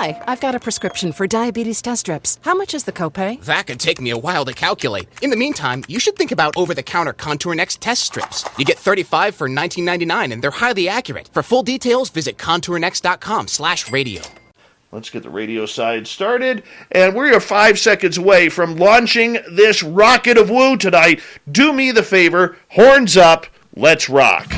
Hi, I've got a prescription for diabetes test strips. How much is the copay? That could take me a while to calculate. In the meantime, you should think about over-the-counter Contour Next test strips. You get 35 for $19.99, and they're highly accurate. For full details, visit contournext.com/radio. Let's get the radio side started, and we are 5 seconds away from launching this rocket of woo tonight. Do me the favor, horns up, let's rock.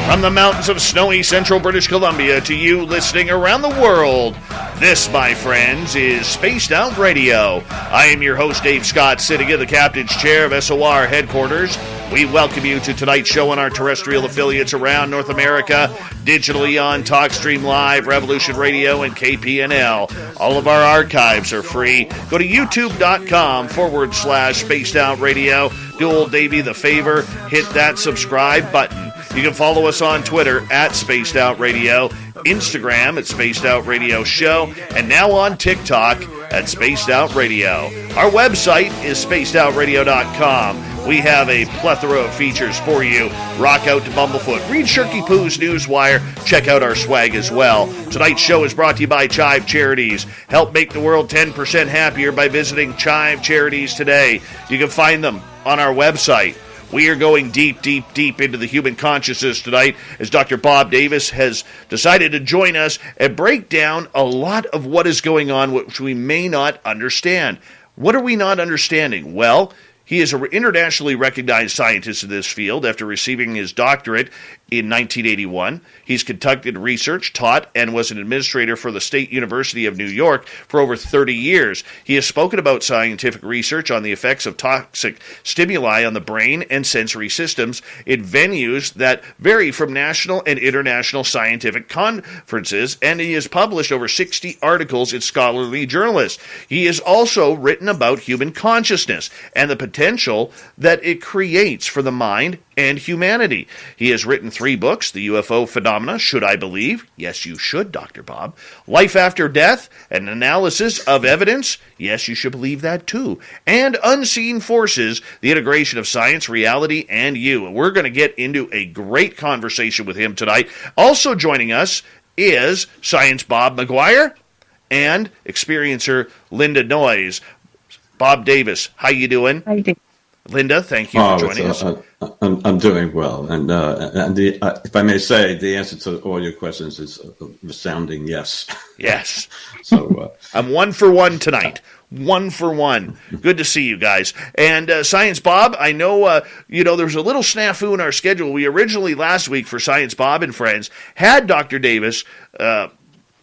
From the mountains of snowy central British Columbia to you listening around the world, this, my friends, is Spaced Out Radio. I am your host, Dave Scott, sitting in the captain's chair of SOR headquarters. We welcome you to tonight's show on our terrestrial affiliates around North America, digitally on TalkStream Live, Revolution Radio, and KPNL. All of our archives are free. Go to youtube.com/Spaced Out Radio. Do old Davey the favor, hit that subscribe button. You can follow us on Twitter at Spaced Out Radio, Instagram at Spaced Out Radio Show, and now on TikTok at Spaced Out Radio. Our website is spacedoutradio.com. We have a plethora of features for you. Rock out to Bumblefoot. Read Shirky Poo's Newswire. Check out our swag as well. Tonight's show is brought to you by Chive Charities. Help make the world 10% happier by visiting Chive Charities today. You can find them on our website. We are going deep, deep, deep into the human consciousness tonight as Dr. Bob Davis has decided to join us and break down a lot of what is going on which we may not understand. What are we not understanding? Well, he is an internationally recognized scientist in this field after receiving his doctorate in 1981. He's conducted research, taught, and was an administrator for the State University of New York for over 30 years. He has spoken about scientific research on the effects of toxic stimuli on the brain and sensory systems in venues that vary from national and international scientific conferences, and he has published over 60 articles in scholarly journals. He has also written about human consciousness and the potential that it creates for the mind and humanity. He has written 3 books: The UFO Phenomena, Should I Believe? Yes, you should, Dr. Bob. Life After Death, An Analysis of Evidence. Yes, you should believe that too. And Unseen Forces, The Integration of Science, Reality, and You. And we're going to get into a great conversation with him tonight. Also joining us is Science Bob McGuire and experiencer Linda Noyes. Bob Davis, how you doing? Hi, Dave. Linda, thank you for joining us. I'm doing well, and if I may say, the answer to all your questions is a resounding yes. Yes. So I'm 1 for 1 tonight. 1 for 1. Good to see you guys. And Science Bob, I know there was a little snafu in our schedule. We originally last week for Science Bob and Friends had Dr. Davis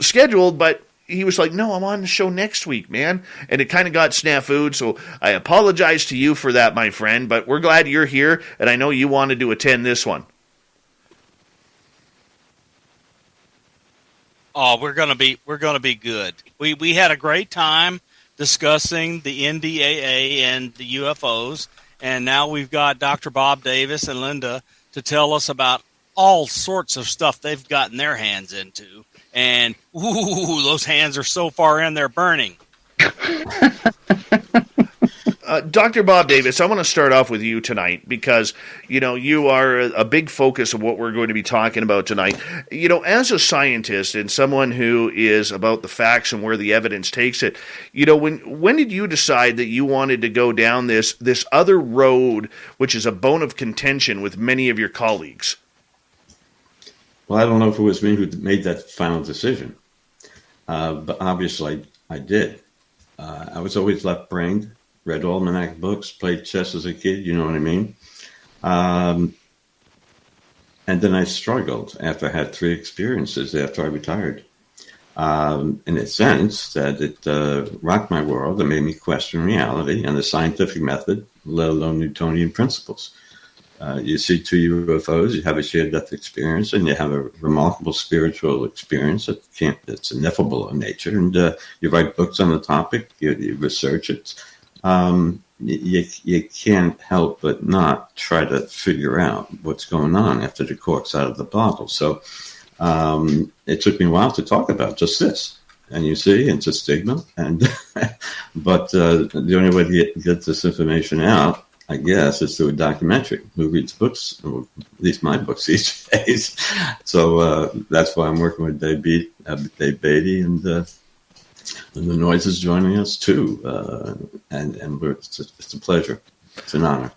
scheduled, but he was like, no, I'm on the show next week, man. And it kind of got snafu'd, so I apologize to you for that, my friend. But we're glad you're here, and I know you wanted to attend this one. Oh, we're gonna be good. We had a great time discussing the NDAA and the UFOs, and now we've got Dr. Bob Davis and Linda to tell us about all sorts of stuff they've gotten their hands into. And, ooh, those hands are so far in, they're burning. Dr. Bob Davis, I want to start off with you tonight because, you are a big focus of what we're going to be talking about tonight. As a scientist and someone who is about the facts and where the evidence takes it, when did you decide that you wanted to go down this other road, which is a bone of contention with many of your colleagues? Well, I don't know if it was me who made that final decision, but obviously I did. I was always left-brained, read almanac books, played chess as a kid, you know what I mean? And then I struggled after I had 3 experiences after I retired. In a sense that it rocked my world and made me question reality and the scientific method, let alone Newtonian principles. You see 2 UFOs, you have a shared death experience, and you have a remarkable spiritual experience that's ineffable in nature. And you write books on the topic, you research it. you can't help but not try to figure out what's going on after the cork's out of the bottle. So it took me a while to talk about just this. And you see, it's a stigma. And but the only way to get this information out, I guess, is through a documentary. Who reads books, or at least my books these days. So that's why I'm working with Dave Beatty, and the Ndes is joining us too. And it's a pleasure. It's an honor.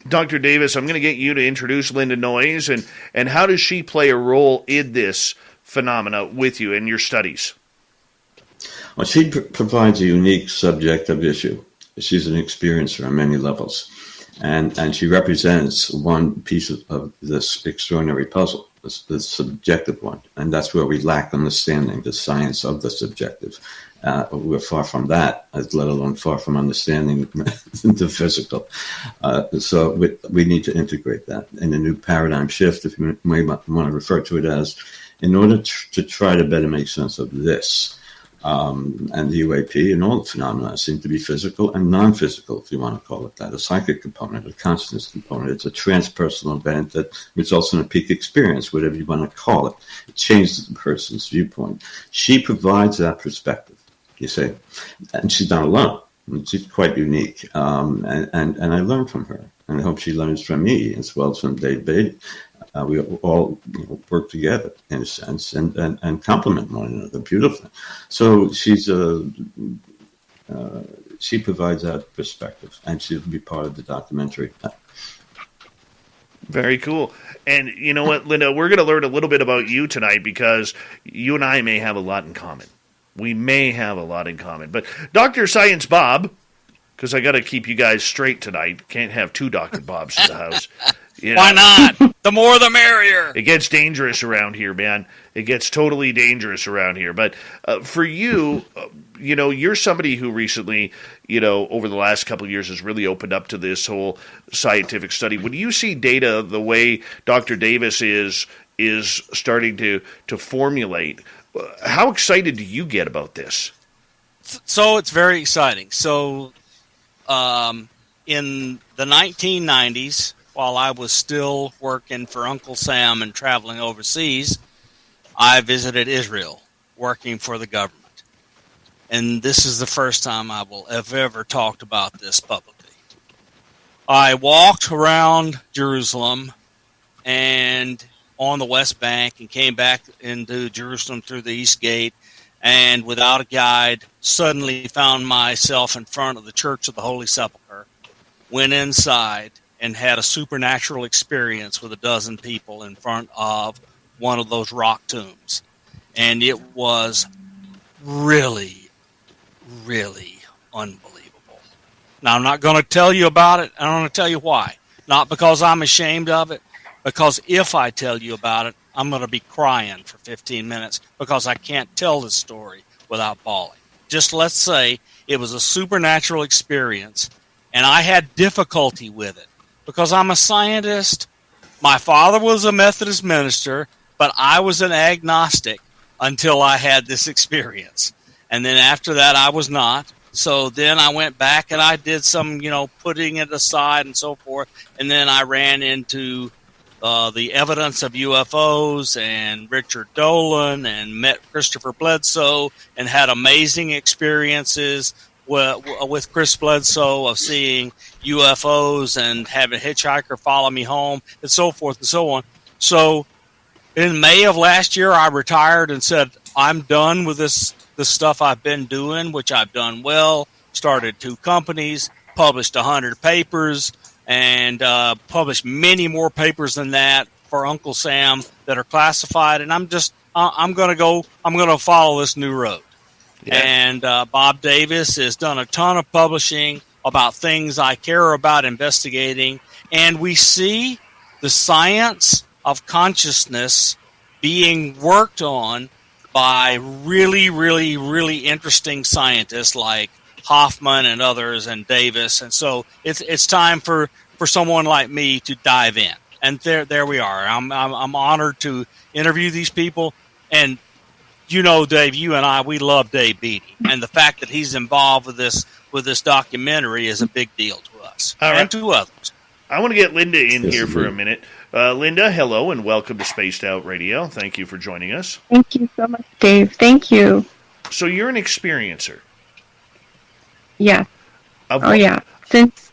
Dr. Davis, I'm going to get you to introduce Linda Ndes, and how does she play a role in this phenomena with you in your studies? Well, she provides a unique subjective issue. She's an experiencer on many levels, and she represents one piece of this extraordinary puzzle, this subjective one, and that's where we lack understanding the science of the subjective. We're far from that, let alone far from understanding the physical. So we need to integrate that in a new paradigm shift, if you may want to refer to it as, in order to try to better make sense of this. And the UAP and all the phenomena seem to be physical and non-physical, if you want to call it that. A psychic component, a consciousness component. It's a transpersonal event that results in a peak experience, whatever you want to call it. It changes the person's viewpoint. She provides that perspective, you see. And she's not alone. She's quite unique. And I learn from her. And I hope she learns from me as well as from Dave Beatty. We all work together in a sense and complement one another beautifully. So she provides that perspective, and she'll be part of the documentary. Very cool. And you know what, Linda, we're going to learn a little bit about you tonight, because you and I may have a lot in common. We may have a lot in common. But Dr. Science Bob, because I got to keep you guys straight tonight. Can't have two Dr. Bobs in the house. You know, why not? The more the merrier. It gets dangerous around here, man. It gets totally dangerous around here. But for you, you're somebody who recently, over the last couple of years has really opened up to this whole scientific study. When you see data the way Dr. Davis is starting to formulate, how excited do you get about this? So it's very exciting. So in the 1990s, while I was still working for Uncle Sam and traveling overseas, I visited Israel, working for the government. And this is the first time I will have ever talked about this publicly. I walked around Jerusalem and on the West Bank and came back into Jerusalem through the East Gate, and without a guide, suddenly found myself in front of the Church of the Holy Sepulchre, went inside, and had a supernatural experience with a dozen people in front of one of those rock tombs. And it was really, really unbelievable. Now, I'm not going to tell you about it. I'm going to tell you why. Not because I'm ashamed of it, because if I tell you about it, I'm going to be crying for 15 minutes because I can't tell this story without bawling. Just let's say it was a supernatural experience, and I had difficulty with it. Because I'm a scientist. My father was a Methodist minister, but I was an agnostic until I had this experience. And then after that, I was not. So then I went back and I did some, putting it aside and so forth. And then I ran into the evidence of UFOs and Richard Dolan and met Christopher Bledsoe and had amazing experiences with Chris Bledsoe of seeing UFOs and having a hitchhiker follow me home and so forth and so on. So in May of last year, I retired and said, I'm done with this stuff I've been doing, which I've done well, started 2 companies, published 100 papers, and published many more papers than that for Uncle Sam that are classified. And I'm going to follow this new road. Yeah. And Bob Davis has done a ton of publishing about things I care about investigating. And we see the science of consciousness being worked on by really, really, really interesting scientists like Hoffman and others and Davis. And so it's time for someone like me to dive in. And there we are. I'm honored to interview these people. And Dave, you and I, we love Dave Beatty. And the fact that he's involved with this with this documentary is a big deal to us All right. and to others. I want to get Linda in Yes, here for a indeed. minute. Linda, hello and welcome to Spaced Out Radio. Thank you for joining us. Thank you so much, Dave. Thank you. So you're an experiencer. Yeah. Of Oh, what- yeah. Since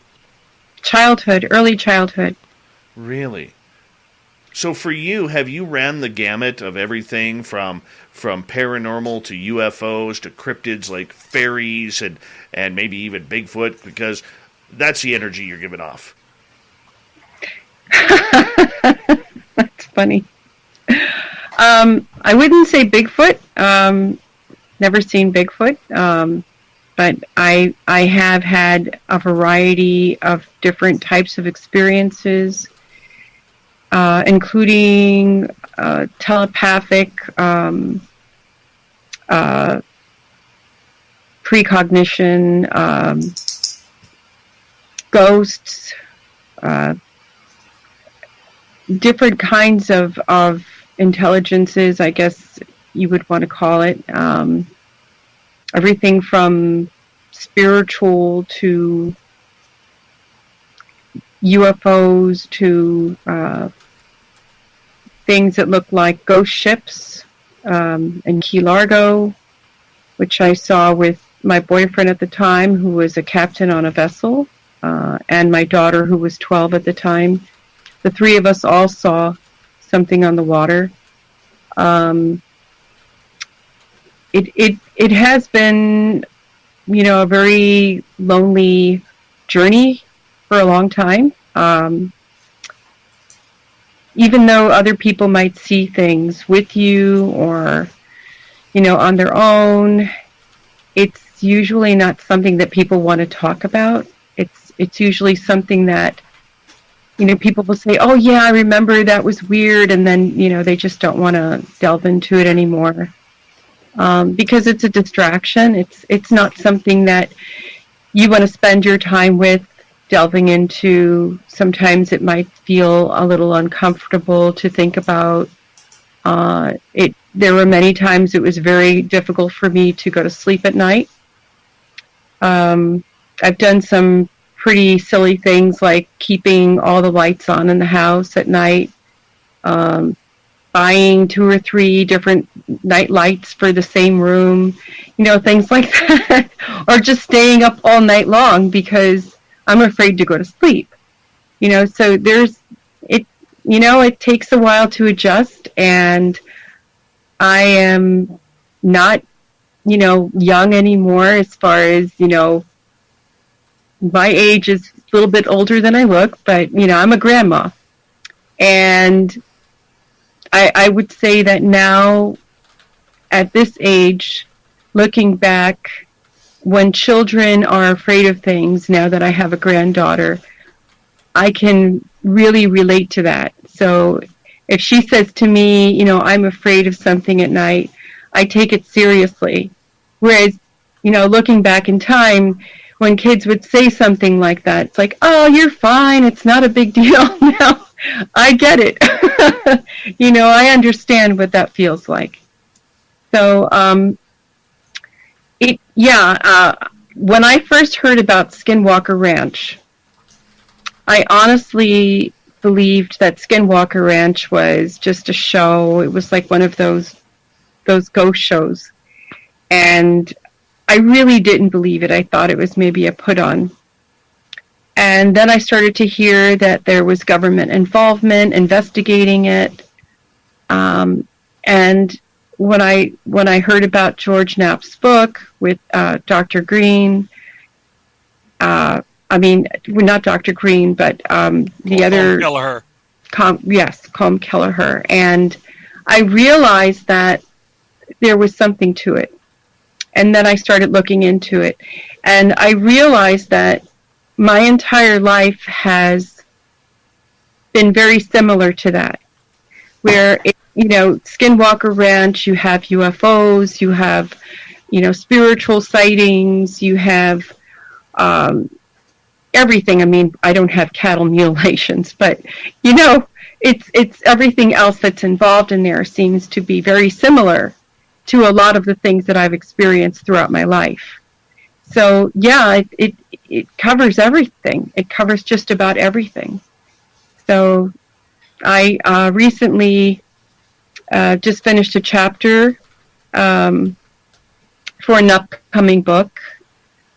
childhood, early childhood. Really? So for you, have you ran the gamut of everything from paranormal to UFOs to cryptids like fairies and maybe even Bigfoot? Because that's the energy you're giving off. That's funny. I wouldn't say Bigfoot. Never seen Bigfoot. But I have had a variety of different types of experiences, including telepathic, precognition, ghosts, different kinds of intelligences, I guess you would want to call it. Everything from spiritual to UFOs to things that look like ghost ships in Key Largo, which I saw with my boyfriend at the time, who was a captain on a vessel, and my daughter, who was 12 at the time. The three of us all saw something on the water. It has been, a very lonely journey for a long time. Even though other people might see things with you or, on their own, it's usually not something that people want to talk about. It's usually something that, people will say, oh yeah, I remember that was weird. And then, they just don't want to delve into it anymore. Because it's a distraction. It's not something that you want to spend your time with delving into. Sometimes it might feel a little uncomfortable to think about. There were many times it was very difficult for me to go to sleep at night. I've done some pretty silly things like keeping all the lights on in the house at night, buying 2 or 3 different night lights for the same room, things like that, or just staying up all night long because I'm afraid to go to sleep. So it takes a while to adjust, and I am not, young anymore as far as, my age is a little bit older than I look, but, I'm a grandma. And I would say that now, at this age, looking back, when children are afraid of things, now that I have a granddaughter, I can really relate to that. So if she says to me, I'm afraid of something at night, I take it seriously. Whereas, looking back in time, when kids would say something like that, it's like, oh, you're fine, it's not a big deal. Now I get it. I understand what that feels like. So, when I first heard about Skinwalker Ranch, I honestly believed that Skinwalker Ranch was just a show. It was like one of those ghost shows. And I really didn't believe it. I thought it was maybe a put-on. And then I started to hear that there was government involvement, investigating it. And when I heard about George Knapp's book with Dr. Green, not Dr. Green, but the other... Kelleher. Colm Kelleher. And I realized that there was something to it. And then I started looking into it. And I realized that my entire life has been very similar to that. Where, Skinwalker Ranch, you have UFOs, you have, spiritual sightings, you have everything. I mean, I don't have cattle mutilations, but, it's everything else that's involved in there seems to be very similar to a lot of the things that I've experienced throughout my life. So yeah, it covers everything. It covers just about everything. So I recently just finished a chapter for an upcoming book.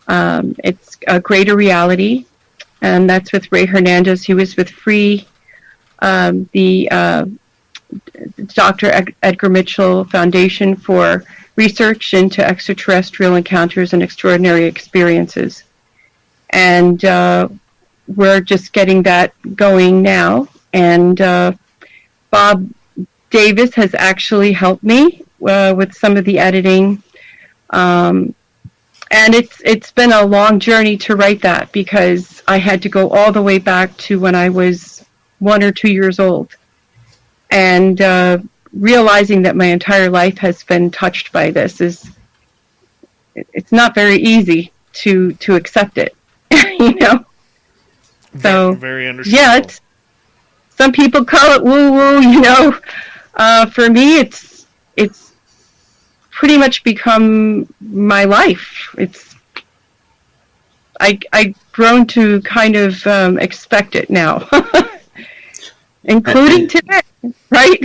It's a Greater Reality, and that's with Ray Hernandez. He was with Free, the Dr. Edgar Mitchell Foundation for Research into Extraterrestrial Encounters and Extraordinary Experiences. And we're just getting that going now. And Bob Davis has actually helped me with some of the editing. And it's been a long journey to write that, because I had to go all the way back to when I was 1 or 2 years old. And realizing that my entire life has been touched by this it's not very easy to accept it, you know. So very understandable. yeah, some people call it woo woo, you know. For me, it's pretty much become my life. I've grown to kind of expect it now, including today. Right?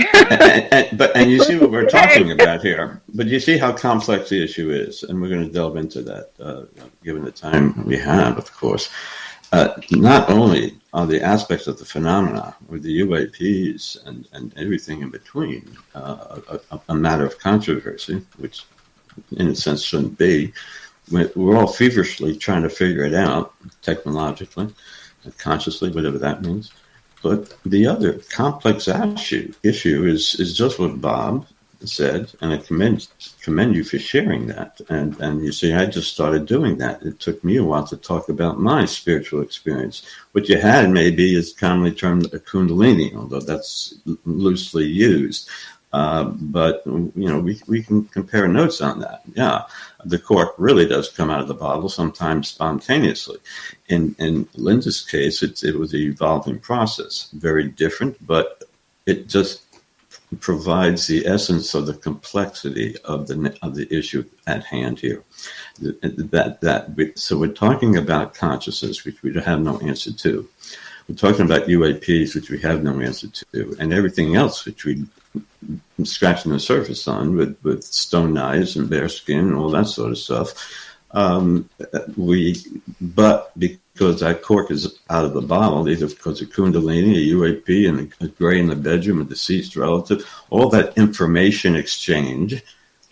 and you see what we're talking about here. But you see how complex the issue is, and we're going to delve into that, given the time we have, of course. Not only are the aspects of the phenomena, with the UAPs and everything in between, a matter of controversy, which in a sense shouldn't be. We're all feverishly trying to figure it out, technologically, consciously, whatever that means. But the other complex issue is just what Bob said, and I commend you for sharing that. And you see, I just started doing that. It took me a while to talk about my spiritual experience. What you had maybe is commonly termed a kundalini, although that's loosely used. But you know, we can compare notes on that. Yeah, the cork really does come out of the bottle sometimes spontaneously. In Linda's case, it was an evolving process, very different, but it just provides the essence of the complexity of the issue at hand here. So we're talking about consciousness, which we have no answer to. We're talking about UAPs, which we have no answer to, and everything else, which we scratching the surface on with stone knives and bear skin and all that sort of stuff. But because that cork is out of the bottle, either because of Kundalini, a UAP, and a gray in the bedroom, a deceased relative, all that information exchange,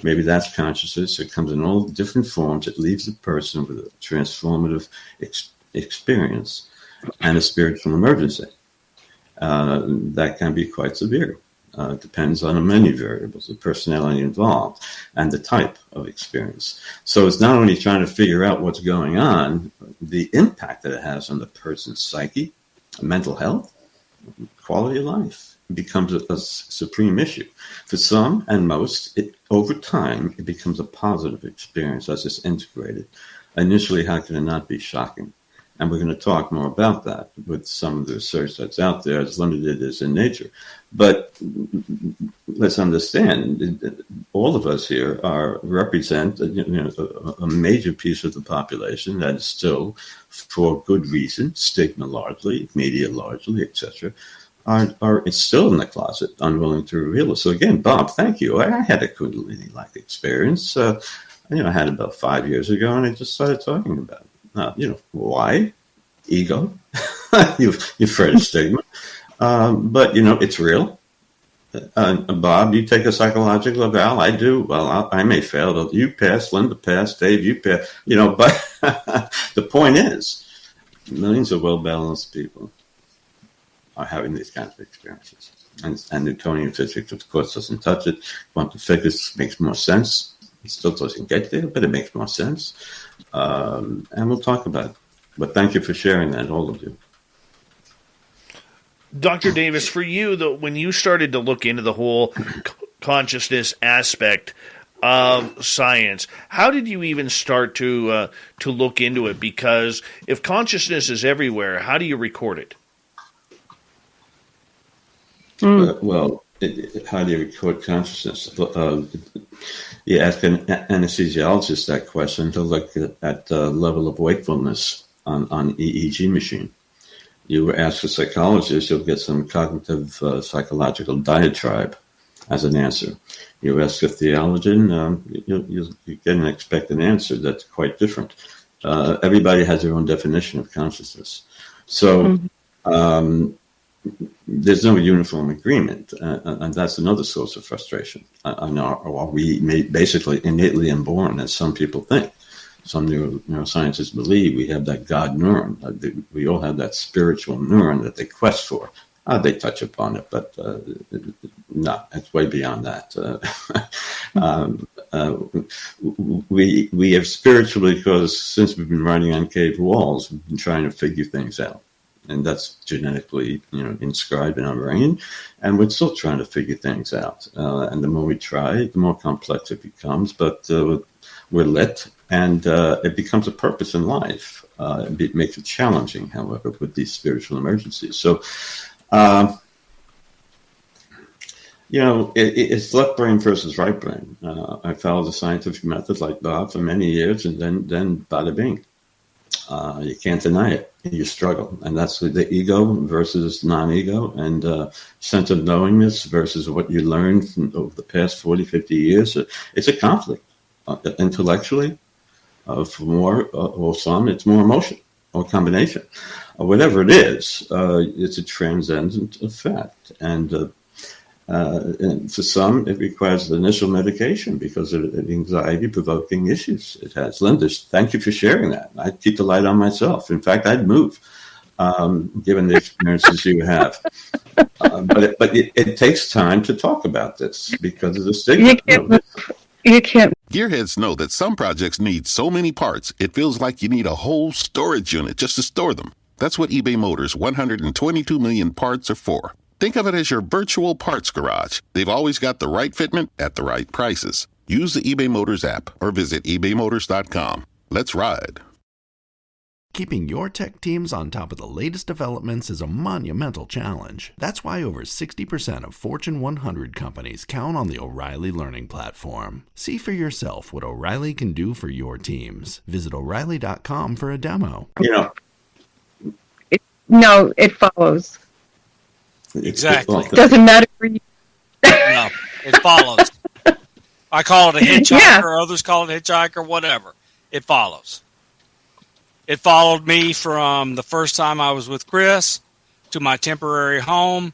maybe that's consciousness. It comes in all different forms. It leaves the person with a transformative experience and a spiritual emergency. That can be quite severe. Depends on many variables, the personality involved, and the type of experience. So it's not only trying to figure out what's going on, the impact that it has on the person's psyche, mental health, quality of life becomes a supreme issue. For some and most, over time, it becomes a positive experience as it's integrated. Initially, how can it not be shocking? And we're going to talk more about that with some of the research that's out there, as limited as in nature. But let's understand, all of us here represent a major piece of the population that is still, for good reason, stigma largely, media largely, etc., are still in the closet, unwilling to reveal it. So again, Bob, thank you. I had a Kundalini-like experience. I had it about 5 years ago, and I just started talking about it. Why? Ego. You've heard of stigma. But, it's real. Bob, you take a psychological eval. I do. Well, I may fail. You pass. Linda passed. Dave, you pass. But the point is, millions of well-balanced people are having these kinds of experiences. And Newtonian physics, of course, doesn't touch it. Quantum physics makes more sense. It still doesn't get there, but it makes more sense. And we'll talk about it. But thank you for sharing that, all of you. Dr. Davis, for you, when you started to look into the whole consciousness aspect of science, how did you even start to look into it? Because if consciousness is everywhere, how do you record it? Well, how do you record consciousness? You ask an anesthesiologist that question to look at the level of wakefulness on EEG machine. You ask a psychologist, you'll get some cognitive psychological diatribe as an answer. You ask a theologian, you get an expected answer that's quite different. Everybody has their own definition of consciousness. So there's no uniform agreement, and that's another source of frustration. Are we basically innately inborn, as some people think? Some neuroscientists believe we have that God neuron. We all have that spiritual neuron that they quest for. They touch upon it, but no, it's way beyond that. We have spiritually, because since we've been writing on cave walls, we've been trying to figure things out. And that's genetically, inscribed in our brain, and we're still trying to figure things out. And the more we try, the more complex it becomes. But we're lit, and it becomes a purpose in life. It makes it challenging, however, with these spiritual emergencies. So, it's left brain versus right brain. I followed the scientific method like Bob for many years, and then bada bing. You can't deny it. You struggle. And that's the ego versus non-ego, and sense of knowingness versus what you learned from over the past 40, 50 years. It's a conflict. Intellectually, for more or some, it's more emotion or combination. Whatever it is, it's a transcendent effect. And for some, it requires the initial medication because of the anxiety-provoking issues it has. Linda, thank you for sharing that. I keep the light on myself. In fact, I'd move, given the experiences you have. But it takes time to talk about this because of the stigma. You can't. Gearheads know that some projects need so many parts, it feels like you need a whole storage unit just to store them. That's what eBay Motors' 122 million parts are for. Think of it as your virtual parts garage. They've always got the right fitment at the right prices. Use the eBay Motors app or visit ebaymotors.com. Let's ride. Keeping your tech teams on top of the latest developments is a monumental challenge. That's why over 60% of Fortune 100 companies count on the O'Reilly Learning Platform. See for yourself what O'Reilly can do for your teams. Visit O'Reilly.com for a demo. No, it follows. Exactly. It doesn't matter for you. No, it follows. I call it a hitchhiker, others call it a hitchhiker, whatever. It follows. It followed me from the first time I was with Chris to my temporary home,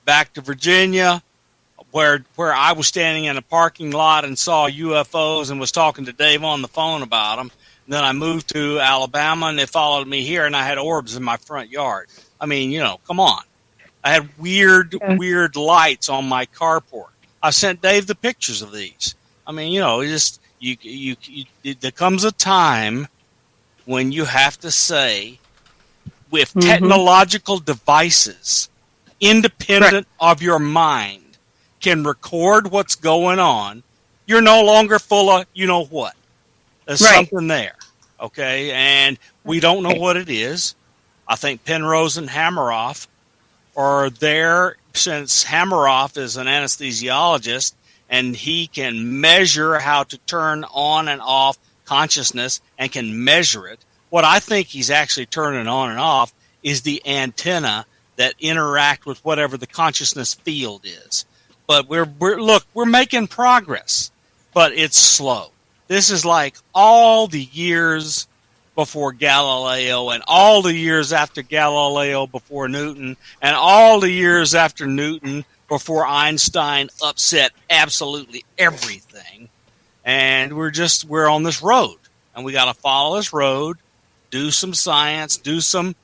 back to Virginia, where I was standing in a parking lot and saw UFOs and was talking to Dave on the phone about them. And then I moved to Alabama, and it followed me here, and I had orbs in my front yard. I mean, come on. I had weird lights on my carport. I sent Dave the pictures of these. I mean, there comes a time when you have to say, with technological devices, independent of your mind, can record what's going on, you're no longer full of what. There's something there, okay? And we don't know what it is. I think Penrose and Hammeroff are there, since Hammeroff is an anesthesiologist and he can measure how to turn on and off consciousness and can measure it. What I think he's actually turning on and off is the antenna that interact with whatever the consciousness field is. But we're making progress, but it's slow. This is like all the years before Galileo and all the years after Galileo before Newton and all the years after Newton before Einstein upset absolutely everything. And we're on this road, and we got to follow this road, do some science, do some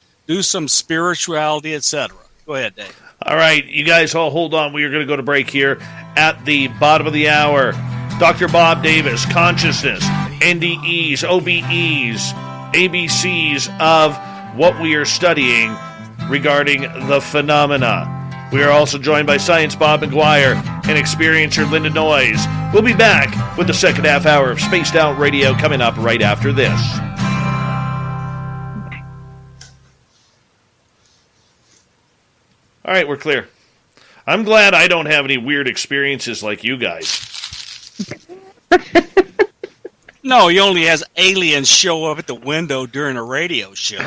spirituality, etc. Go ahead, Dave. All right, you guys all hold on. We are going to go to break here at the bottom of the hour. Dr. Bob Davis, consciousness, NDEs, OBEs, ABCs of what we are studying regarding the phenomena. We are also joined by Science Bob McGuire and Experiencer Linda Noyes. We'll be back with the second half hour of Spaced Out Radio coming up right after this. All right, we're clear. I'm glad I don't have any weird experiences like you guys. No, he only has aliens show up at the window during a radio show.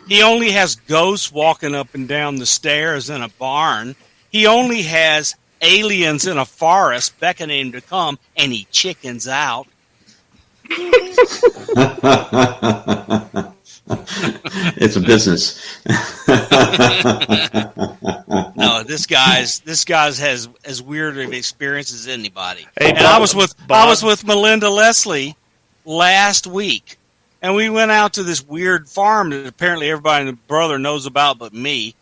He only has ghosts walking up and down the stairs in a barn. He only has aliens in a forest beckoning him to come, and he chickens out. It's a business. No, this guy's has as weird of experience as anybody. Hey, and Bob, I was with Melinda Leslie last week, and we went out to this weird farm that apparently everybody and brother knows about but me.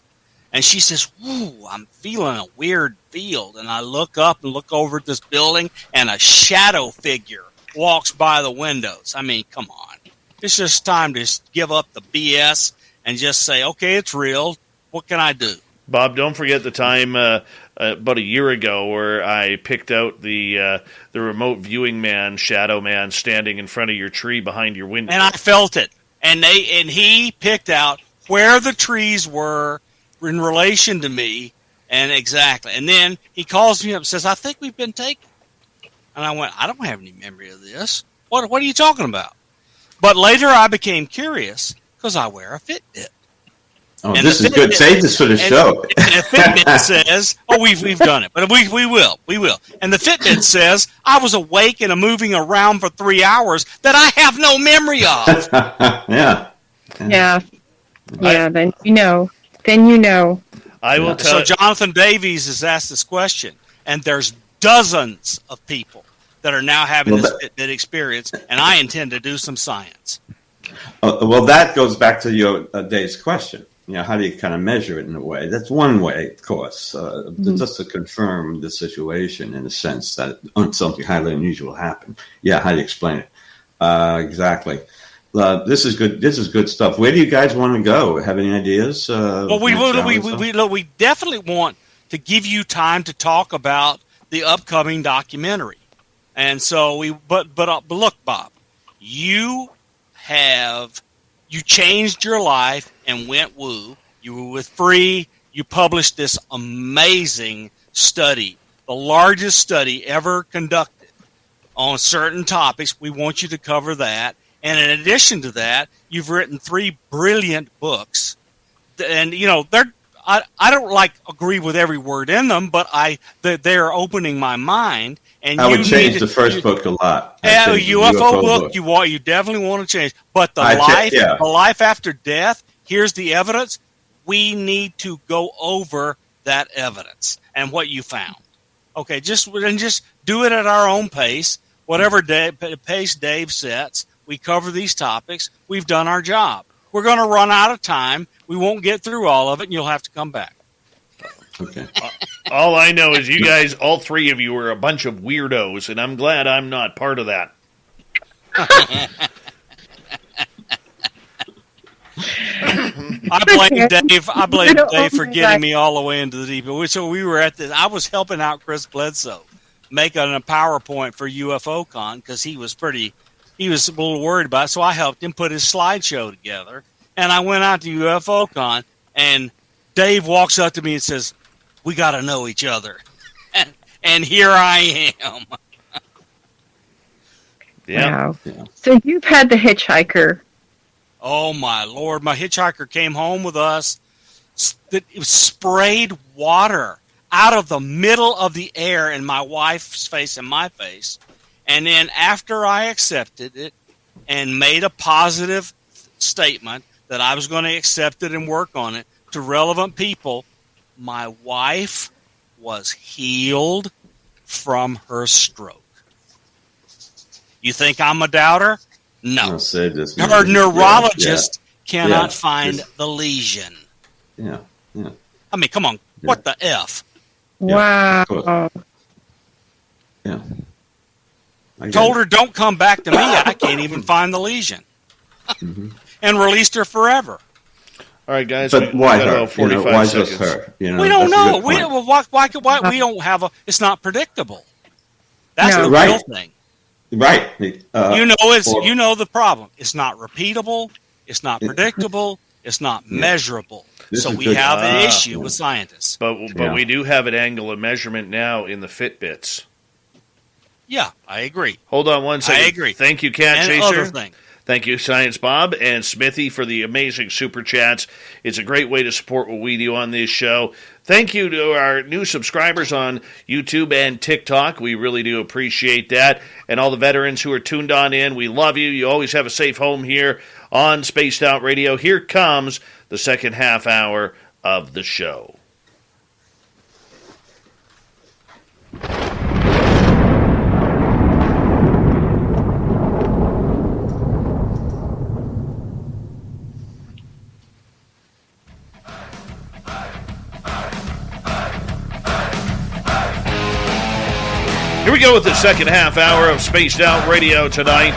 And she says, "Ooh, I'm feeling a weird field." And I look up and look over at this building, and a shadow figure walks by the windows. I mean, come on. It's just time to give up the BS and just say, okay, it's real. What can I do? Bob, don't forget the time about a year ago where I picked out the remote viewing man, shadow man, standing in front of your tree behind your window. And I felt it. And he picked out where the trees were in relation to me, and exactly. And then he calls me up and says, "I think we've been taken." And I went, "I don't have any memory of this. What are you talking about?" But later I became curious because I wear a Fitbit. Oh, and this is good. Save this for the show. And the Fitbit says, we've done it, but we will. And the Fitbit says, I was awake and moving around for 3 hours that I have no memory of. Yeah. Then you know. I will tell. So Jonathan Davies has asked this question, and there's dozens of people that are now having this Fitbit experience, and I intend to do some science. Well, that goes back to your Dave's question. You know, how do you kind of measure it in a way? That's one way, of course, just to confirm the situation in a sense that something highly unusual happened. Yeah, how do you explain it? Exactly. This is good. This is good stuff. Where do you guys want to go? Have any ideas? Well, we definitely want to give you time to talk about the upcoming documentary. And so but look, Bob, you changed your life and went woo. You were with Free. You published this amazing study, the largest study ever conducted on certain topics. We want you to cover that. And in addition to that, you've written 3 brilliant books. And, you know, I don't agree with every word in them, but they're opening my mind. And I would change the first book a lot. Yeah, UFO book you definitely want to change. But the life after death, here's the evidence. We need to go over that evidence and what you found. Okay, just do it at our own pace, whatever pace Dave sets. We cover these topics. We've done our job. We're going to run out of time. We won't get through all of it, and you'll have to come back. Okay. All I know is you guys, all 3 of you, are a bunch of weirdos, and I'm glad I'm not part of that. I blame Dave for getting me all the way into the deep end. So we were I was helping out Chris Bledsoe making a PowerPoint for UFOCon because he was a little worried about it. So I helped him put his slideshow together. And I went out to UFOCon, and Dave walks up to me and says, "We got to know each other." And here I am. Yeah. Wow. So you've had the hitchhiker. Oh, my Lord. My hitchhiker came home with us. It sprayed water out of the middle of the air in my wife's face and my face. And then after I accepted it and made a positive statement that I was going to accept it and work on it to relevant people, my wife was healed from her stroke. You think I'm a doubter? No. Her neurologist cannot find the lesion. Yeah. I mean, come on. Yeah. What the F? Wow. Yeah. Told her, don't come back to me. I can't even find the lesion. And released her forever. All right, guys. But why her? 45 why seconds. just her? We don't know. Why we don't have a? It's not predictable. That's the real thing. Right. You know the problem. It's not repeatable. It's not predictable. It's not measurable. This So is we good. have an issue with scientists. But Yeah. we do have an angle of measurement now in the Fitbits. Yeah, I agree. Hold on one second. I agree. Thank you, Cat And Chaser. other thing. Thank you, Science Bob and Smithy, for the amazing super chats. It's a great way to support what we do on this show. Thank you to our new subscribers on YouTube and TikTok. We really do appreciate that. And all the veterans who are tuned on in, we love you. You always have a safe home here on Spaced Out Radio. Here comes the second half hour of the show. Here we go with the second half hour of Spaced Out Radio tonight.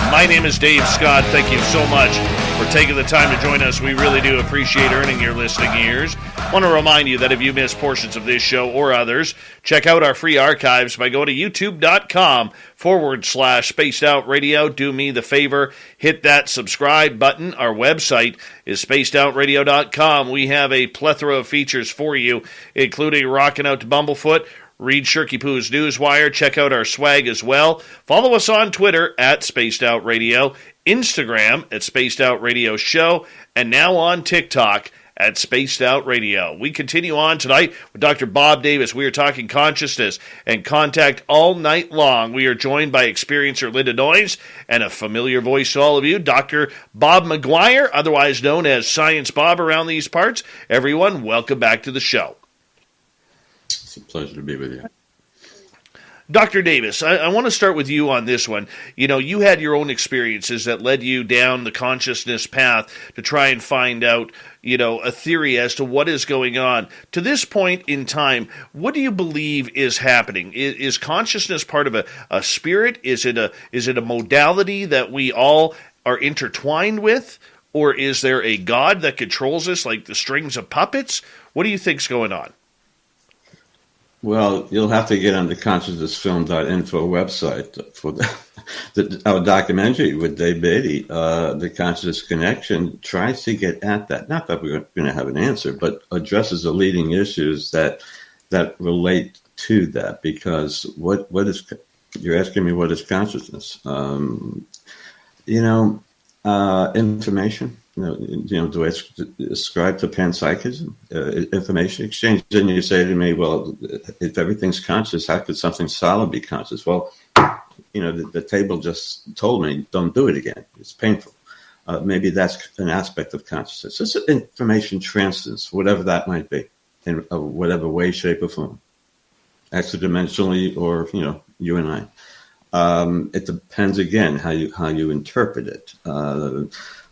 My name is Dave Scott. Thank you so much for taking the time to join us. We really do appreciate earning your listening ears. I want to remind you that if you missed portions of this show or others, check out our free archives by going to youtube.com/Spaced Out Radio. Do me the favor, hit that subscribe button. Our website is spacedoutradio.com. We have a plethora of features for you, including Rockin' Out to Bumblefoot, read Shirky Poo's Newswire. Check out our swag as well. Follow us on Twitter at Spaced Out Radio, Instagram at Spaced Out Radio Show, and now on TikTok at Spaced Out Radio. We continue on tonight with Dr. Bob Davis. We are talking consciousness and contact all night long. We are joined by experiencer Linda Ndes and a familiar voice to all of you, Dr. Bob McGuire, otherwise known as Science Bob around these parts. Everyone, welcome back to the show. It's a pleasure to be with you. Dr. Davis, I want to start with you on this one. You know, you had your own experiences that led you down the consciousness path to try and find out, you know, a theory as to what is going on. To this point in time, what do you believe is happening? Is consciousness part of a spirit? Is it a modality that we all are intertwined with? Or is there a God that controls us like the strings of puppets? What do you think's going on? Well, you'll have to get on the consciousnessfilm.info website for our documentary with Dave Beatty. The Consciousness Connection tries to get at that. Not that we're going to have an answer, but addresses the leading issues that relate to that. Because what is, you're asking me, what is consciousness? Information. Do I ascribe to panpsychism, information exchange? Then you say to me, well, if everything's conscious, how could something solid be conscious? Well, the table just told me, don't do it again. It's painful. Maybe that's an aspect of consciousness. It's information transcendence, whatever that might be, in whatever way, shape, or form, extra-dimensionally, or, you and I. It depends, again, how you interpret it.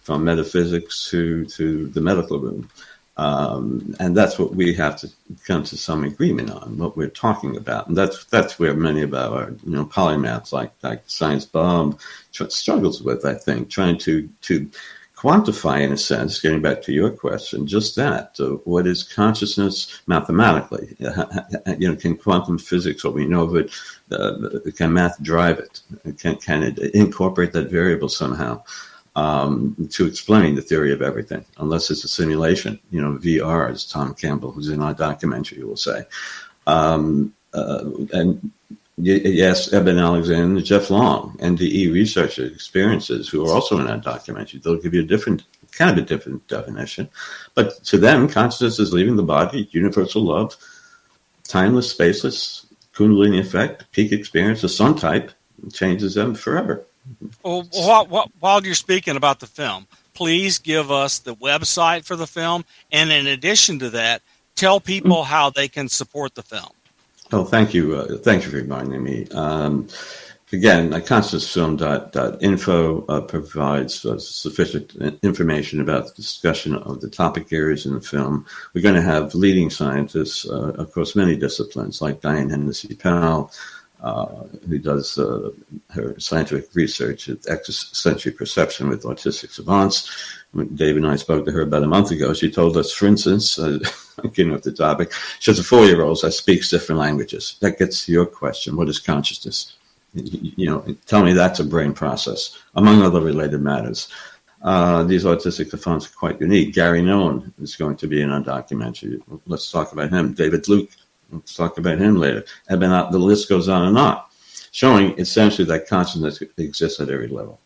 From metaphysics to the medical room. And that's what we have to come to some agreement on, what we're talking about. And that's where many of our polymaths like Science Bob struggles with, I think, trying to quantify, in a sense, getting back to your question, just that. What is consciousness mathematically? Can quantum physics, what we know of it, can math drive it? Can it incorporate that variable somehow? To explain the theory of everything, unless it's a simulation, VR, as Tom Campbell, who's in our documentary, will say. And yes, Eben Alexander, Jeff Long, NDE researcher experiences, who are also in our documentary. They'll give you a different definition. But to them, consciousness is leaving the body, universal love, timeless, spaceless, Kundalini effect, peak experience of some type, changes them forever. Well, while you're speaking about the film, please give us the website for the film, and in addition to that, tell people how they can support the film. Oh, thank you. Thank you for reminding me. Again, consciousnessfilm.info provides sufficient information about the discussion of the topic areas in the film. We're going to have leading scientists across many disciplines, like Diane Hennessy-Powell, who does her scientific research at extrasensory perception with autistic savants. When Dave and I spoke to her about a month ago, she told us, for instance, getting off the topic, she has a 4-year-old that speaks different languages. That gets to your question, what is consciousness? Tell me that's a brain process, among other related matters. These autistic savants are quite unique. Gary Nolan is going to be in our documentary. Let's talk about him. David Luke, let's talk about him later. The list goes on and on, showing essentially that consciousness exists at every level.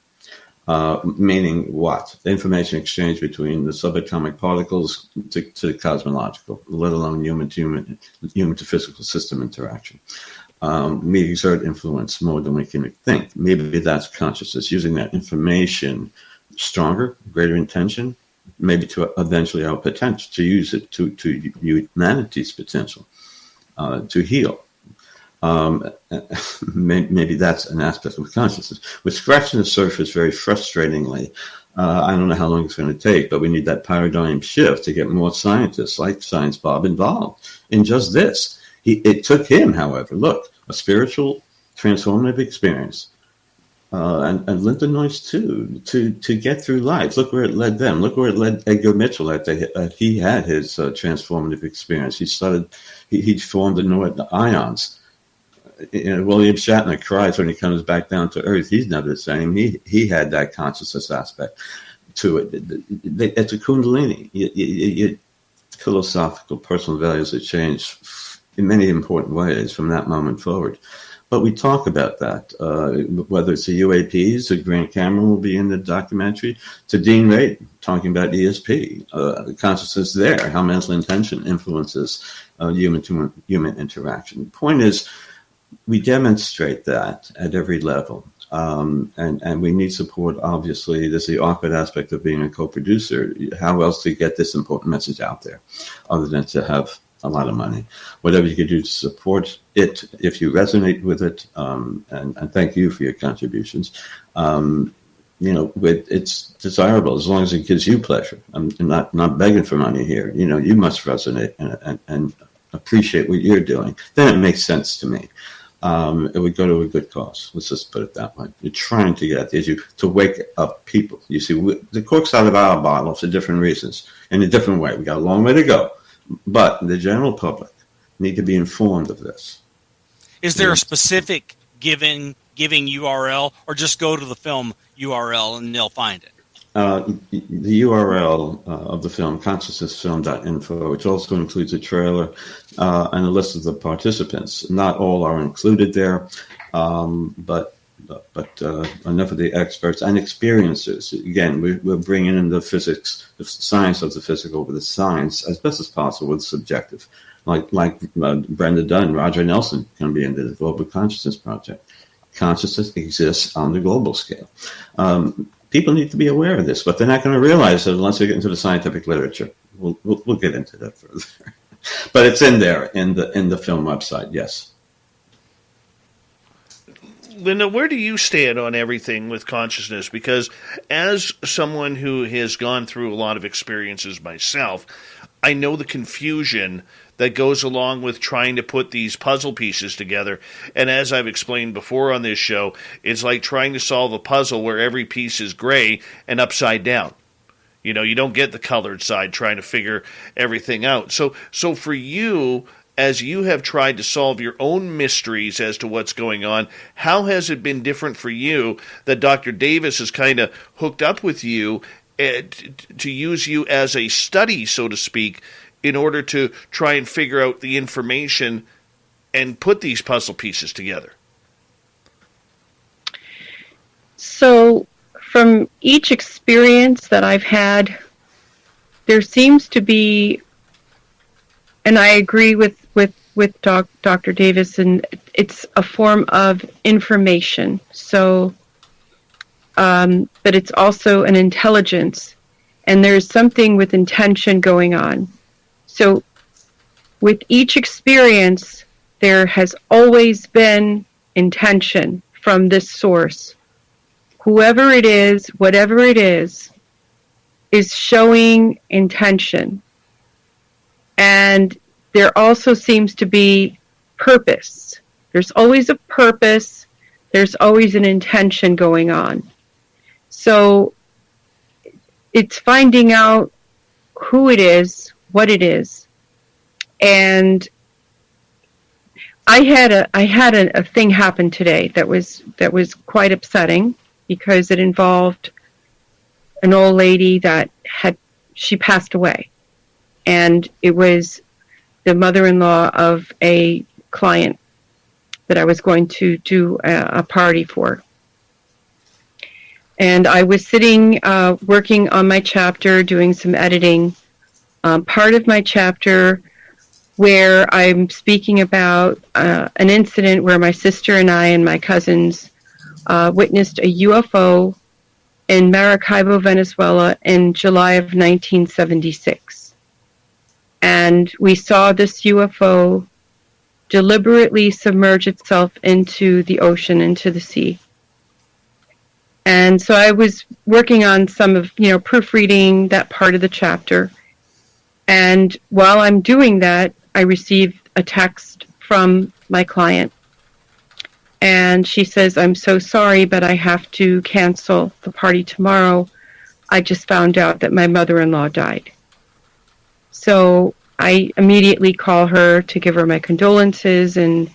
Meaning what? The information exchange between the subatomic particles to the cosmological, let alone human to physical system interaction. We exert influence more than we can think. Maybe that's consciousness, using that information stronger, greater intention, maybe to eventually our potential, to use it to humanity's potential, to heal. Maybe that's an aspect of consciousness. We're scratching the surface very frustratingly. I don't know how long it's going to take, but we need that paradigm shift to get more scientists like Science Bob involved in just this. It took him, however, a spiritual transformative experience, and Linda Noyce too, to get through life. Look where it led them. Look where it led Edgar Mitchell he had his transformative experience. He formed the ions. William Shatner cries when he comes back down to Earth. He's never the same. He had that consciousness aspect to it. It's a kundalini. Your philosophical personal values have changed in many important ways from that moment forward. But we talk about that, whether it's the UAPs, Grant Cameron will be in the documentary, to Dean Wade talking about ESP, the consciousness there, how mental intention influences human-to-human interaction. The point is, we demonstrate that at every level, and we need support. Obviously, there's the awkward aspect of being a co-producer. How else to get this important message out there, other than to have a lot of money? Whatever you can do to support it, if you resonate with it, and thank you for your contributions. It's desirable as long as it gives you pleasure. I'm not begging for money here. You must resonate and appreciate what you're doing. Then it makes sense to me. It would go to a good cause. Let's just put it that way. You're trying to get at the issue to wake up people. You see, the cork's out of our bottle for different reasons, in a different way. We got a long way to go, but the general public need to be informed of this. Is there a specific giving URL, or just go to the film URL and they'll find it? The URL of the film, consciousnessfilm.info, which also includes a trailer and a list of the participants. Not all are included there, but enough of the experts and experiencers. Again, we're bringing in the physics, the science of the physical with the science as best as possible with subjective. Like Brenda Dunn, Roger Nelson can be into the Global Consciousness Project. Consciousness exists on the global scale. People need to be aware of this, but they're not going to realize it unless they get into the scientific literature. We'll get into that further, but it's in there in the film website. Yes. Linda, where do you stand on everything with consciousness? Because as someone who has gone through a lot of experiences myself, I know the confusion that goes along with trying to put these puzzle pieces together. And as I've explained before on this show, it's like trying to solve a puzzle where every piece is gray and upside down. You don't get the colored side trying to figure everything out. So for you, as you have tried to solve your own mysteries as to what's going on, how has it been different for you that Dr. Davis has kind of hooked up with you to use you as a study, so to speak, in order to try and figure out the information and put these puzzle pieces together? So from each experience that I've had, there seems to be, and I agree with Dr. Davis, and it's a form of information. So, but it's also an intelligence, and there's something with intention going on. So with each experience, there has always been intention from this source. Whoever it is, whatever it is showing intention. And there also seems to be purpose. There's always a purpose. There's always an intention going on. So it's finding out who it is, what it is. And I had a thing happen today that was quite upsetting, because it involved an old lady that she passed away. And it was the mother-in-law of a client that I was going to do a party for. And I was sitting, working on my chapter, doing some editing. Part of my chapter where I'm speaking about an incident where my sister and I and my cousins witnessed a UFO in Maracaibo, Venezuela in July of 1976. And we saw this UFO deliberately submerge itself into the ocean, into the sea. And so I was working on some of, proofreading that part of the chapter. And while I'm doing that, I received a text from my client. And she says, "I'm so sorry, but I have to cancel the party tomorrow. I just found out that my mother-in-law died." So I immediately call her to give her my condolences and,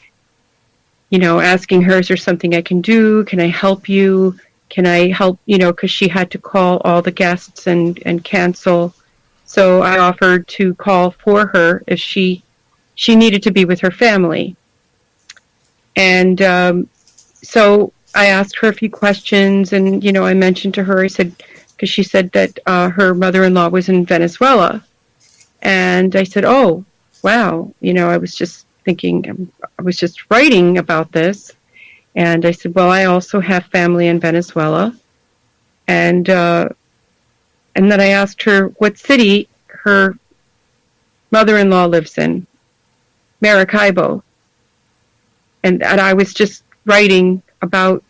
asking her, "Is there something I can do? Can I help you? Can I help?" Because she had to call all the guests and cancel. So I offered to call for her if she needed to be with her family. And so I asked her a few questions, and, I mentioned to her, I said, because she said that her mother-in-law was in Venezuela. And I said, "Oh, wow." I was just thinking, I was just writing about this. And I said, "Well, I also have family in Venezuela." And then I asked her what city her mother-in-law lives in, Maracaibo. And I was just writing about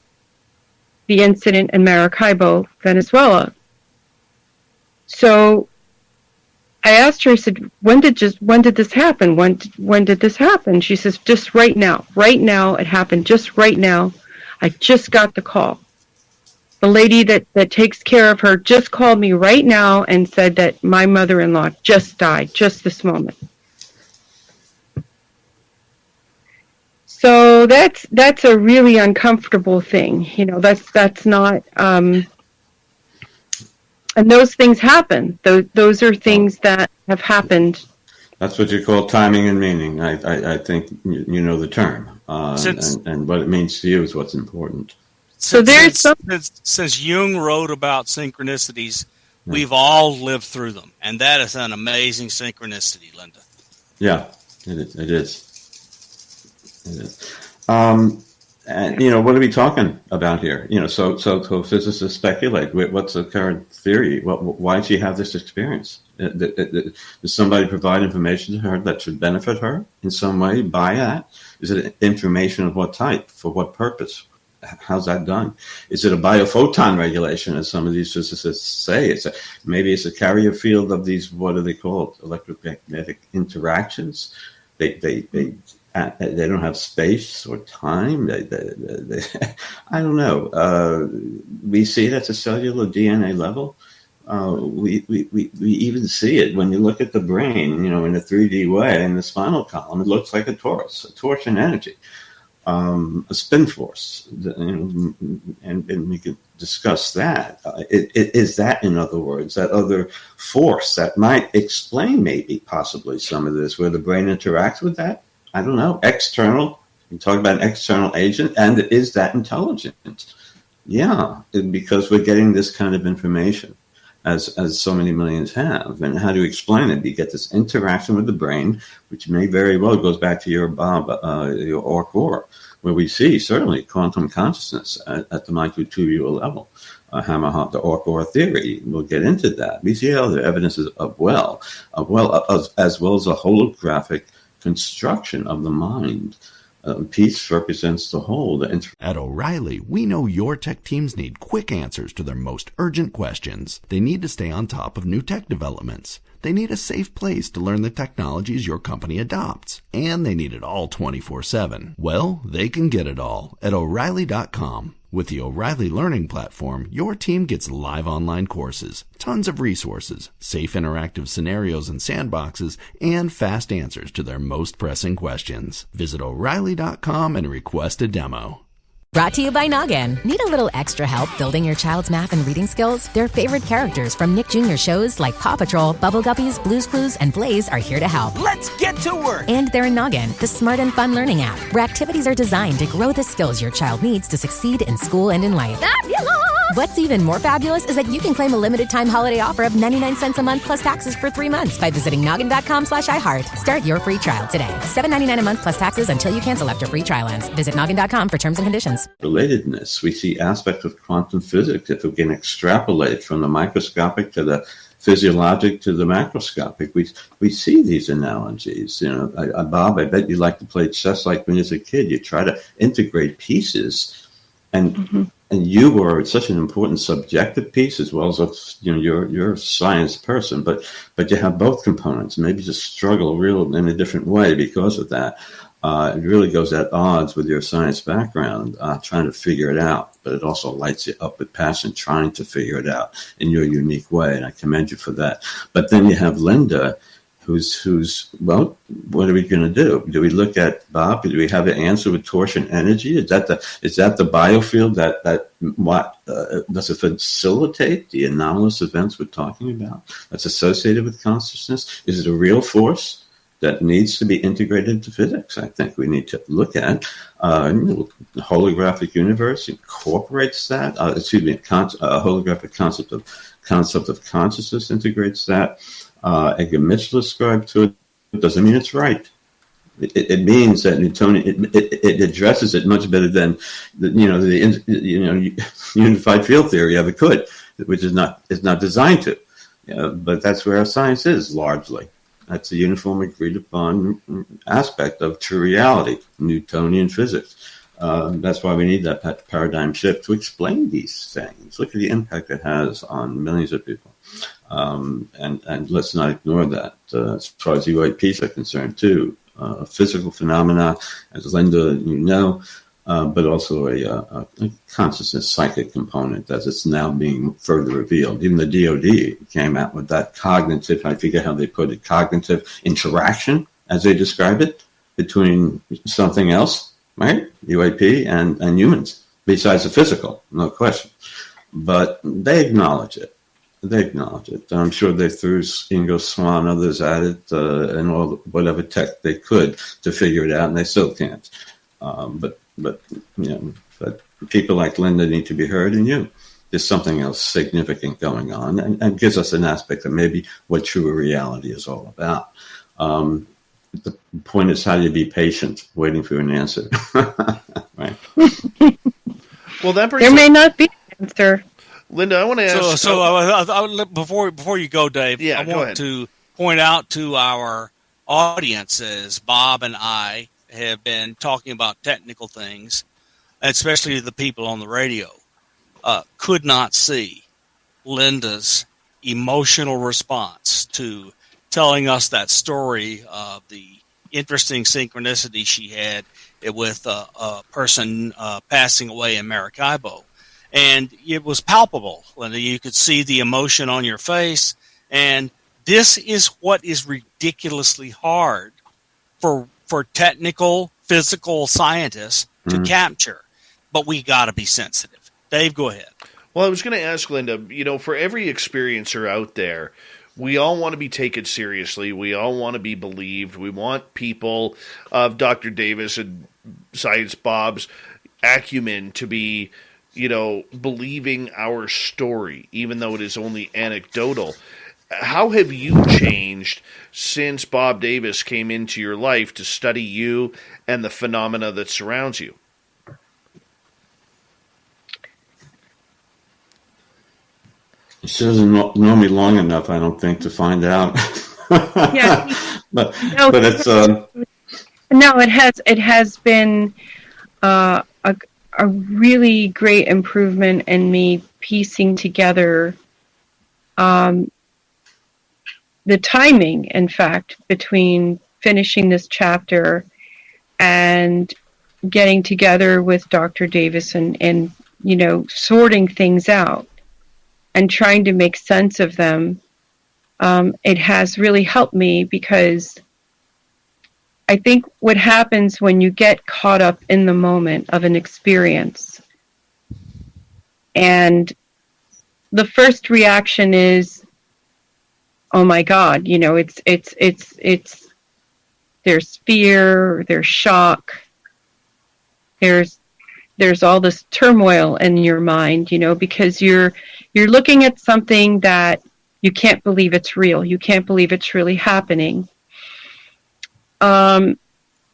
the incident in Maracaibo, Venezuela. So I asked her, I said, when did this happen? When did this happen? She says, "Just right now. Right now, it happened just right now. I just got the call. The lady that takes care of her just called me right now and said that my mother-in-law just died, just this moment." So that's a really uncomfortable thing. That's not, and those things happen. Those are things that have happened. That's what you call timing and meaning. I think you know the term, and what it means to you is what's important. So since Jung wrote about synchronicities, we've all lived through them, and that is an amazing synchronicity, Linda. Yeah, it is. And what are we talking about here? So physicists speculate. What's the current theory? Why did she have this experience? Does somebody provide information to her that should benefit her in some way by that? Is it information of what type? For what purpose? How's that done? Is it a biophoton regulation, as some of these physicists say? Maybe it's a carrier field of these, what are they called? Electromagnetic interactions. They don't have space or time. I don't know. We see it at a cellular DNA level. We even see it when you look at the brain, in a 3D way, in the spinal column. It looks like a torch in energy, a spin force, and we could discuss that. Is that, in other words, that other force that might explain maybe possibly some of this, where the brain interacts with that? I don't know. External. You talk about an external agent, and is that intelligent? Yeah, because we're getting this kind of information, as so many millions have. And how do you explain it? You get this interaction with the brain, which may very well goes back to your OR, where we see certainly quantum consciousness at the microtubule level. Hammerhart, the OR theory. We'll get into that. We see how the evidence is as well as a holographic construction of the mind. Piece represents the whole. At O'Reilly, we know your tech teams need quick answers to their most urgent questions. They need to stay on top of new tech developments. They need a safe place to learn the technologies your company adopts. And they need it all 24/7. Well, they can get it all at O'Reilly.com. With the O'Reilly Learning Platform, your team gets live online courses, tons of resources, safe interactive scenarios and sandboxes, and fast answers to their most pressing questions. Visit O'Reilly.com and request a demo. Brought to you by Noggin. Need a little extra help building your child's math and reading skills? Their favorite characters from Nick Jr. shows like Paw Patrol, Bubble Guppies, Blue's Clues, and Blaze are here to help. Let's get to work! And they're in Noggin, the smart and fun learning app, where activities are designed to grow the skills your child needs to succeed in school and in life. Fabulous! What's even more fabulous is that you can claim a limited time holiday offer of 99 cents a month plus taxes for 3 months by visiting noggin.com/iHeart. Start your free trial today. $7.99 a month plus taxes until you cancel after free trial ends. Visit noggin.com for terms and conditions. Relatedness. We see aspects of quantum physics if we can extrapolate from the microscopic to the physiologic to the macroscopic. We see these analogies. Bob, I bet you like to play chess like when you was a kid. You try to integrate pieces, and you were such an important subjective piece as well as you're a science person, but you have both components. Maybe just struggle real in a different way because of that. It really goes at odds with your science background, trying to figure it out, but it also lights you up with passion, trying to figure it out in your unique way, and I commend you for that. But then you have Linda, who's well, what are we going to do? Do we look at Bob? Do we have an answer with torsion energy? Is that the biofield that does it facilitate the anomalous events we're talking about that's associated with consciousness? Is it a real force that needs to be integrated into physics? I think we need to look at the holographic universe incorporates that. A holographic concept of consciousness integrates that. Edgar Mitchell ascribed to it. It doesn't mean it's right. It means that Newtonian. It addresses it much better than the unified field theory ever could, which is not designed to. But that's where our science is largely. That's a uniform agreed upon aspect of true reality, Newtonian physics. That's why we need that paradigm shift to explain these things. Look at the impact it has on millions of people. And let's not ignore that. As far as UAPs are concerned, too, physical phenomena, as Linda, but also a consciousness psychic component as it's now being further revealed. Even the DoD came out with that cognitive, I forget how they put it, cognitive interaction, as they describe it, between something else, right? UAP and humans, besides the physical, no question. But they acknowledge it. I'm sure they threw Ingo Swann and others at it and all whatever tech they could to figure it out, and they still can't. But people like Linda need to be heard, and there's something else significant going on, and gives us an aspect of maybe what true reality is all about. The point is, how do you be patient, waiting for an answer? Right. Well, there may not be an answer. Linda, I want to ask. Before you go, Dave, I want to point out to our audiences, Bob and I have been talking about technical things, especially the people on the radio, could not see Linda's emotional response to telling us that story of the interesting synchronicity she had with a person passing away in Maracaibo. And it was palpable, Linda. You could see the emotion on your face. And this is what is ridiculously hard for technical, physical scientists to capture. But we got to be sensitive. Dave, go ahead. Well, I was going to ask Linda, for every experiencer out there, we all want to be taken seriously. We all want to be believed. We want people of Dr. Davis and Science Bob's acumen to be, believing our story, even though it is only anecdotal. How have you changed since Bob Davis came into your life to study you and the phenomena that surrounds you? She doesn't know me long enough, I don't think, to find out. Yeah, but it's no. It has been a really great improvement in me piecing together the timing, in fact, between finishing this chapter and getting together with Dr. Davis and sorting things out and trying to make sense of them. It has really helped me because I think what happens when you get caught up in the moment of an experience, and the first reaction is, oh my God, there's fear, there's shock, there's all this turmoil in your mind, because you're looking at something that you can't believe it's real. You can't believe it's really happening. And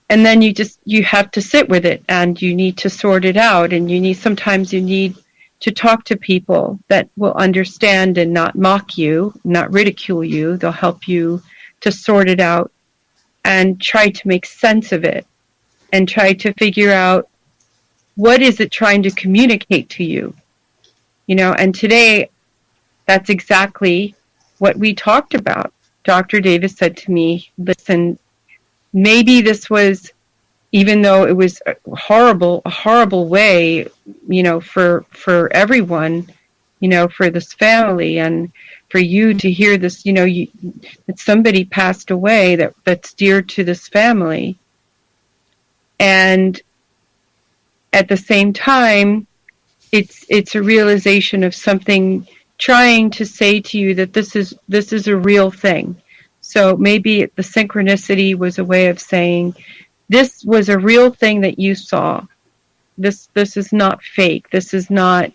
then you have to sit with it, and you need to sort it out, and sometimes you need to talk to people that will understand and not mock you, not ridicule you. They'll help you to sort it out and try to make sense of it and try to figure out what is it trying to communicate to you. And today, that's exactly what we talked about. Dr. Davis said to me, listen, maybe this was, even though it was a horrible way, for everyone, for this family, and for you to hear this, that somebody passed away that's dear to this family. And at the same time, it's a realization of something trying to say to you that this is a real thing. So maybe the synchronicity was a way of saying, this was a real thing that you saw. This is not fake. It's not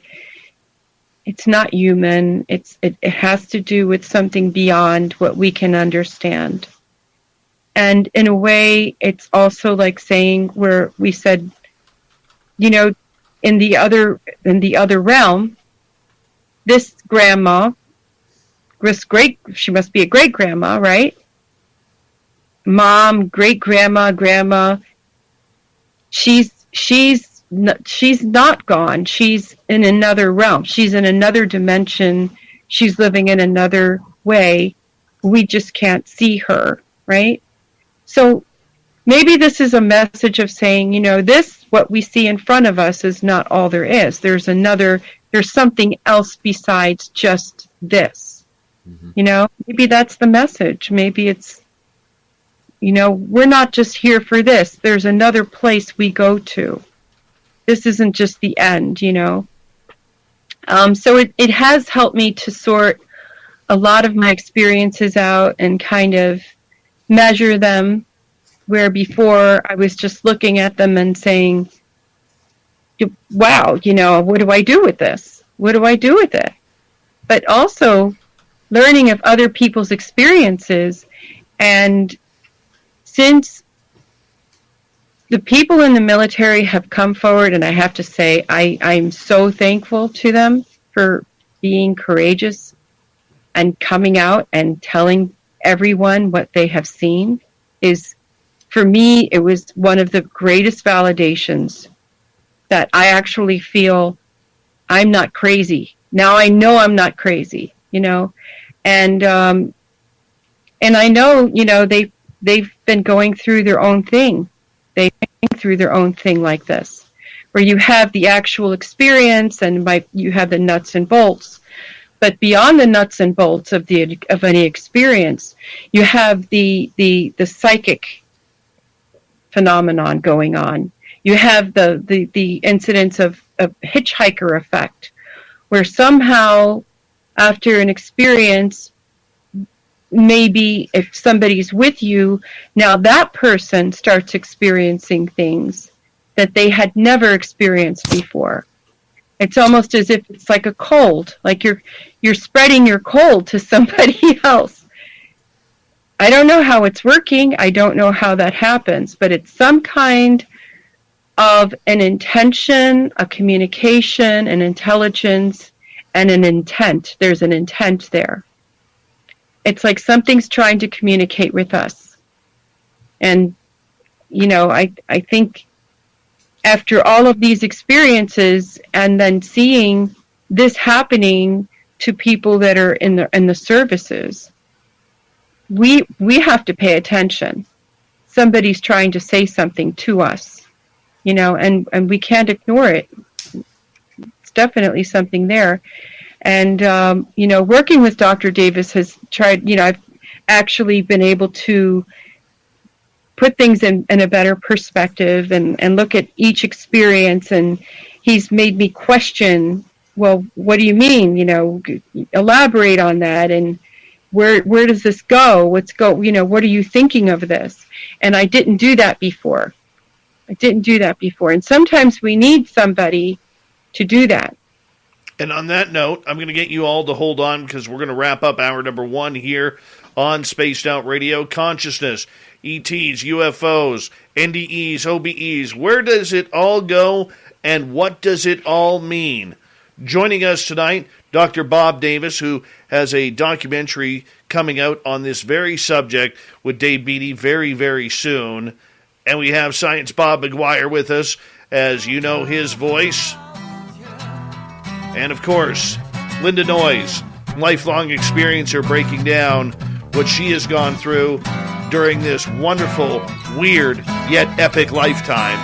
human. It has to do with something beyond what we can understand. And in a way, it's also like saying, where we said, in the other realm, this grandma, she must be a great grandma, right? Mom, great grandma, grandma. She's not gone. She's in another realm. She's in another dimension. She's living in another way. We just can't see her, right? So maybe this is a message of saying, what we see in front of us is not all there is. There's something else besides just this. Mm-hmm. Maybe that's the message. Maybe it's, we're not just here for this. There's another place we go to. This isn't just the end, So it has helped me to sort a lot of my experiences out and kind of measure them, where before I was just looking at them and saying, wow, what do I do with this? What do I do with it? But also learning of other people's experiences. And since the people in the military have come forward, and I have to say, I'm so thankful to them for being courageous and coming out and telling everyone what they have seen, for me, it was one of the greatest validations that I actually feel I'm not crazy. Now I know I'm not crazy, and I know, they've been going through their own thing. They've been through their own thing like this, where you have the actual experience and you have the nuts and bolts. But beyond the nuts and bolts of any experience, you have the psychic phenomenon going on. You have the incidence of hitchhiker effect, where somehow after an experience, maybe if somebody's with you, now that person starts experiencing things that they had never experienced before. It's almost as if it's like a cold, like you're spreading your cold to somebody else. I don't know how it's working. I don't know how that happens, but it's some kind of an intention, a communication, an intelligence, and an intent. There's an intent there. It's like something's trying to communicate with us. And, I think after all of these experiences and then seeing this happening to people that are in the services, we have to pay attention. Somebody's trying to say something to us, and we can't ignore it. It's definitely something there. And, working with Dr. Davis has tried, I've actually been able to put things in a better perspective and look at each experience. And he's made me question, well, what do you mean? Elaborate on that. And where does this go? What are you thinking of this? And I didn't do that before. And sometimes we need somebody to do that. And on that note, I'm going to get you all to hold on because we're going to wrap up hour number 1 here on Spaced Out Radio. Consciousness, ETs, UFOs, NDEs, OBEs. Where does it all go and what does it all mean? Joining us tonight, Dr. Bob Davis, who has a documentary coming out on this very subject with Dave Beatty very, very soon. And we have Science Bob McGuire with us, as you know his voice. And, of course, Linda Noyes, lifelong experiencer, breaking down what she has gone through during this wonderful, weird, yet epic lifetime.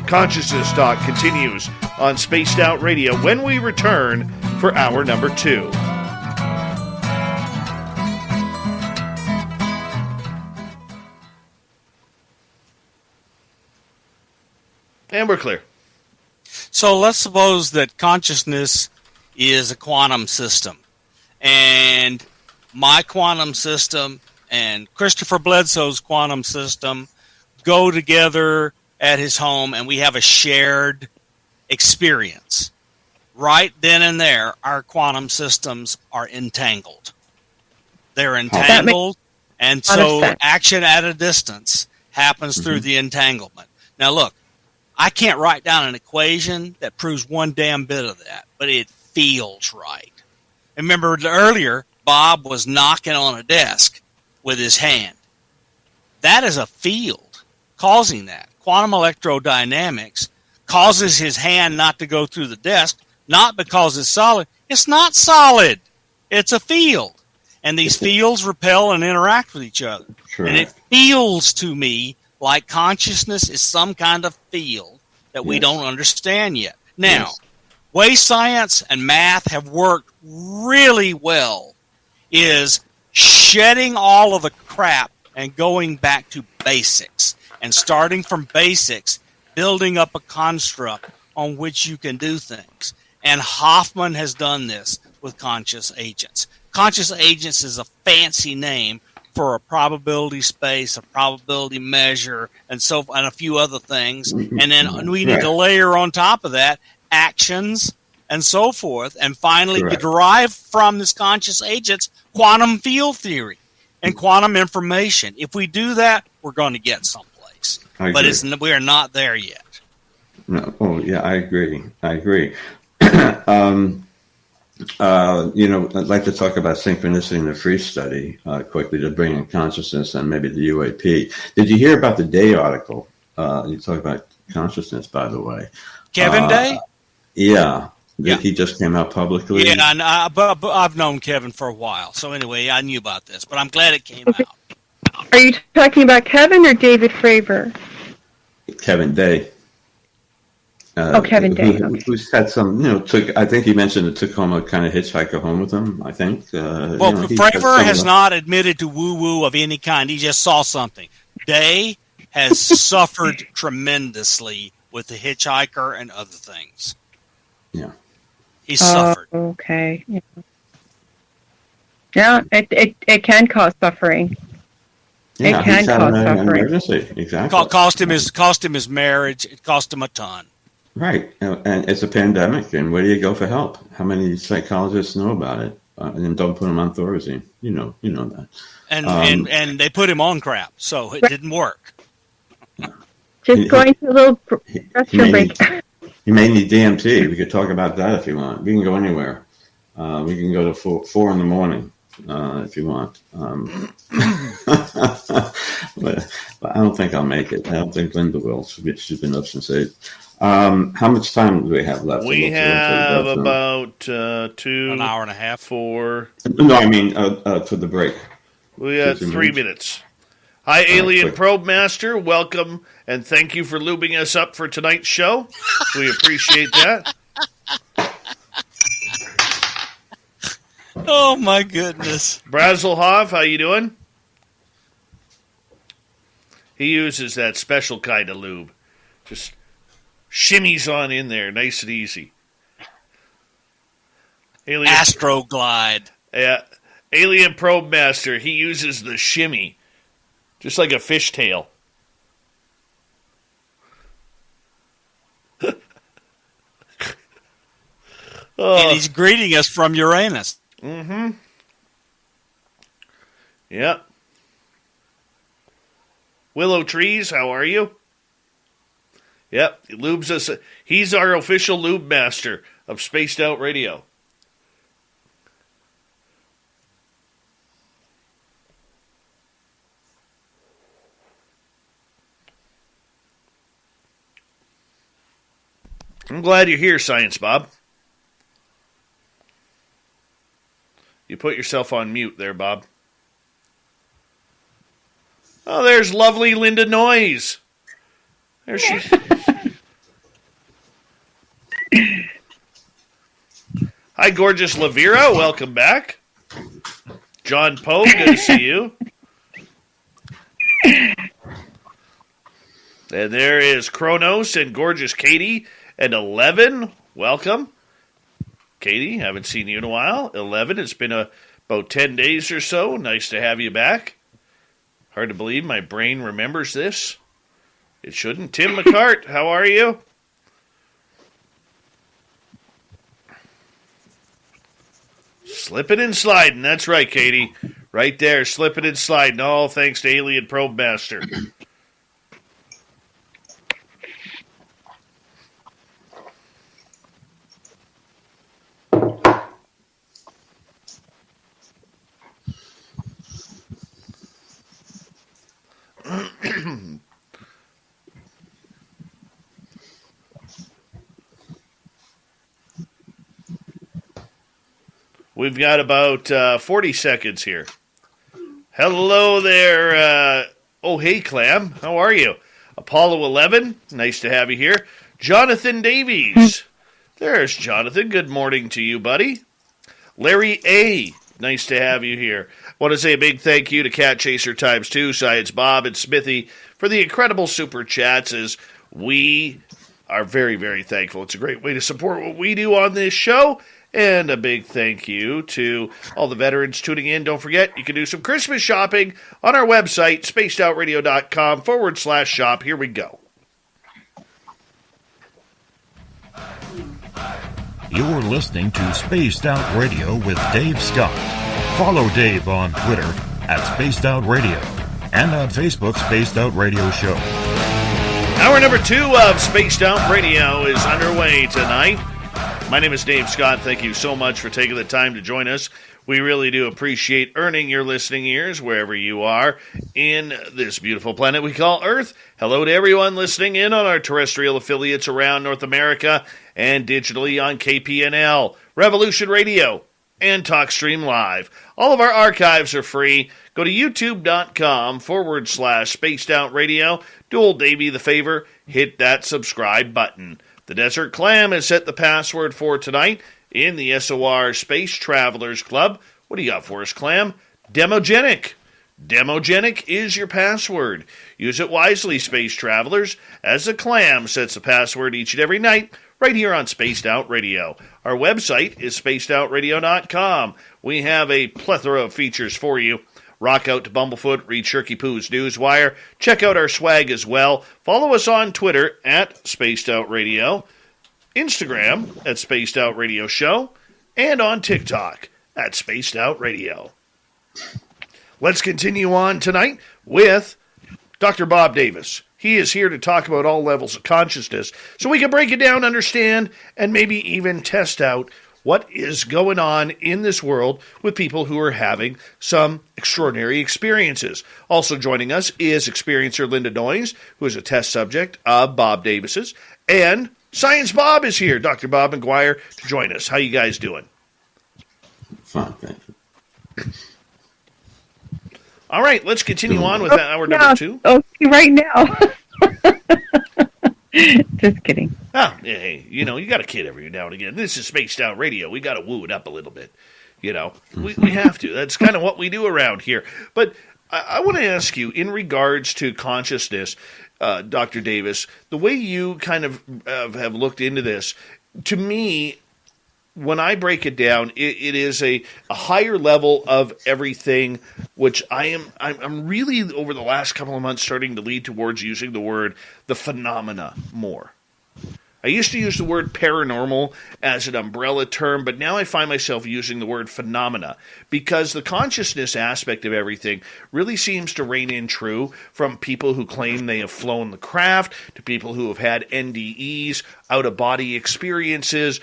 Consciousness Talk continues on Spaced Out Radio when we return for hour number 2. And we're clear. So let's suppose that consciousness is a quantum system, and my quantum system and Christopher Bledsoe's quantum system go together at his home, and we have a shared experience. Right then and there, our quantum systems are entangled. They're entangled, and so action at a distance happens through the entanglement. Now look, I can't write down an equation that proves one damn bit of that, but it feels right. Remember earlier, Bob was knocking on a desk with his hand. That is a field causing that. Quantum electrodynamics causes his hand not to go through the desk, not because it's solid. It's not solid. It's a field. And these fields repel and interact with each other. Sure. And it feels to me like consciousness is some kind of field that we don't understand yet. Now, way science and math have worked really well is shedding all of the crap and going back to basics and starting from basics, building up a construct on which you can do things. And Hoffman has done this with conscious agents. Conscious agents is a fancy name for a probability space, a probability measure, and a few other things. And then we need to layer on top of that actions and so forth. And finally, we derive from this conscious agents quantum field theory and quantum information. If we do that, we're going to get someplace. But we are not there yet. No. Oh, yeah, I agree. I'd like to talk about synchronicity in the free study quickly to bring in consciousness and maybe the UAP. Did you hear about the Day article? You talk about consciousness, by the way. Kevin Day? Yeah. He just came out publicly. Yeah, but I've known Kevin for a while. So anyway, I knew about this, but I'm glad it came out. Are you talking about Kevin or David Fravor? Kevin Day. Kevin Day. Who's had some, I think he mentioned it took home a kind of hitchhiker home with him, I think. Fravor has not admitted to woo-woo of any kind. He just saw something. Day has suffered tremendously with the hitchhiker and other things. Yeah. He suffered. Okay. Yeah, it can cause suffering. Yeah, it can cause suffering. Emergency. Exactly. Cost him his marriage. It cost him a ton. Right, and it's a pandemic, and where do you go for help? How many psychologists know about it? And don't put them on Thorazine. You know that. And they put him on crap, so it didn't work. Just going to a little restroom break. You may need DMT. We could talk about that if you want. We can go anywhere. We can go to 4 in the morning if you want. But I don't think I'll make it. I don't think Linda will. She's been up since 8. How much time do we have left? We have about an hour and a half. 4. No, I mean to the break. We have 3 minutes. Hi, Alien Probe Master. Welcome, and thank you for lubing us up for tonight's show. We appreciate that. Oh, my goodness. Brazelhoff, how you doing? He uses that special kind of lube. Just shimmies on in there, nice and easy. Astroglide. Yeah. Alien Probe Master, he uses the shimmy. Just like a fishtail. And he's greeting us from Uranus. Mm-hmm. Yep. Willow Trees, how are you? Yep, he lubes us. He's our official lube master of Spaced Out Radio. I'm glad you're here, Science Bob. You put yourself on mute there, Bob. Oh, there's lovely Linda Noyes. There she is. Hi, gorgeous Lavira. Welcome back. John Poe, good to see you. And there is Kronos and gorgeous Katie and 11. Welcome. Katie, haven't seen you in a while. 11, it's been about 10 days or so. Nice to have you back. Hard to believe my brain remembers this. It shouldn't. Tim McCart, how are you? Slipping and sliding. That's right, Katie. Right there, slipping and sliding. All thanks to Alien Probe Master. We've got about 40 seconds here. Hello there. Hey, Clam. How are you? Apollo 11. Nice to have you here. Jonathan Davies. There's Jonathan. Good morning to you, buddy. Larry A. Nice to have you here. Want to say a big thank you to Cat Chaser Times 2, Science Bob, and Smithy for the incredible super chats, as we are very, very thankful. It's a great way to support what we do on this show. And a big thank you to all the veterans tuning in. Don't forget, you can do some Christmas shopping on our website, spacedoutradio.com/shop. Here we go. You're listening to Spaced Out Radio with Dave Scott. Follow Dave on Twitter at Spaced Out Radio and on Facebook, Spaced Out Radio Show. Hour number 2 of Spaced Out Radio is underway tonight. My name is Dave Scott. Thank you so much for taking the time to join us. We really do appreciate earning your listening ears wherever you are in this beautiful planet we call Earth. Hello to everyone listening in on our terrestrial affiliates around North America and digitally on KPNL, Revolution Radio, and TalkStream Live. All of our archives are free. Go to youtube.com/Spaced Out Radio. Do old Davey the favor, hit that subscribe button. The Desert Clam has set the password for tonight in the SOR Space Travelers Club. What do you got for us, Clam? Demogenic. Demogenic is your password. Use it wisely, Space Travelers, as the Clam sets the password each and every night right here on Spaced Out Radio. Our website is spacedoutradio.com. We have a plethora of features for you. Rock out to Bumblefoot, read Shirky Poo's Newswire. Check out our swag as well. Follow us on Twitter at Spaced Out Radio, Instagram at Spaced Out Radio Show, and on TikTok at Spaced Out Radio. Let's continue on tonight with Dr. Bob Davis. He is here to talk about all levels of consciousness so we can break it down, understand, and maybe even test out what is going on in this world with people who are having some extraordinary experiences. Also joining us is experiencer Linda Noyes, who is a test subject of Bob Davis's, and Science Bob is here, Dr. Bob McGuire, to join us. How you guys doing? Fine, thank you. All right, let's continue on with hour number 2. Okay, right now. Just kidding. Oh, hey, you got a kid every now and again. This is Spaced Out Radio. We got to woo it up a little bit. We have to. That's kind of what we do around here. But I want to ask you, in regards to consciousness, Dr. Davis, the way you kind of have looked into this, to me, when I break it down, it is a higher level of everything, which I'm really, over the last couple of months, starting to lead towards using the phenomena more. I used to use the word paranormal as an umbrella term, but now I find myself using the word phenomena because the consciousness aspect of everything really seems to reign in true, from people who claim they have flown the craft to people who have had NDEs, out-of-body experiences,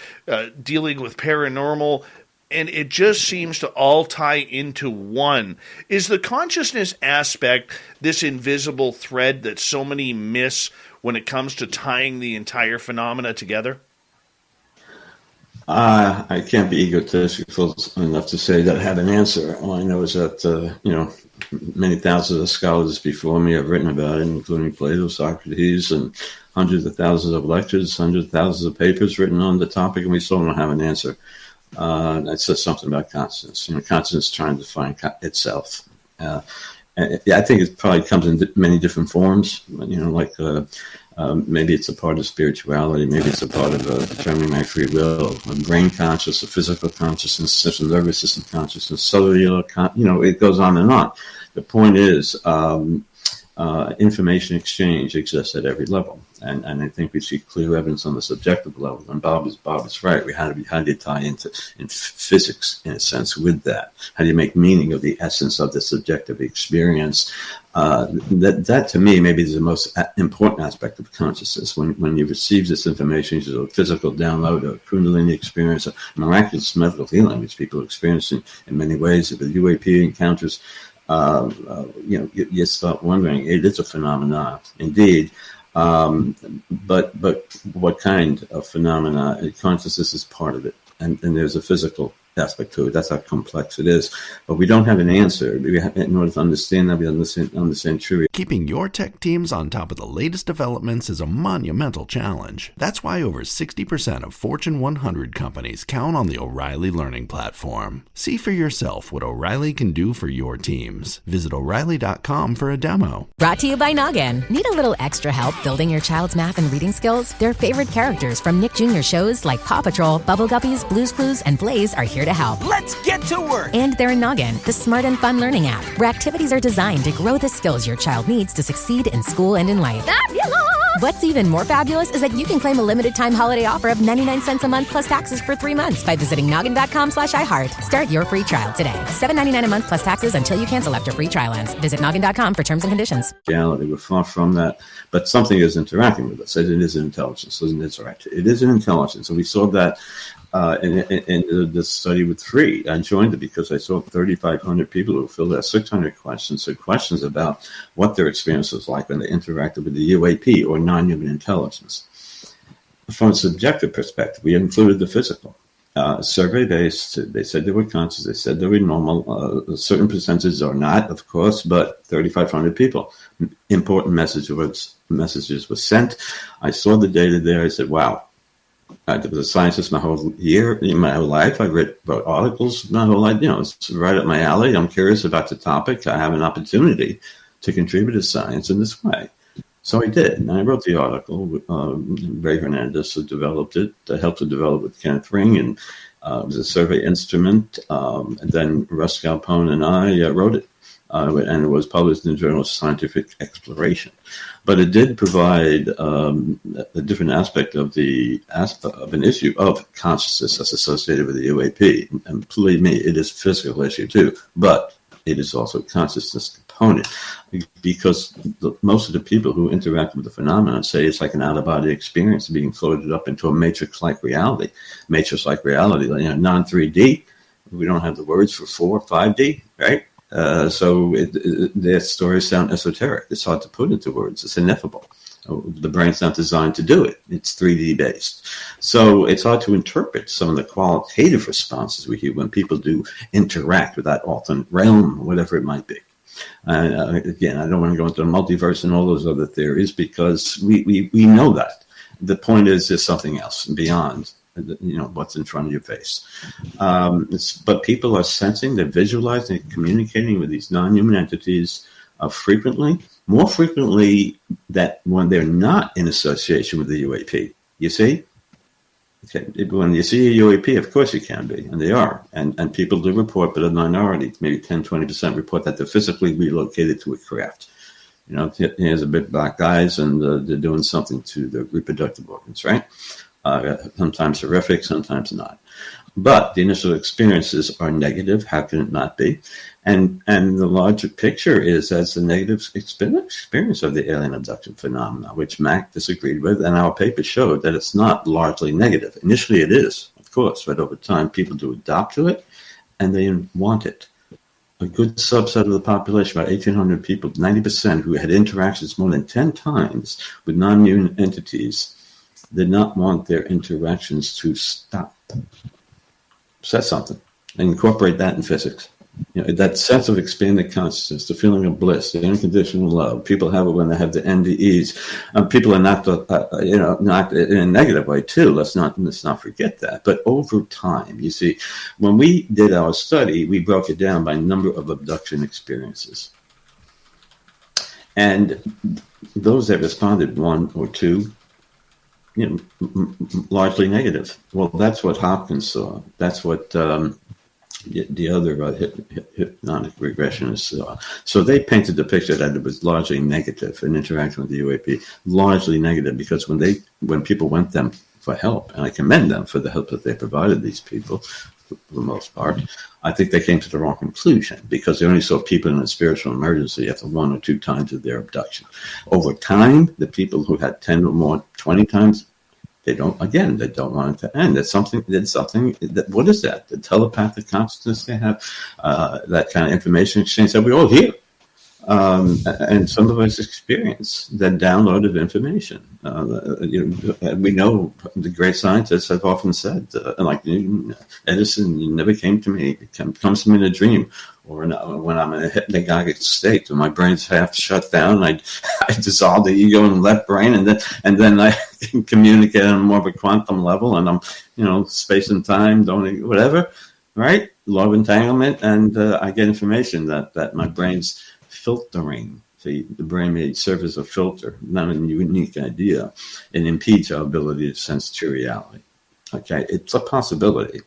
dealing with paranormal, and it just seems to all tie into one. Is the consciousness aspect this invisible thread that so many miss when it comes to tying the entire phenomena together? I can't be egotistical enough to say that I have an answer. All I know is that, many thousands of scholars before me have written about it, including Plato, Socrates, and hundreds of thousands of lectures, hundreds of thousands of papers written on the topic, and we still don't have an answer. That says something about consciousness. Consciousness trying to find itself. I think it probably comes in many different forms. Maybe it's a part of spirituality. Maybe it's a part of determining my free will. A brain conscious, a physical consciousness, central nervous system consciousness, cellular. It goes on and on. The point is, information exchange exists at every level, and I think we see clear evidence on the subjective level. And Bob is right. How do you tie in physics in a sense with that? How do you make meaning of the essence of the subjective experience? That to me maybe is the most important aspect of consciousness. When you receive this information, it's a physical download, a Kundalini experience, a miraculous medical healing, which people experience in many ways with UAP encounters. You start wondering, it is a phenomenon indeed, but what kind of phenomena? Consciousness is part of it, and there's a physical aspect to it. That's how complex it is, but we don't have an answer. In order to understand that, we understand truly. Keeping your tech teams on top of the latest developments is a monumental challenge. That's why over 60% of Fortune 100 companies count on the O'Reilly Learning Platform. See for yourself what O'Reilly can do for your teams. Visit O'Reilly.com for a demo. Brought to you by Noggin. Need a little extra help building your child's math and reading skills? Their favorite characters from Nick Jr. shows like Paw Patrol, Bubble Guppies, Blue's Clues, and Blaze are here to help. Let's get to work! And they're in Noggin, the smart and fun learning app, where activities are designed to grow the skills your child needs to succeed in school and in life. Fabulous! What's even more fabulous is that you can claim a limited time holiday offer of 99 cents a month plus taxes for 3 months by visiting noggin.com/iHeart. Start your free trial today. $7.99 a month plus taxes until you cancel after free trial ends. Visit noggin.com for terms and conditions. Reality, we're far from that, but something is interacting with us. It is an intelligence. It is an intelligence, and we saw that in this study with 3. I joined it because I saw 3,500 people who filled out 600 questions. So questions about what their experience was like when they interacted with the UAP or non-human intelligence. From a subjective perspective, we included the physical. Survey-based, they said they were conscious, they said they were normal. Certain percentages are not, of course, but 3,500 people. Important messages were sent. I saw the data there. I said, wow. I was a scientist my whole life. I wrote articles my whole life. It's right up my alley. I'm curious about the topic. I have an opportunity to contribute to science in this way. So I did. And I wrote the article. Ray Hernandez developed it. I helped to develop with Kenneth Ring, and it was a survey instrument. And then Russ Galpone and I wrote it. And it was published in the Journal of Scientific Exploration. But it did provide a different aspect of an issue of consciousness that's associated with the UAP. And believe me, it is a physical issue too, but it is also a consciousness component, because most of the people who interact with the phenomenon say it's like an out-of-body experience being floated up into a matrix-like reality. Matrix-like reality, non-3D. We don't have the words for 4 or 5D, right? So their stories sound esoteric. It's hard to put into words. It's ineffable. The brain's not designed to do it. It's 3D based. So it's hard to interpret some of the qualitative responses we hear when people do interact with that alternate realm, whatever it might be. Again, I don't want to go into the multiverse and all those other theories because we know that. The point is there's something else beyond what's in front of your face. But people are sensing, they're visualizing, they're communicating with these non-human entities more frequently that when they're not in association with the UAP. You see? Okay. When you see a UAP, of course you can be, and they are. And people do report, but a minority, maybe 10, 20% report that they're physically relocated to a craft. Here's a big black guys, and they're doing something to the reproductive organs, right? Sometimes horrific, sometimes not. But the initial experiences are negative. How can it not be? And the larger picture is as the negative experience of the alien abduction phenomena, which Mac disagreed with, and our paper showed that it's not largely negative. Initially it is, of course, but over time people do adopt to it, and they want it. A good subset of the population, about 1,800 people, 90% who had interactions more than 10 times with non-human entities, did not want their interactions to stop. Says something. And incorporate that in physics. That sense of expanded consciousness, the feeling of bliss, the unconditional love. People have it when they have the NDEs. People are not in a negative way too. Let's not forget that. But over time, you see, when we did our study, we broke it down by number of abduction experiences. And those that responded, 1 or 2, largely negative. Well, that's what Hopkins saw. That's what the other hypnotic regressionists saw. So they painted the picture that it was largely negative in interaction with the UAP, largely negative, because when people went them for help, and I commend them for the help that they provided these people, for the most part, I think they came to the wrong conclusion because they only saw people in a spiritual emergency after 1 or 2 times of their abduction. Over time, the people who had 10 or more, 20 times, they don't want it to end. What is that? The telepathic consciousness they have, that kind of information exchange that we all hear. And some of us experience that download of information. We know the great scientists have often said, like Edison never came to me. It comes to me in a dream, or when I'm in a hypnagogic state, when my brain's half shut down, I dissolve the ego in the left brain, and then I can communicate on more of a quantum level, and I'm space and time, whatever, right? Law of entanglement, and I get information that my brain's filtering. See, the brain may serve as a filter, not a unique idea. It impedes our ability to sense true reality. Okay, it's a possibility.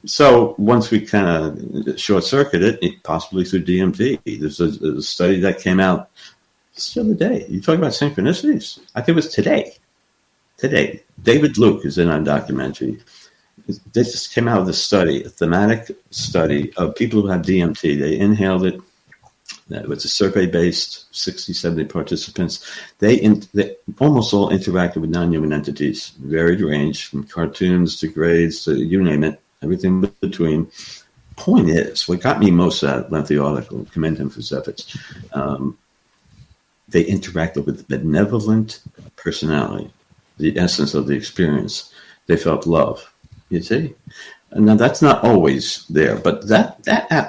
So once we kind of short circuit it, possibly through DMT. There's a study that came out just the other day. You talking about synchronicities? I think it was today. David Luke is in our documentary. They just came out with a study, a thematic study of people who have DMT. They inhaled it. It was a survey-based, 60, 70 participants. They almost all interacted with non-human entities, varied range, from cartoons to grades to you name it, everything between. Point is, what got me most out of lengthy article, commend him for his efforts, they interacted with benevolent personality, the essence of the experience. They felt love, you see? Now, that's not always there, but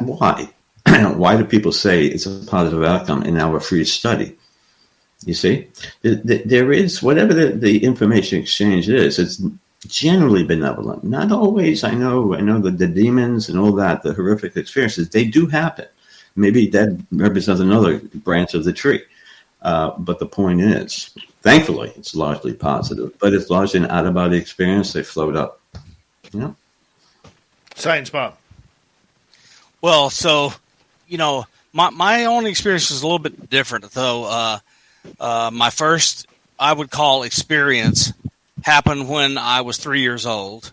why? Why do people say it's a positive outcome in our free study? You see, there is, whatever the information exchange is, it's generally benevolent. Not always. I know the demons and all that, the horrific experiences, they do happen. Maybe that represents another branch of the tree. But the point is, thankfully, it's largely positive, but it's largely an out-of-body experience. They float up. Science Bob. Well, so, my own experience is a little bit different, though. My first, I would call, experience happened when I was 3 years old.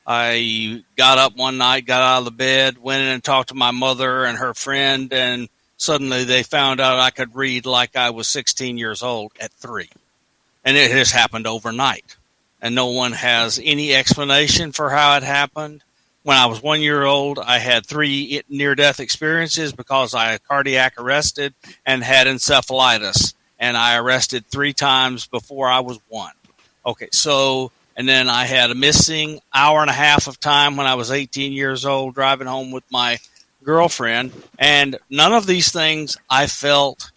I got up one night, got out of the bed, went in and talked to my mother and her friend, and suddenly they found out I could read like I was 16 years old at 3. And it has happened overnight. And no one has any explanation for how it happened. When I was 1 year old, I had 3 near-death experiences because I cardiac arrested and had encephalitis. And I arrested 3 times before I was 1. Okay, so, and then I had a missing hour and a half of time when I was 18 years old driving home with my girlfriend. And none of these things I felt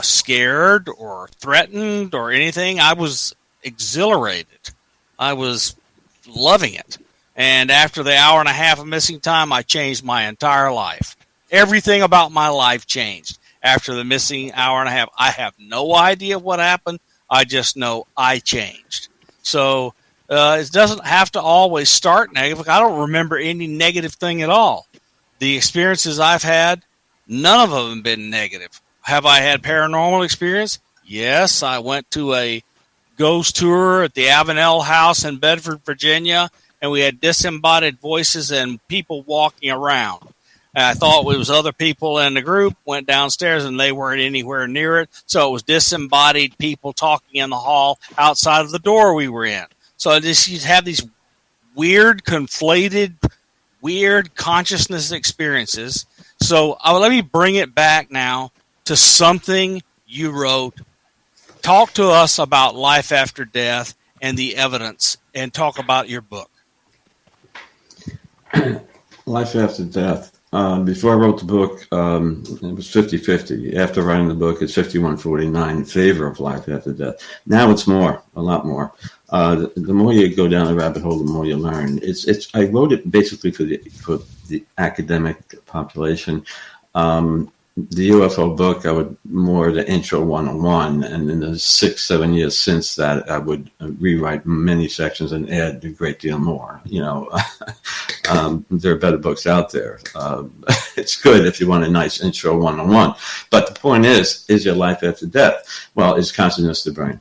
scared or threatened or anything. I was exhilarated. I was loving it. And after the hour and a half of missing time, I changed my entire life. Everything about my life changed after the missing hour and a half. I have no idea what happened. I just know I changed. So it doesn't have to always start negative. I don't remember any negative thing at all. The experiences I've had, none of them have been negative. Have I had paranormal experience? Yes, I went to a ghost tour at the Avenel House in Bedford, Virginia, and we had disembodied voices and people walking around. And I thought it was other people in the group, went downstairs, and they weren't anywhere near it. So it was disembodied people talking in the hall outside of the door we were in. So you have these weird, conflated, weird consciousness experiences. So let me bring it back now to something you wrote. Talk to us about life after death and the evidence, and talk about your book. Life after death. Before I wrote the book, it was 50-50. After writing the book, it's 51-49 in favor of life after death. Now it's more, a lot more. The more you go down the rabbit hole, the more you learn. I wrote it basically for the academic population. The UFO book, I would more the intro 101, and in the 6-7 years since that, I would rewrite many sections and add a great deal more. There are better books out there. It's good if you want a nice intro 101. But the point is your life after death? Well, is consciousness the brain?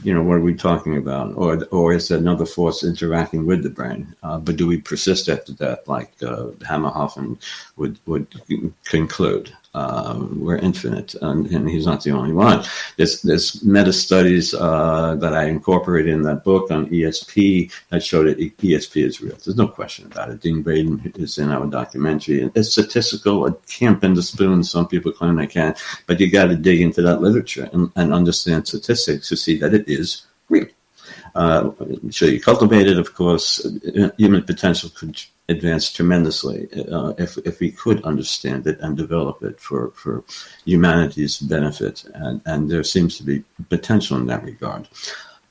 What are we talking about? Or is there another force interacting with the brain? But do we persist after death, like Hammerhoffen would conclude? We're infinite, and he's not the only one. There's meta studies that I incorporate in that book on ESP that show that ESP is real. There's no question about it. Dean Braden is in our documentary. It's statistical. It can't bend the spoon. Some people claim they can, but you got to dig into that literature and understand statistics to see that it is real. So you cultivate it, of course. Human potential could advance tremendously if we could understand it and develop it for humanity's benefit, and there seems to be potential in that regard.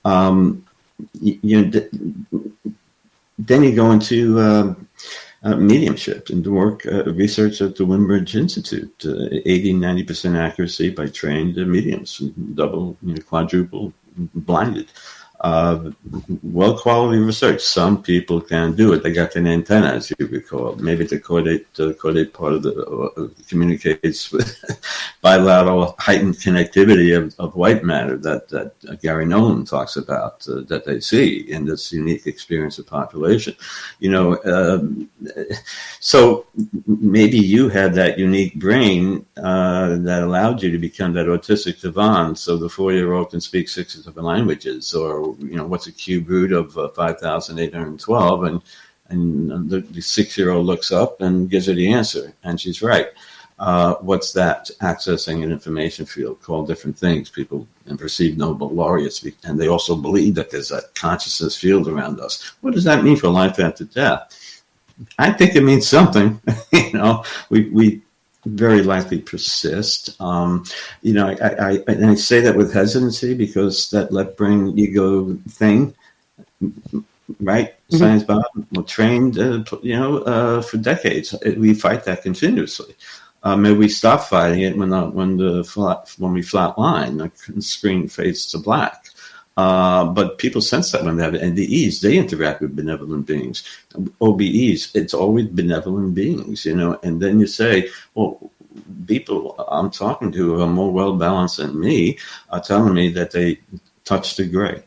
Then you go into mediumship and work research at the Windbridge Institute, 80-90% accuracy by trained mediums, double, quadruple blinded. Well quality research. Some people can do it. They got an antenna, as you recall. Maybe the caudate part of the communicates with bilateral heightened connectivity of white matter that Gary Nolan talks about, that they see in this unique experience of population. So maybe you had that unique brain that allowed you to become that autistic savant. So the 4-year-old can speak 6 different languages, or what's a cube root of 5,812, and the 6-year-old looks up and gives her the answer, and she's right. What's that? Accessing an information field called different things. People perceive Nobel laureates, and they also believe that there's a consciousness field around us. What does that mean for life after death? I think it means something. We very likely persist. I say that with hesitancy because that left-brain ego thing, right? Mm-hmm. Science Bob, we're trained, for decades. We fight that continuously. Maybe we stop fighting it when we flatline, the screen fades to black. But people sense that when they have NDEs, they interact with benevolent beings. OBEs, it's always benevolent beings, and then you say, well, people I'm talking to who are more well-balanced than me are telling me that they touched the gray.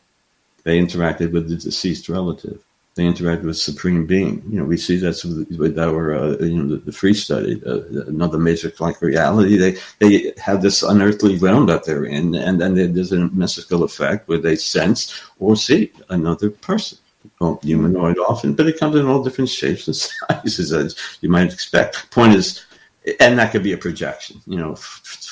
They interacted with the deceased relative. They interacted with Supreme Being. We see that with our, the free study, another major like reality. They have this unearthly realm that they're in, and then there's a mystical effect where they sense or see another person. Well, humanoid often, but it comes in all different shapes and sizes, as you might expect. Point is, and that could be a projection,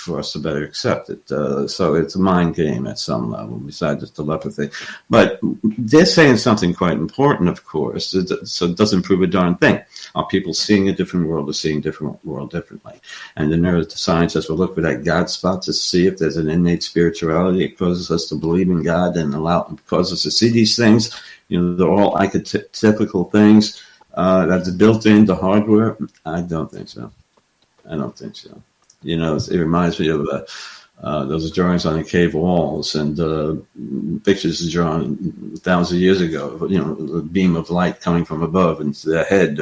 for us to better accept it. So it's a mind game at some level, besides just telepathy. But they're saying something quite important, of course. So it doesn't prove a darn thing. Are people seeing a different world or seeing different world differently? And the neuroscientists will look for that God spot to see if there's an innate spirituality. It causes us to believe in God and causes us to see these things. They're all archetypical things that's built into hardware. I don't think so. It reminds me of those drawings on the cave walls and pictures drawn 1,000 years ago. A beam of light coming from above into the head.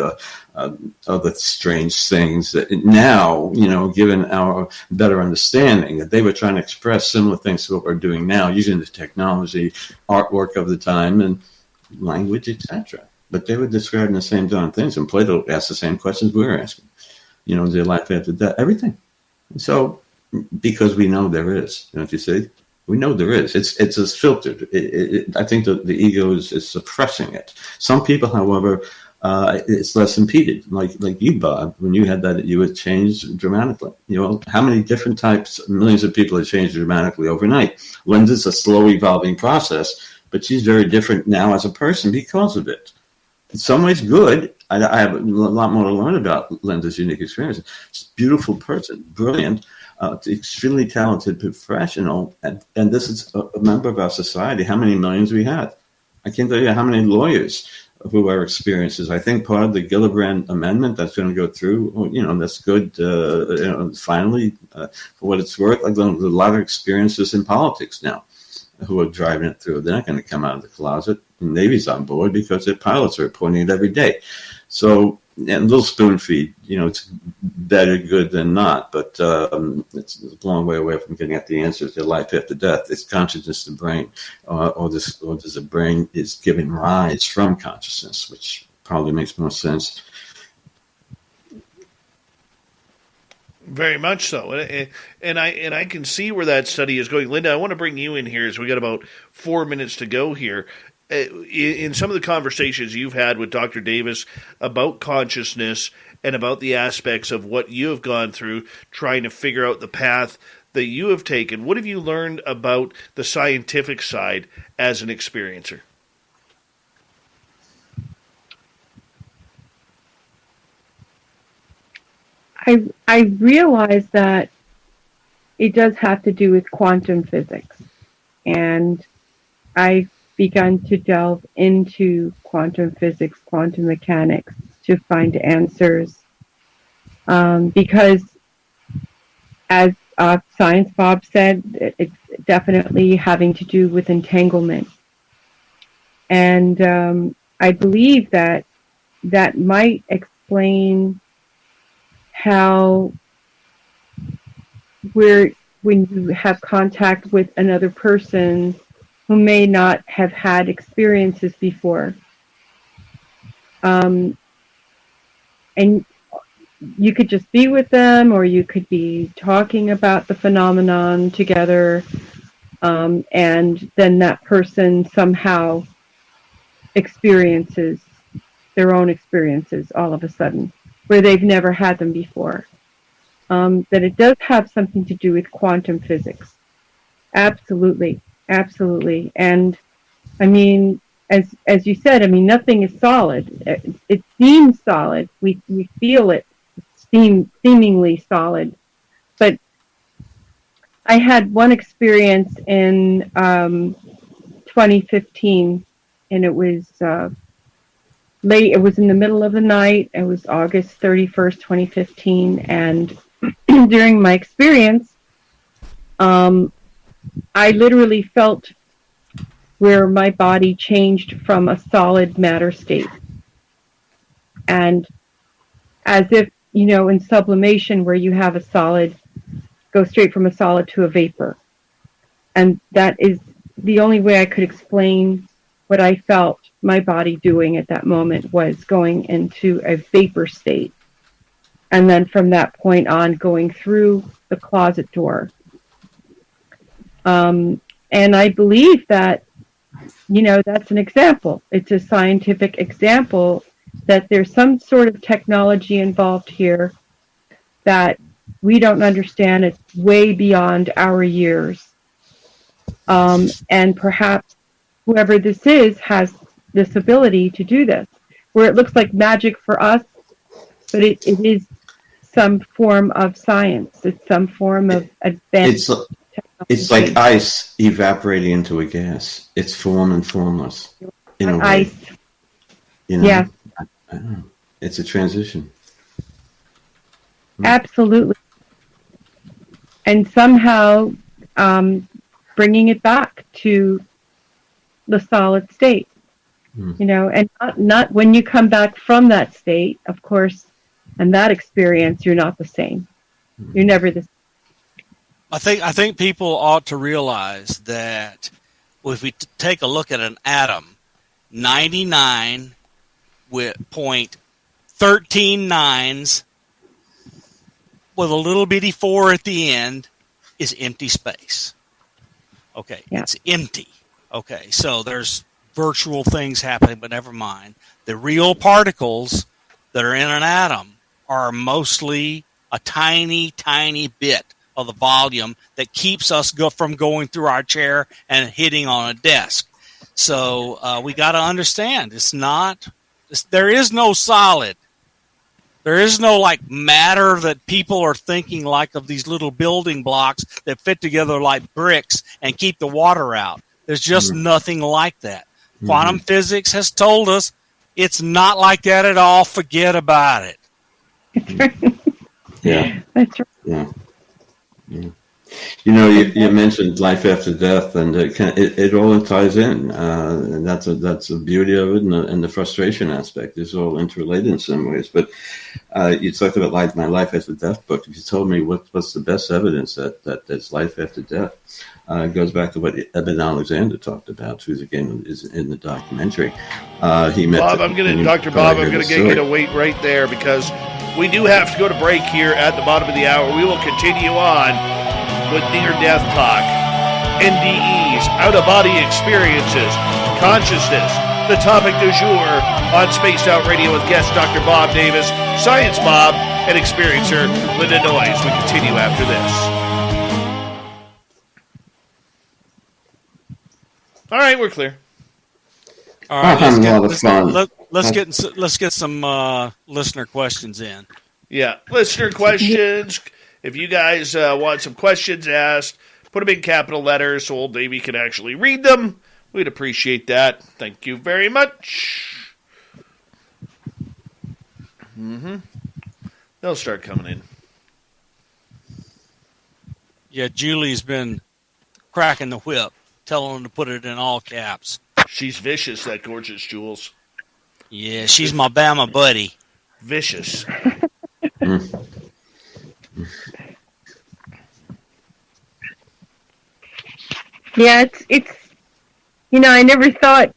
Other strange things that now, given our better understanding, that they were trying to express similar things to what we're doing now, using the technology, artwork of the time, and language, etc. But they were describing the same darn things, and Plato asked the same questions we were asking. Is there life after death? Everything. So, because we know there is, don't you see? We know there is. It's just filtered. I think that the ego is suppressing it. Some people, however, it's less impeded. Like you, Bob, when you had that, you had changed dramatically. How many different types, millions of people have changed dramatically overnight. Linda's a slow evolving process, but she's very different now as a person because of it. In some ways, good. I have a lot more to learn about Linda's unique experience. She's a beautiful person, brilliant, extremely talented professional, and this is a member of our society. How many millions we have? I can't tell you how many lawyers who are experiences. I think part of the Gillibrand Amendment that's going to go through, that's good, finally, for what it's worth. Like, there's a lot of experiences in politics now who are driving it through. They're not going to come out of the closet. The Navy's on board because their pilots are reporting it every day. So, and a little spoon feed, it's better good than not, but it's a long way away from getting at the answers to life after death. It's consciousness, the brain, or does the brain is giving rise from consciousness, which probably makes more sense. Very much so, and I can see where that study is going. Linda, I want to bring you in here as we got about 4 minutes to go here. In some of the conversations you've had with Dr. Davis about consciousness and about the aspects of what you have gone through, trying to figure out the path that you have taken, what have you learned about the scientific side as an experiencer? I realize that it does have to do with quantum physics, and I've begun to delve into quantum physics, quantum mechanics to find answers, because as Science Bob said, it's definitely having to do with entanglement, and I believe that might explain how when you have contact with another person who may not have had experiences before, and you could just be with them, or you could be talking about the phenomenon together, and then that person somehow experiences their own experiences all of a sudden, where they've never had them before. That it does have something to do with quantum physics. Absolutely. Absolutely. And I mean, as you said, I mean, nothing is solid. It seems solid. We feel it seemingly solid. But I had one experience in 2015, and it was late. It was in the middle of the night. It was August 31st, 2015. And during my experience, I literally felt where my body changed from a solid matter state. And as if, in sublimation, where you have a solid, go straight from a solid to a vapor. And that is the only way I could explain what I felt my body doing at that moment, was going into a vapor state. And then from that point on, going through the closet door. And I believe that, that's an example. It's a scientific example that there's some sort of technology involved here that we don't understand. It's way beyond our years. And perhaps whoever this is has this ability to do this, where it looks like magic for us, but it is some form of science. It's some form of advanced technology. It's like ice evaporating into a gas. It's form and formless in a way. Ice. Yeah. I don't know. It's a transition. Absolutely. And somehow bringing it back to the solid state. And not when you come back from that state, of course, and that experience, you're not the same. You're never the same. I think people ought to realize that if we take a look at an atom, 99.13 nines with a little bitty 4 at the end is empty space. Okay, It's empty. Okay, so there's virtual things happening, but never mind. The real particles that are in an atom are mostly a tiny, tiny bit of the volume that keeps us from going through our chair and hitting on a desk. So we got to understand, there is no solid. There is no matter that people are thinking like of these little building blocks that fit together like bricks and keep the water out. There's just nothing like that. Quantum physics has told us it's not like that at all. Forget about it. Yeah. That's right. Yeah. You mentioned life after death, and it all ties in. And that's the beauty of it, and the frustration aspect is all interrelated in some ways. But you talked about my life after death book. If you told me what's the best evidence that there's life after death, it goes back to what Eben Alexander talked about, who's again is in the documentary. He met Dr. Bob. I'm going to get you to wait right there because we do have to go to break here at the bottom of the hour. We will continue on with near-death talk, NDEs, out-of-body experiences, consciousness, the topic du jour on Spaced Out Radio with guest Dr. Bob Davis, Science Bob, and experiencer Linda Noyes. We continue after this. All right, we're clear. All right, let's get some listener questions in. Yeah, listener questions. If you guys want some questions asked, put them in capital letters so old Davey can actually read them. We'd appreciate that. Thank you very much. They'll start coming in. Yeah, Julie's been cracking the whip, telling them to put it in all caps. She's vicious, that gorgeous Jules. Yeah, she's my Bama buddy. Vicious. Yeah, it's I never thought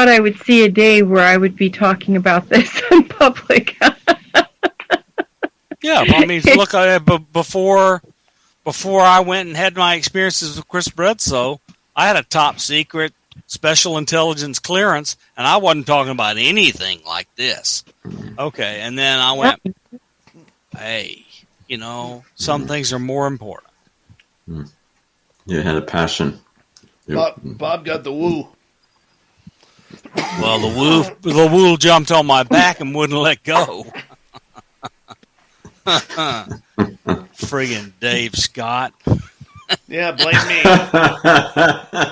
I would see a day where I would be talking about this in public. Yeah, I mean, look, before I went and had my experiences with Chris Bledsoe, I had a top secret special intelligence clearance, and I wasn't talking about anything like this. Okay, and then I went, hey, some things are more important. You had a passion. Bob got the woo. Well, the woo jumped on my back and wouldn't let go. Friggin' Dave Scott. Yeah, blame me.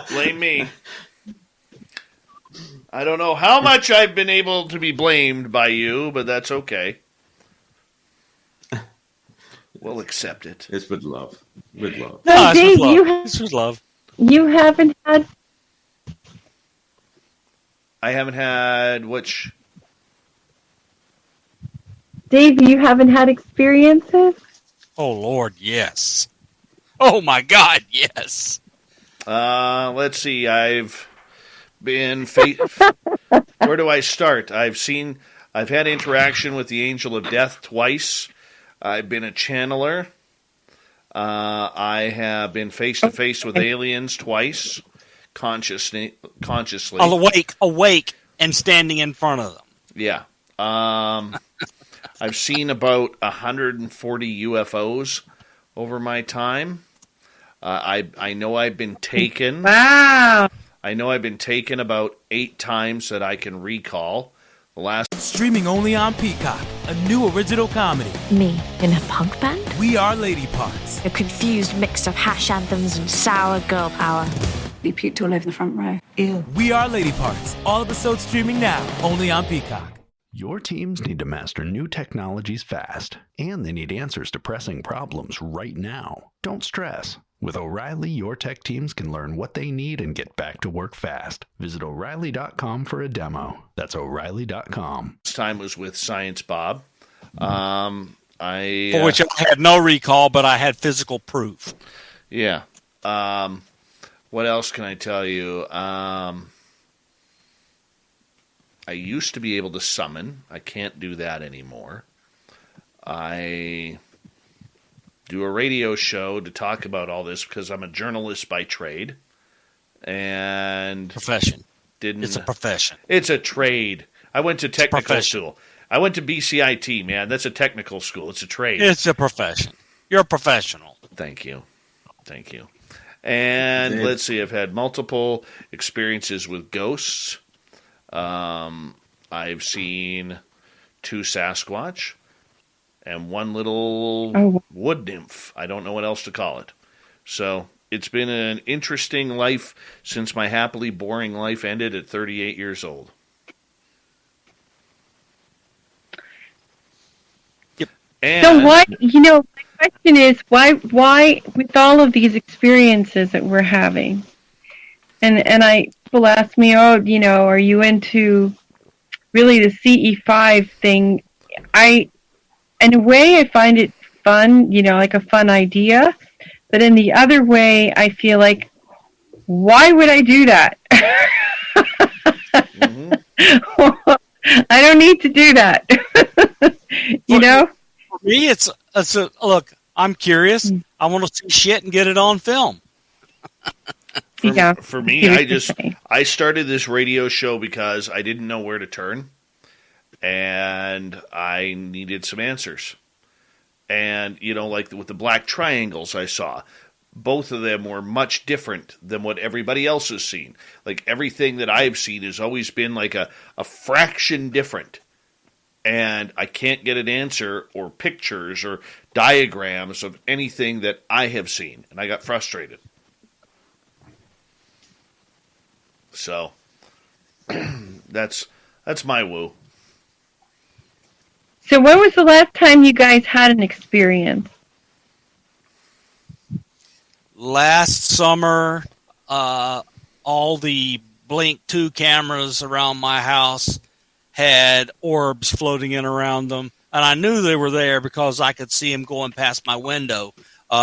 Blame me. I don't know how much I've been able to be blamed by you, but that's okay. We'll accept it. It's with love. With love. So, Dave, it's with love. You haven't had... I haven't had which... Dave, you haven't had experiences? Oh, Lord, yes. Oh, my God, yes. Let's see. I've been... Where do I start? I've had interaction with the Angel of Death twice. I've been a channeler. I have been face-to-face with aliens twice, consciously. Awake, and standing in front of them. Yeah. I've seen about 140 UFOs over my time. I know I've been taken. Wow. I know I've been taken about 8 times that I can recall. The last Streaming only on Peacock, a new original comedy. Me in a punk band? We Are Lady Parts. A confused mix of hash anthems and sour girl power. He puked all over the front row. Ew. We Are Lady Parts. All episodes streaming now, only on Peacock. Your teams need to master new technologies fast, and they need answers to pressing problems right now. Don't stress. With O'Reilly, your tech teams can learn what they need and get back to work fast. Visit O'Reilly.com for a demo. That's O'Reilly.com. This time was with Science Bob. For which I had no recall, but I had physical proof. Yeah. What else can I tell you? I used to be able to summon. I can't do that anymore. I do a radio show to talk about all this because I'm a journalist by trade. And Profession. It's a profession. It's a trade. I went to technical school. I went to BCIT, man. That's a technical school. It's a trade. It's a profession. You're a professional. Thank you. And let's see, I've had multiple experiences with ghosts. I've seen 2 Sasquatch and 1 little wood nymph. I don't know what else to call it. So it's been an interesting life since my happily boring life ended at 38 years old. Yep. And So my question is, why with all of these experiences that we're having, and people ask me, are you into really the CE5 thing? In a way, I find it fun, like a fun idea, but in the other way, I feel like, why would I do that? Mm-hmm. I don't need to do that. For me, it's look, I'm curious. I want to see shit and get it on film. For me, I started this radio show because I didn't know where to turn, and I needed some answers. And, like with the black triangles I saw, both of them were much different than what everybody else has seen. Like, everything that I've seen has always been like a fraction different. And I can't get an answer or pictures or diagrams of anything that I have seen. And I got frustrated. So, that's my woo. So when was the last time you guys had an experience? Last summer, all the Blink 2 cameras around my house had orbs floating in around them. And I knew they were there because I could see them going past my window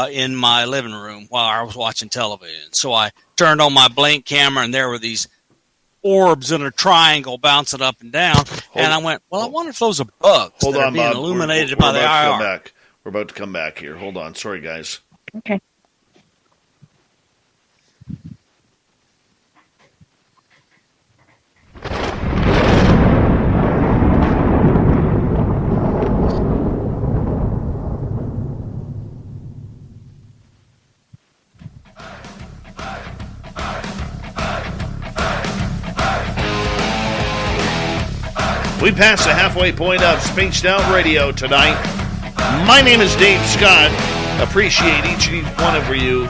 in my living room while I was watching television. So I turned on my Blink camera, and there were these orbs in a triangle bouncing up and down. And I went, well, I wonder if those are bugs that are being illuminated by the IR. We're about to come back here. Hold on. Sorry, guys. Okay. We passed the halfway point of Spaced Out Radio tonight. My name is Dave Scott. Appreciate each and one of you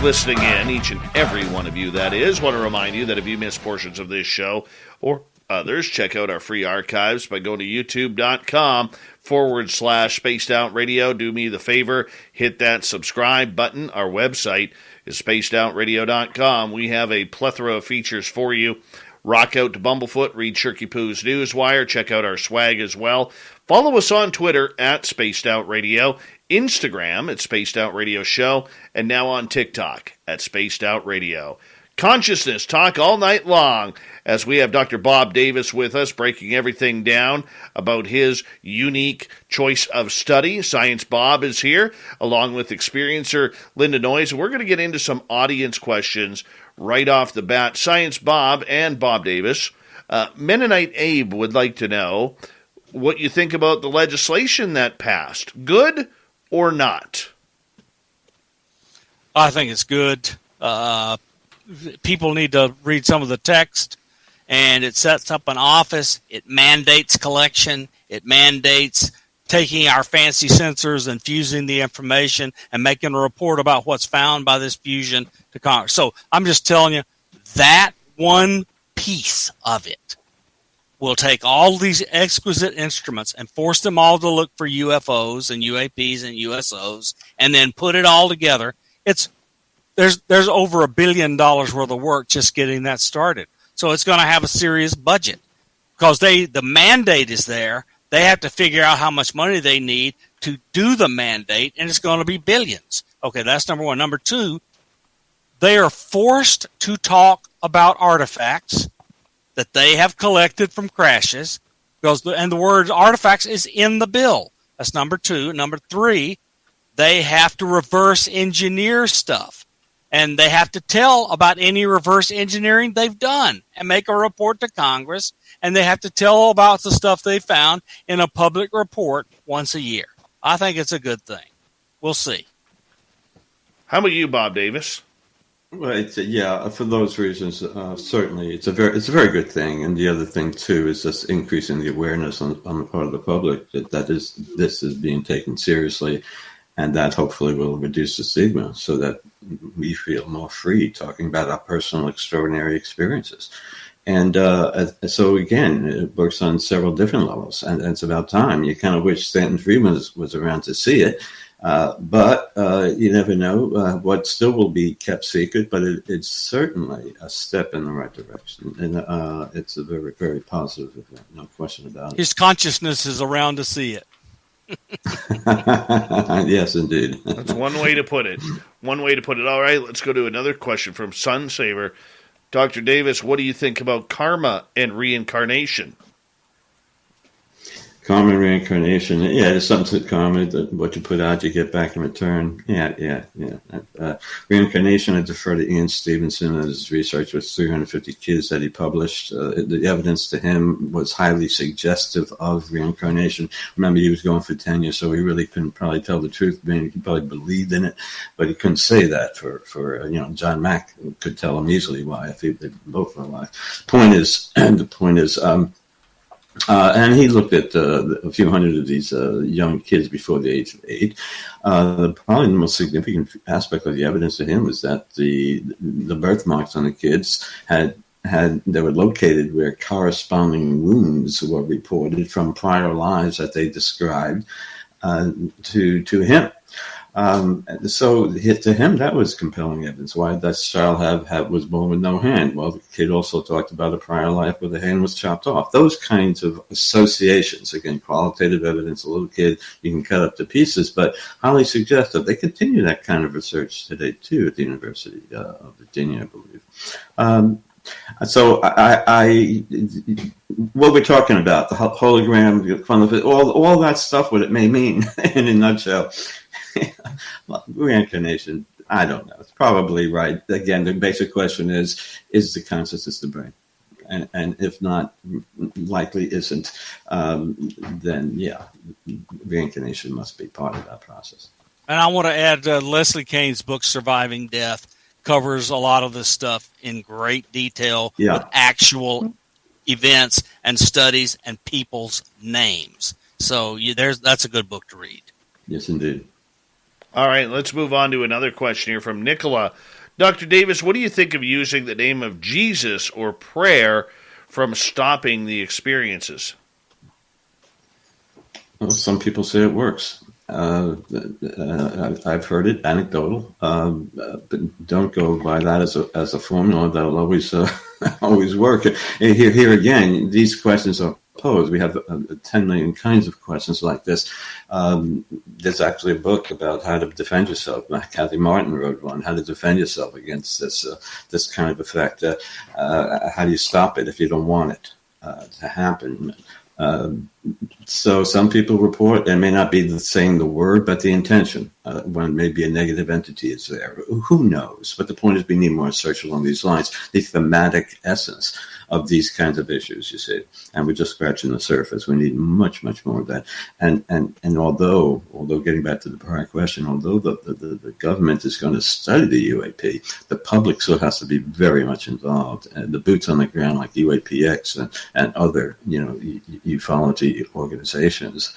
listening in, each and every one of you, that is. Want to remind you that if you missed portions of this show or others, check out our free archives by going to youtube.com/Spaced Out Radio. Do me the favor, hit that subscribe button. Our website is spacedoutradio.com. We have a plethora of features for you. Rock out to Bumblefoot, read Shirky Poo's Newswire, check out our swag as well. Follow us on Twitter at Spaced Out Radio, Instagram at Spaced Out Radio Show, and now on TikTok at Spaced Out Radio. Consciousness talk all night long as we have Dr. Bob Davis with us, breaking everything down about his unique choice of study. Science Bob is here, along with experiencer Linda Noyes. We're going to get into some audience questions right off the bat. Science Bob and Bob Davis. Mennonite Abe would like to know, what you think about the legislation that passed. Good or not? I think it's good. People need to read some of the text, and it sets up an office. It mandates collection. It mandates taking our fancy sensors and fusing the information and making a report about what's found by this fusion to Congress. So I'm just telling you, that one piece of it will take all these exquisite instruments and force them all to look for UFOs and UAPs and USOs and then put it all together. There's over $1 billion worth of work just getting that started. So it's going to have a serious budget because the mandate is there. They have to figure out how much money they need to do the mandate, and it's going to be billions. Okay, that's number one. Number two, they are forced to talk about artifacts that they have collected from crashes, and the word artifacts is in the bill. That's number two. Number three, they have to reverse engineer stuff, and they have to tell about any reverse engineering they've done and make a report to Congress, and they have to tell about the stuff they found in a public report once a year. I think it's a good thing. We'll see. How about you, Bob Davis? Well, for those reasons, certainly it's a very good thing. And the other thing too is just increasing the awareness on the part of the public that this is being taken seriously, and that hopefully will reduce the stigma so that we feel more free talking about our personal extraordinary experiences. And so again, it works on several different levels, and it's about time. You kind of wish Stanton Friedman was around to see it. But you never know what still will be kept secret, but it's certainly a step in the right direction. And it's a very, very positive event, no question about it. His consciousness is around to see it. Yes, indeed. That's one way to put it. All right, let's go to another question from Sunsaver. Dr. Davis, what do you think about karma and reincarnation? Karma and reincarnation. Yeah, there's something to karma. That what you put out, you get back in return. Yeah. Reincarnation, I defer to Ian Stevenson and his research with 350 kids that he published. The evidence to him was highly suggestive of reincarnation. Remember, he was going for tenure, so he really couldn't probably tell the truth. I mean, he probably believed in it, but he couldn't say that for John Mack could tell him easily why if they both were alive. The point is. And he looked at a few hundred of these young kids before the age of 8. Probably the most significant aspect of the evidence to him was that the birthmarks on the kids they were located where corresponding wounds were reported from prior lives that they described to him. So to him, that was compelling evidence. Why did that child was born with no hand? Well, the kid also talked about a prior life where the hand was chopped off. Those kinds of associations, again, qualitative evidence, a little kid, you can cut up to pieces, but highly suggestive. They continue that kind of research today, too, at the University of Virginia, I believe. So what we're talking about, the hologram, all that stuff, what it may mean in a nutshell. Reincarnation, I don't know. It's probably right. Again, the basic question is the consciousness the brain? And if not, likely isn't, then yeah, reincarnation must be part of that process. And I want to add Leslie Kane's book, Surviving Death, covers a lot of this stuff in great detail with actual events and studies and people's names. So that's a good book to read. Yes, indeed. All right, let's move on to another question here from Nicola. Dr. Davis, what do you think of using the name of Jesus or prayer from stopping the experiences? Well, some people say it works. I've heard it, anecdotal, but don't go by that as a formula that'll always work. Here again, these questions are posed. We have 10 million kinds of questions like this. There's actually a book about how to defend yourself. Kathy Martin wrote one, how to defend yourself against this kind of effect. How do you stop it if you don't want it to happen? So some people report, it may not be saying the word, but the intention, when maybe a negative entity is there. Who knows? But the point is we need more research along these lines, the thematic essence of these kinds of issues, you see. And we're just scratching the surface. We need much, much more of that. And although getting back to the prior question, although the government is going to study the UAP, the public still has to be very much involved. And the boots on the ground like UAPX and other, ufology organizations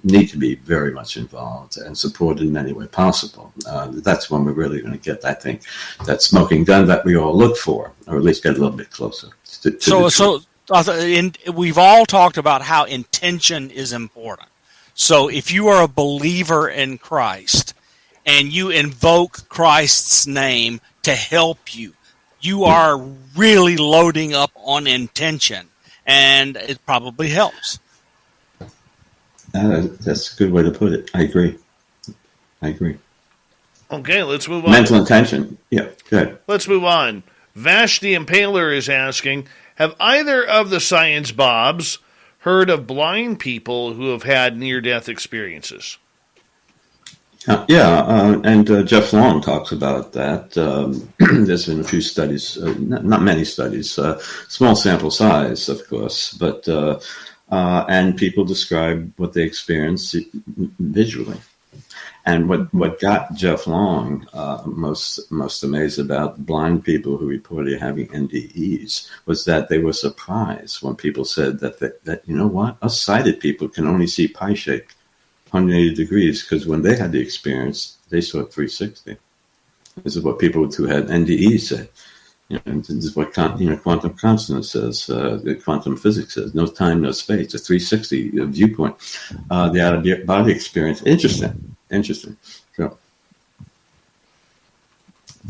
need to be very much involved and supported in any way possible. That's when we're really going to get, I think, that smoking gun that we all look for, or at least get a little bit closer. We've all talked about how intention is important. So if you are a believer in Christ and you invoke Christ's name to help you, you are really loading up on intention, and it probably helps. That's a good way to put it. I agree. Okay, let's move on. Mental intention. Yeah, good. Let's move on. Vash the Impaler is asking, have either of the Science Bobs heard of blind people who have had near-death experiences? And Jeff Long talks about that. There's been a few studies, not many studies, small sample size, of course, but and people describe what they experience visually. And what got Jeff Long most amazed about blind people who reported having NDEs was that they were surprised when people said that you know what, us sighted people can only see pie-shaped, 180 degrees, because when they had the experience, they saw 360. This is what people who had NDEs said. This is what quantum constant says, quantum physics says, no time, no space, a 360 viewpoint. The out-of-body experience, interesting. So,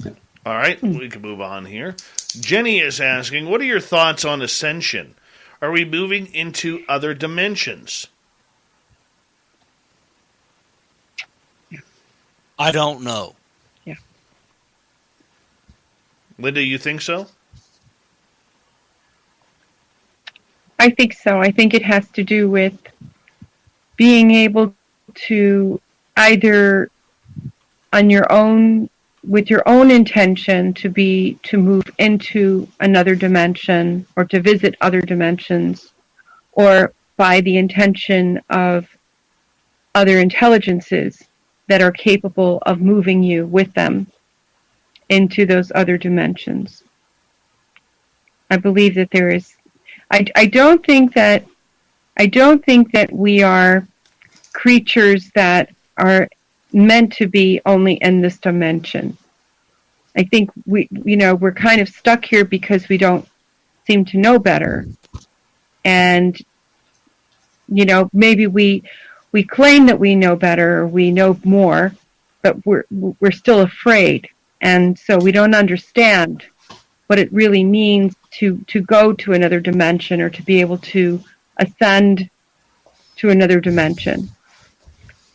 yeah. All right, we can move on here. Jenny is asking, what are your thoughts on ascension? Are we moving into other dimensions? I don't know. Yeah. Linda, you think so? I think so. I think it has to do with being able to either on your own, with your own intention to move into another dimension or to visit other dimensions, or by the intention of other intelligences that are capable of moving you with them into those other dimensions. I believe that there is. I don't think that we are creatures that are meant to be only in this dimension. I think we're kind of stuck here because we don't seem to know better, and maybe we claim that we know better, or we know more, but we're still afraid, and so we don't understand what it really means to go to another dimension, or to be able to ascend to another dimension.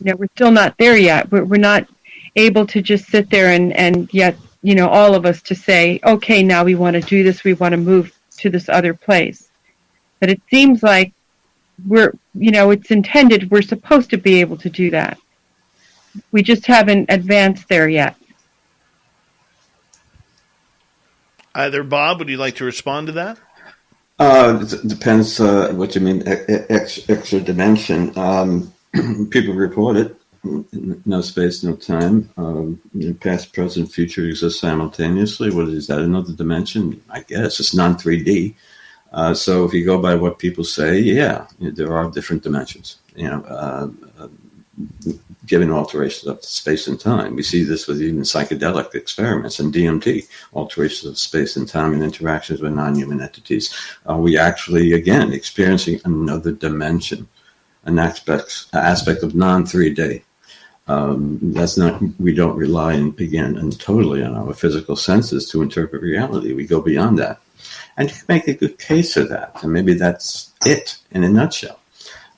We're still not there yet. We're not able to just sit there and yet, all of us to say, okay, now we want to do this. We want to move to this other place. But it seems like it's intended. We're supposed to be able to do that. We just haven't advanced there yet. Either Bob, would you like to respond to that? It depends what you mean, extra dimension. People report it. No space, no time. Past, present, future exist simultaneously. What is that? Another dimension? I guess it's non-3D. So if you go by what people say, there are different dimensions. Given alterations of space and time, we see this with even psychedelic experiments and DMT, alterations of space and time and interactions with non-human entities. We actually, again, experiencing another dimension, an aspect of non-3D. We don't rely and totally on our physical senses to interpret reality. We go beyond that. And you can make a good case of that. And maybe that's it in a nutshell.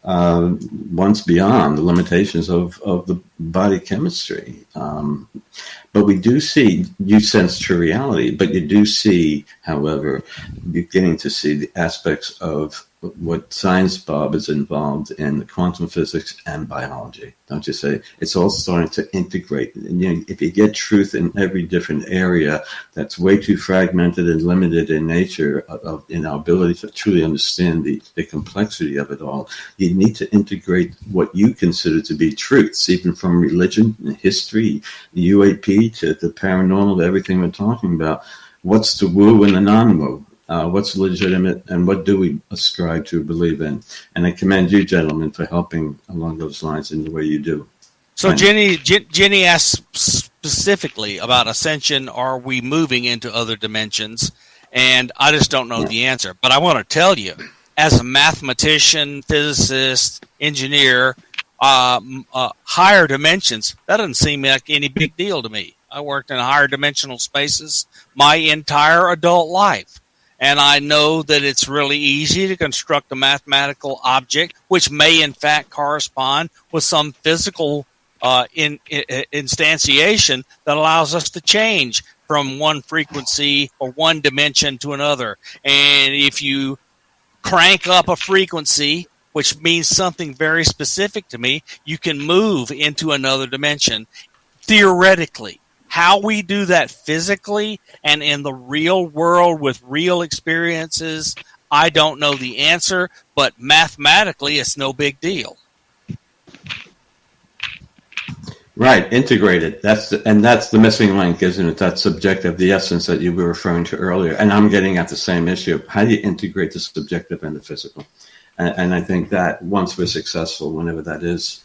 Once beyond the limitations of the body chemistry. But we do see, you sense true reality, but you do see, however, beginning to see the aspects of what science, Bob, is involved in quantum physics and biology. Don't you say? It's all starting to integrate. And, if you get truth in every different area, that's way too fragmented and limited in nature in our ability to truly understand the complexity of it all. You need to integrate what you consider to be truths, even from religion, history, UAP to the paranormal, to everything we're talking about. What's the woo and the non-woo? What's legitimate, and what do we ascribe to, believe in? And I commend you, gentlemen, for helping along those lines in the way you do. So Jenny asked specifically about ascension. Are we moving into other dimensions? And I just don't know the answer. But I want to tell you, as a mathematician, physicist, engineer, higher dimensions, that doesn't seem like any big deal to me. I worked in higher dimensional spaces my entire adult life. And I know that it's really easy to construct a mathematical object, which may in fact correspond with some physical instantiation that allows us to change from one frequency or one dimension to another. And if you crank up a frequency, which means something very specific to me, you can move into another dimension, theoretically. How we do that physically and in the real world with real experiences, I don't know the answer, but mathematically it's no big deal. Right, integrated. That's the missing link, isn't it? That subjective, the essence that you were referring to earlier. And I'm getting at the same issue. How do you integrate the subjective and the physical? And I think that once we're successful, whenever that is,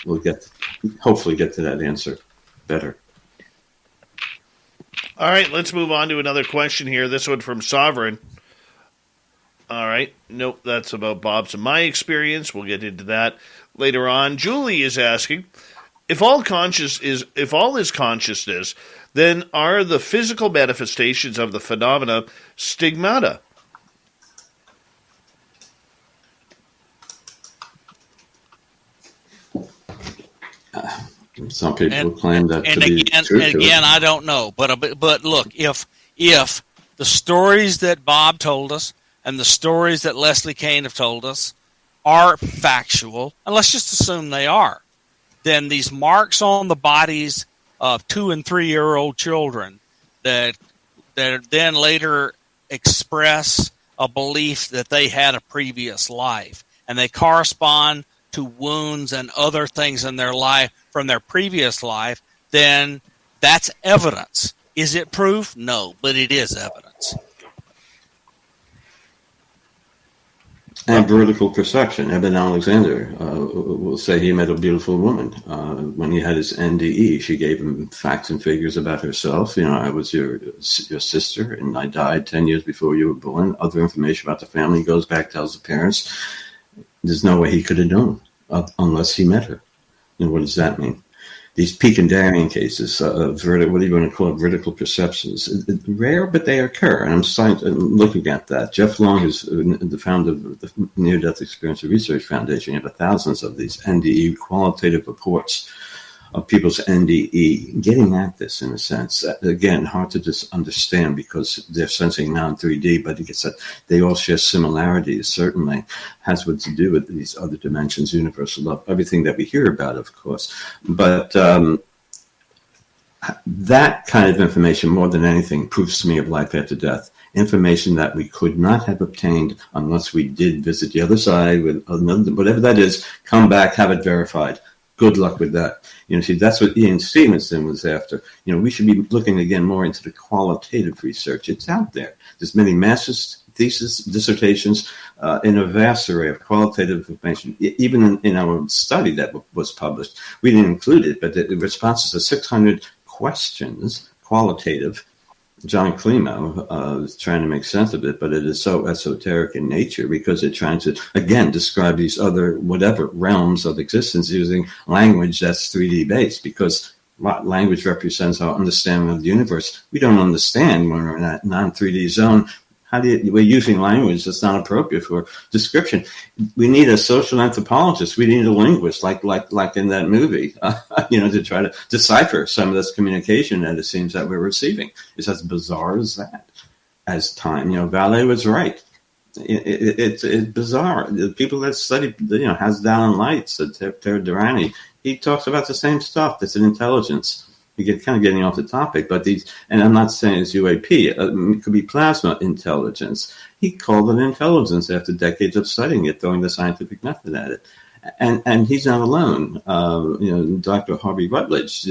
we'll hopefully get to that answer better. All right, let's move on to another question here. This one from Sovereign. All right. Nope, that's about Bob's and my experience. We'll get into that later on. Julie is asking, if all is consciousness, then are the physical manifestations of the phenomena stigmata? Some people claim that to be true. And again, I don't know. But look, if the stories that Bob told us and the stories that Leslie Kane have told us are factual, and let's just assume they are, then these marks on the bodies of 2- and 3-year-old children that then later express a belief that they had a previous life, and they correspond to wounds and other things in their life from their previous life, then that's evidence. Is it proof? No, but it is evidence. And vertical perception. Eben Alexander will say he met a beautiful woman. When he had his NDE, she gave him facts and figures about herself. I was your sister, and I died 10 years before you were born. Other information about the family goes back, tells the parents. There's no way he could have known unless he met her. And what does that mean? These Pekingarian cases, what do you want to call it, vertical perceptions, rare, but they occur. And I'm looking at that. Jeff Long is the founder of the Near-Death Experience Research Foundation. You have thousands of these NDE qualitative reports of people's NDE, getting at this in a sense. Again, hard to just understand because they're sensing non-3D, but they all share similarities, certainly. Has what to do with these other dimensions, universal love, everything that we hear about, of course. But that kind of information, more than anything, proves to me of life after death. Information that we could not have obtained unless we did visit the other side, with another, whatever that is, come back, have it verified. Good luck with that. That's what Ian Stevenson was after. We should be looking again more into the qualitative research. It's out there. There's many master's thesis, dissertations, in a vast array of qualitative information. Even in our study that was published, we didn't include it, but the responses to 600 questions, qualitative. John Climo is trying to make sense of it, but it is so esoteric in nature because they're trying to, again, describe these other whatever realms of existence using language that's 3D based, because language represents our understanding of the universe. We don't understand when we're in that non-3D zone. We're using language that's not appropriate for description. We need a social anthropologist. We need a linguist, like in that movie, to try to decipher some of this communication that it seems that we're receiving. It's as bizarre as that. As time, Vallée was right. It's bizarre. The people that study, Hasdal and Lights, Terry Durrani, he talks about the same stuff. That's an intelligence. You get kind of getting off the topic, but and I'm not saying it's UAP. It could be plasma intelligence. He called it intelligence after decades of studying it, throwing the scientific method at it. And he's not alone. Dr. Harvey Rutledge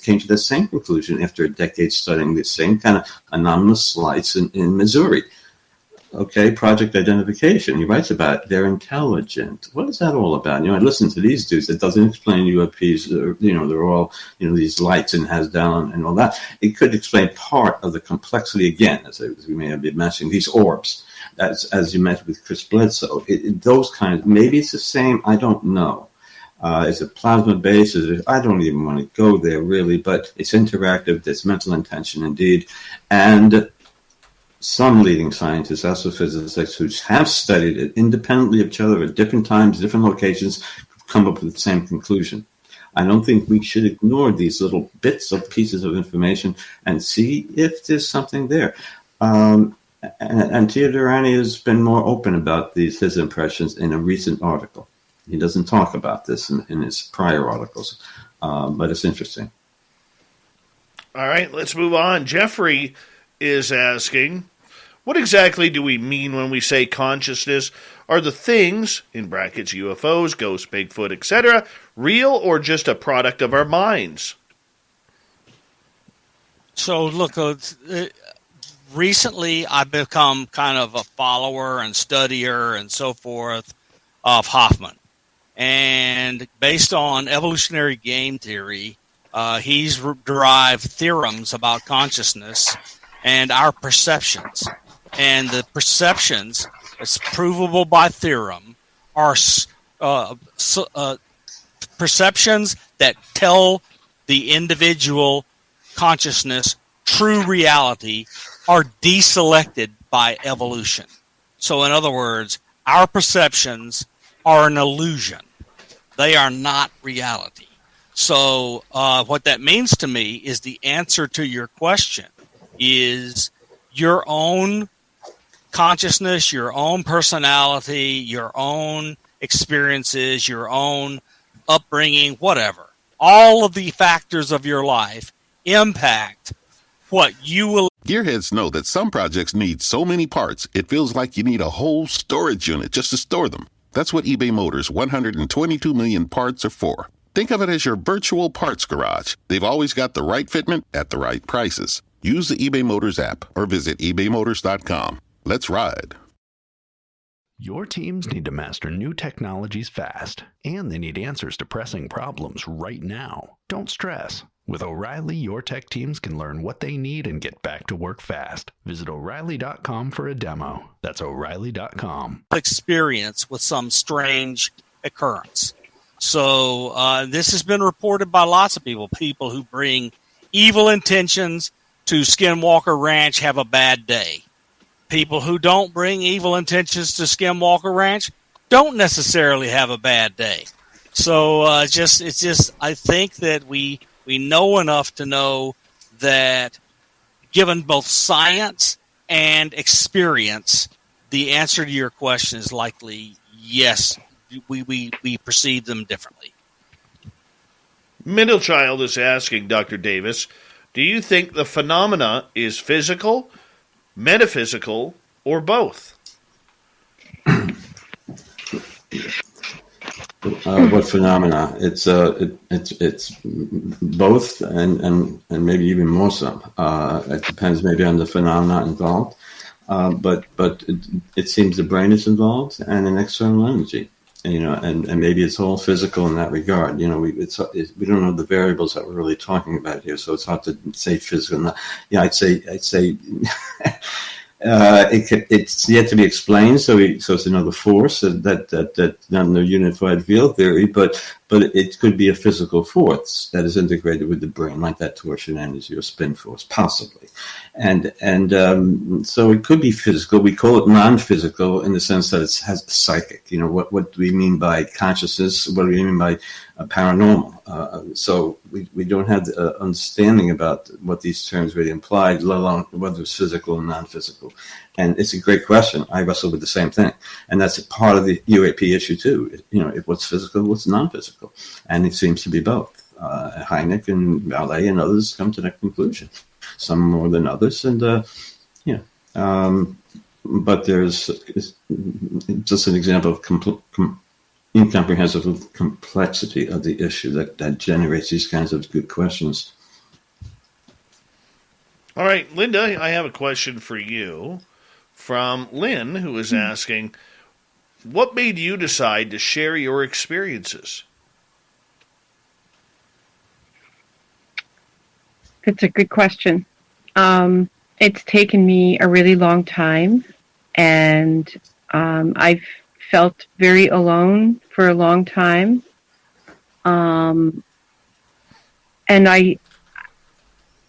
came to the same conclusion after a decade studying the same kind of anomalous lights in Missouri. Okay, project identification. He writes about it. They're intelligent. What is that all about? I listen to these dudes. It doesn't explain UAPs. They're all, these lights and Hasdal and all that. It could explain part of the complexity again, as we may have been mentioning, these orbs, as you mentioned with Chris Bledsoe. Those kinds. Maybe it's the same. I don't know. Is it plasma based? I don't even want to go there really, but it's interactive. There's mental intention indeed, and some leading scientists, astrophysicists, who have studied it independently of each other at different times, different locations, come up with the same conclusion. I don't think we should ignore these little bits of pieces of information and see if there's something there. And Tia Durrani has been more open about his impressions in a recent article. He doesn't talk about this in his prior articles, but it's interesting. All right, let's move on. Jeffrey is asking, what exactly do we mean when we say consciousness? Are the things, in brackets UFOs, ghosts, Bigfoot, etc., real or just a product of our minds? So, look, recently I've become kind of a follower and studier and so forth of Hoffman. And based on evolutionary game theory, he's derived theorems about consciousness and our perceptions. And the perceptions, it's provable by theorem, are perceptions that tell the individual consciousness true reality are deselected by evolution. So in other words, our perceptions are an illusion. They are not reality. So what that means to me is the answer to your question is your own consciousness, your own personality, your own experiences, your own upbringing, whatever. All of the factors of your life impact what you will. Gearheads know that some projects need so many parts, it feels like you need a whole storage unit just to store them. That's what eBay Motors' 122 million parts are for. Think of it as your virtual parts garage. They've always got the right fitment at the right prices. Use the eBay Motors app or visit ebaymotors.com. Let's ride. Your teams need to master new technologies fast, and they need answers to pressing problems right now. Don't stress. With O'Reilly, your tech teams can learn what they need and get back to work fast. Visit O'Reilly.com for a demo. That's O'Reilly.com. Experience with some strange occurrence. So this has been reported by lots of people who bring evil intentions to Skinwalker Ranch have a bad day. People who don't bring evil intentions to Skinwalker Ranch don't necessarily have a bad day. So I think that we know enough to know that given both science and experience, the answer to your question is likely yes. We perceive them differently. Middle Child is asking, Dr. Davis, do you think the phenomena is physical, metaphysical, or both? What phenomena? It's both, and maybe even more so. It depends maybe on the phenomena involved, but it seems the brain is involved and an external energy. And maybe it's all physical in that regard. We don't know the variables that we're really talking about here, so it's hard to say physical. I'd say it's yet to be explained. So it's another force that not in the unified field theory, but but it could be a physical force that is integrated with the brain, like that torsion energy or spin force, possibly. And so it could be physical. We call it non-physical in the sense that it has psychic. What do we mean by consciousness? What do we mean by paranormal? So we don't have the understanding about what these terms really imply, let alone whether it's physical and non-physical. And it's a great question. I wrestle with the same thing. And that's a part of the UAP issue, too. What's physical, what's non-physical. And it seems to be both. Hynek and Vallée and others come to that conclusion. Some more than others. And, but there's just an example of incomprehensible complexity of the issue that generates these kinds of good questions. All right, Linda, I have a question for you from Lynn, who is asking, what made you decide to share your experiences? That's a good question. It's taken me a really long time, and I've felt very alone for a long time. And I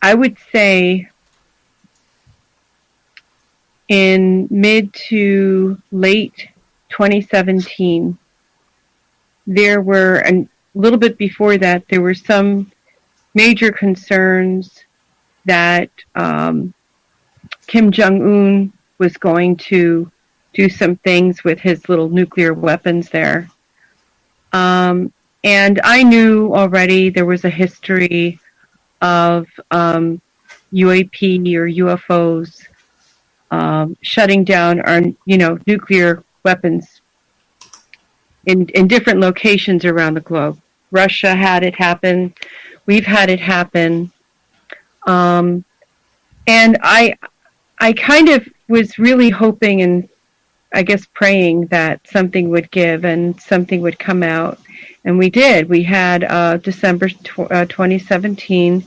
would say in mid to late 2017, there were, a little bit before that, there were some major concerns that Kim Jong-un was going to do some things with his little nuclear weapons there. And I knew already there was a history of UAP or UFOs shutting down our, nuclear weapons in different locations around the globe. Russia had it happen. We've had it happen. And I kind of was really hoping and I guess praying that something would give and something would come out. And we did. We had December 2017.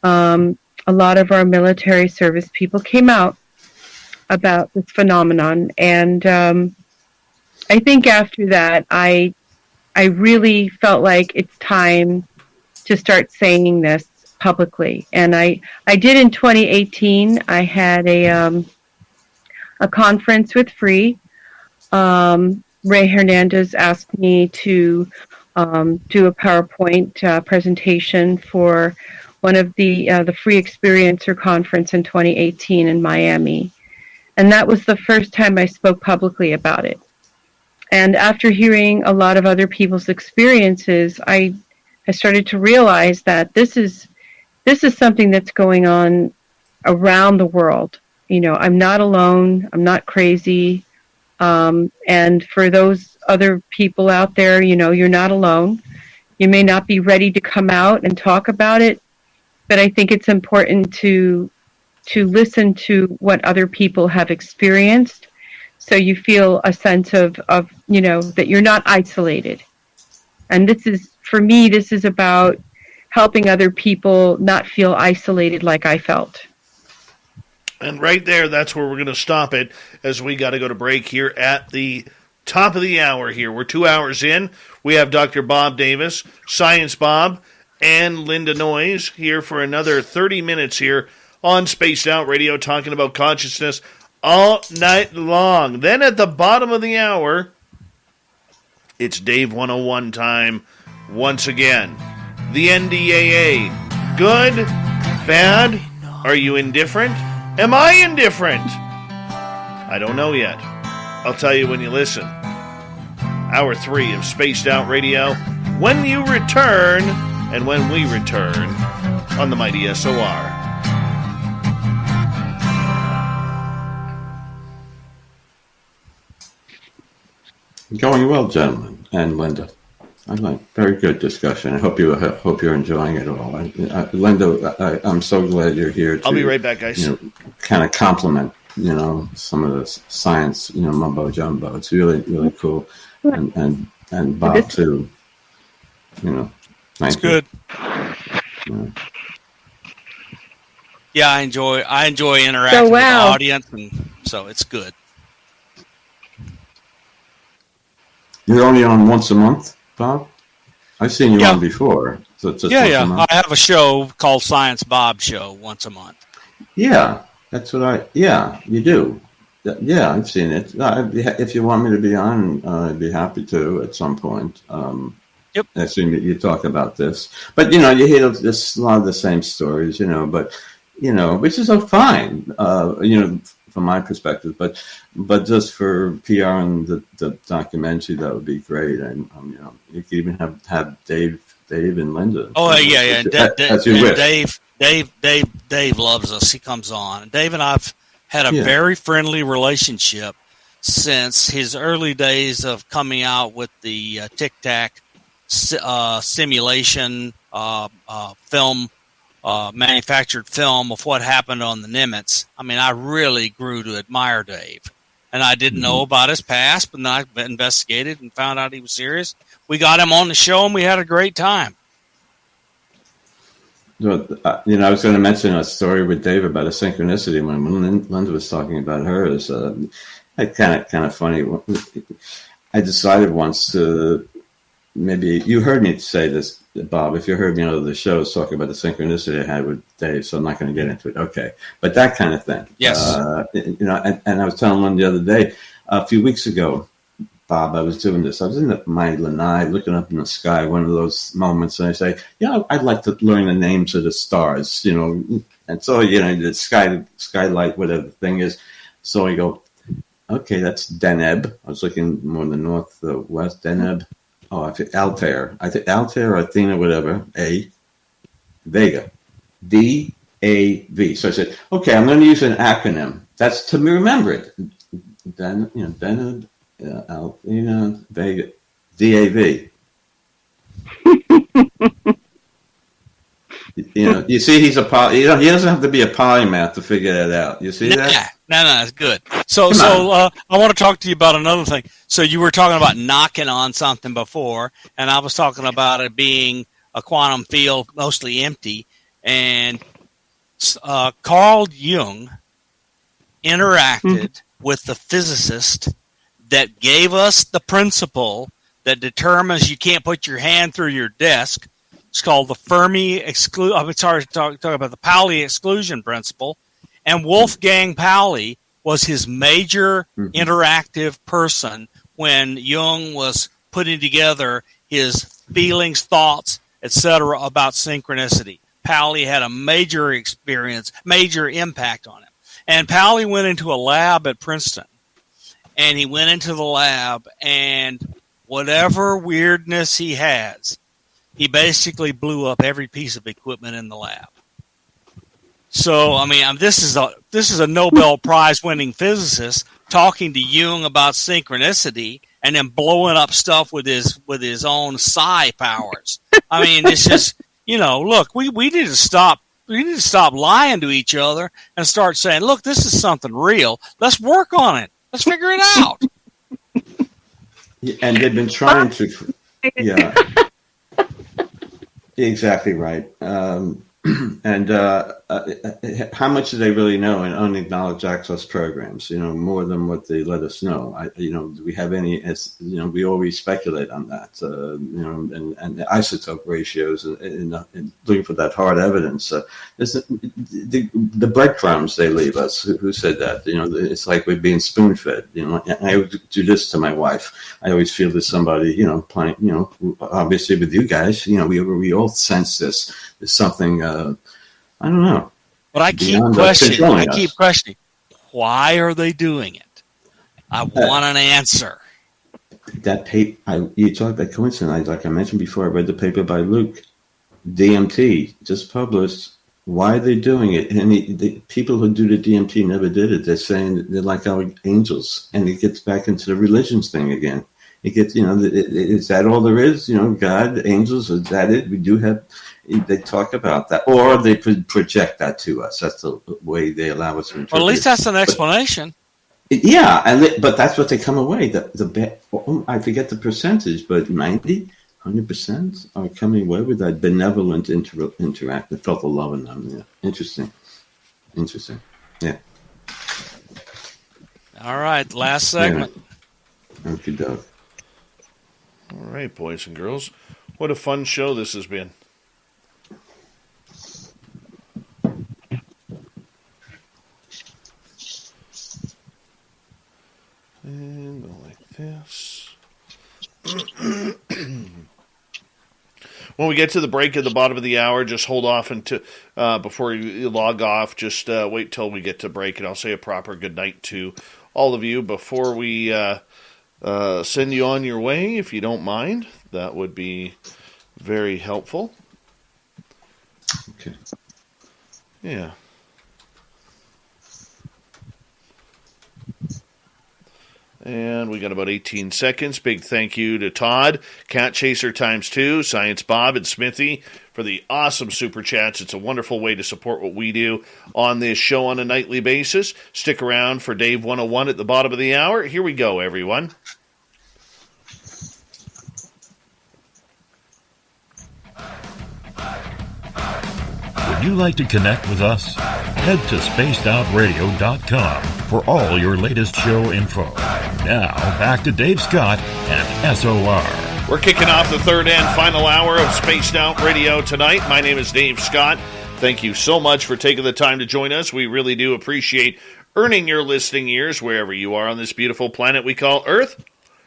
A lot of our military service people came out about this phenomenon. And I think after that, I really felt like it's time to start saying this publicly. And I did in 2018. I had a conference with Free. Ray Hernandez asked me to do a PowerPoint presentation for one of the Free Experiencer conference in 2018 in Miami. And that was the first time I spoke publicly about it. And after hearing a lot of other people's experiences, I started to realize that this is something that's going on around the world. I'm not alone. I'm not crazy. And for those other people out there, you're not alone. You may not be ready to come out and talk about it, but I think it's important to listen to what other people have experienced, so you feel a sense of that you're not isolated. And for me, this is about helping other people not feel isolated like I felt. And right there, that's where we're going to stop it, as we got to go to break here at the top of the hour here. We're 2 hours in. We have Dr. Bob Davis, Science Bob, and Linda Noyes here for another 30 minutes here on Spaced Out Radio, talking about consciousness all night long. Then at the bottom of the hour, it's Dave 101 time once again. The NDAA. Good? Bad? Are you indifferent? Am I indifferent? I don't know yet. I'll tell you when you listen. Hour 3 of Spaced Out Radio. When you return, and when we return, on the mighty SOR. Going well, gentlemen, and Linda. I like very good discussion. I hope you're enjoying it all. Linda, I'm so glad you're here. I'll be right back, guys. Kind of compliment, some of the science, mumbo jumbo. It's really, really cool, and Bob too. It's good. Yeah, I enjoy interacting with the audience, and so it's good. You're only on once a month, Bob? I've seen you on before. So it's just once a month? I have a show called Science Bob Show once a month. Yeah, that's what you do. Yeah, I've seen it. If you want me to be on, I'd be happy to at some point. Yep. I assume that you talk about this. But, you hear a lot of the same stories, but, which is fine, from my perspective. But just for PR and the documentary, that would be great. And, you could even have Dave and Linda. Oh, yeah. Dave loves us. He comes on. Dave and I've had a very friendly relationship since his early days of coming out with the Tic Tac simulation film, manufactured film of what happened on the Nimitz. I mean, I really grew to admire Dave. And I didn't know about his past, but then I investigated and found out he was serious. We got him on the show, and we had a great time. I was going to mention a story with Dave about a synchronicity when Linda was talking about hers. Kind of funny. I decided once to maybe you heard me say this, Bob. If you heard me on the shows talking about the synchronicity I had with Dave, so I'm not going to get into it. Okay, but that kind of thing. Yes. And I was telling one the other day, a few weeks ago, Bob, I was doing this. I was in my lanai looking up in the sky, one of those moments, and I say, I'd like to learn the names of the stars, and so, the skylight, whatever the thing is. So I go, okay, that's Deneb. I was looking more in the northwest, Deneb. Oh, I think Altair. I think Altair or Athena, whatever. Vega. D-A-V. So I said, okay, I'm going to use an acronym. That's to remember it. Deneb. Althena, Vega, DAV. You see, he's he doesn't have to be a polymath to figure that out. You see that? No, it's good. So I want to talk to you about another thing. So you were talking about knocking on something before, and I was talking about it being a quantum field mostly empty, and Carl Jung interacted with the physicist that gave us the principle that determines you can't put your hand through your desk. It's called the talk about the Pauli exclusion principle. And Wolfgang Pauli was his major interactive person when Jung was putting together his feelings, thoughts, etc. about synchronicity. Pauli had a major impact on him. And Pauli went into a lab at Princeton. And he went into the lab, and whatever weirdness he has, he basically blew up every piece of equipment in the lab. So, I mean, this is a Nobel Prize winning physicist talking to Jung about synchronicity and then blowing up stuff with his own psi powers. I mean, it's just, look, we need to stop. We need to stop lying to each other and start saying, look, this is something real. Let's work on it. Let's figure it out. And they've been trying to, yeah, exactly right. And how much do they really know in unacknowledged access programs? More than what they let us know. Do we have any? We always speculate on that. And the isotope ratios and looking for that hard evidence. The breadcrumbs they leave us. Who said that? It's like we're being spoon fed. I do this to my wife. I always feel there's somebody. Playing. Obviously with you guys. We all sense this. There's something. I don't know. But I keep questioning. Why are they doing it? I want an answer. That paper, you talked about coincidence. Like I mentioned before, I read the paper by Luke, DMT, just published. Why are they doing it? And the people who do the DMT never did it. They're saying they're like our angels. And it gets back into the religions thing again. It gets, is that all there is? God, angels, is that it? We do have, they talk about that. Or they project that to us. That's the way they allow us to interpret. Well, at least that's an explanation. But that's what they come away. I forget the percentage, but 100% are coming away with that benevolent interact. They felt the love in them. Yeah. Interesting. Yeah. All right, last segment. Yeah. Okie doke. All right, boys and girls. What a fun show this has been. And go like this. When we get to the break at the bottom of the hour, just hold off until before you log off. Just wait till we get to break, and I'll say a proper good night to all of you before we send you on your way, if you don't mind. That would be very helpful. Okay. Yeah. And we got about 18 seconds. Big thank you to Todd, Cat Chaser ×2, Science Bob, and Smithy for the awesome super chats. It's a wonderful way to support what we do on this show on a nightly basis. Stick around for Dave 101 at the bottom of the hour. Here we go, everyone. Would you like to connect with us? Head to spacedoutradio.com for all your latest show info. Now, back to Dave Scott and SOR. We're kicking off the third and final hour of Spaced Out Radio tonight. My name is Dave Scott. Thank you so much for taking the time to join us. We really do appreciate earning your listening ears wherever you are on this beautiful planet we call Earth.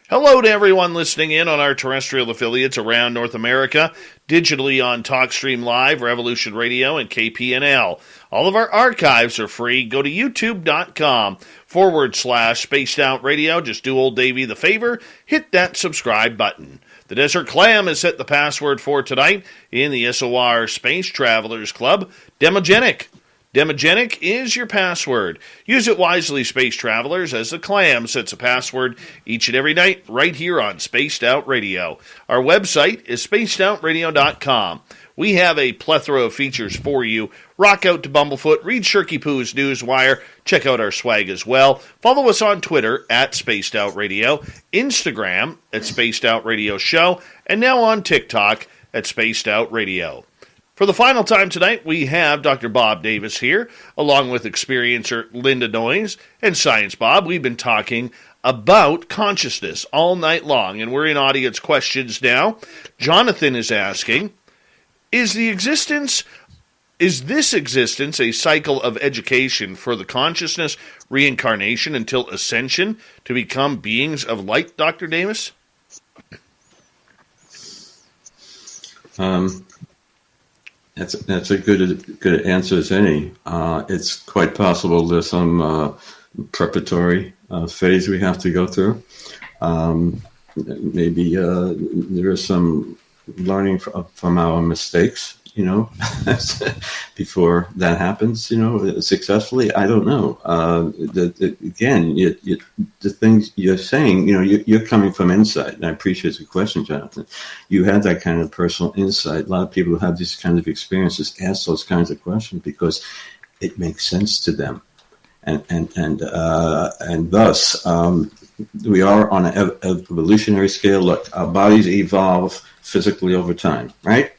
Hello to everyone listening in on our terrestrial affiliates around North America, digitally on TalkStream Live, Revolution Radio, and KPNL. All of our archives are free. Go to youtube.com/Spaced Out Radio. Just do old Davey the favor. Hit that subscribe button. The Desert Clam has set the password for tonight in the SOR Space Travelers Club, Demogenic. Demogenic is your password. Use it wisely, Space Travelers, as the Clam sets a password each and every night right here on Spaced Out Radio. Our website is spacedoutradio.com. We have a plethora of features for you. Rock out to Bumblefoot, read Shirky Poo's Newswire, check out our swag as well. Follow us on Twitter at Spaced Out Radio, Instagram at Spaced Out Radio Show, and now on TikTok at Spaced Out Radio. For the final time tonight, we have Dr. Bob Davis here, along with experiencer Linda Noyes and Science Bob. We've been talking about consciousness all night long, and we're in audience questions now. Jonathan is asking, is this existence a cycle of education for the consciousness, reincarnation until ascension to become beings of light, Dr. Davis? That's a good answer as any. It's quite possible there's some preparatory phase we have to go through. Maybe there is some learning from our mistakes, before that happens, successfully. I don't know. Again, the things you're saying, you're coming from inside, and I appreciate the question, Jonathan. You had that kind of personal insight. A lot of people who have these kinds of experiences ask those kinds of questions because it makes sense to them, and thus we are on an evolutionary scale. Look, our bodies evolve physically over time, right?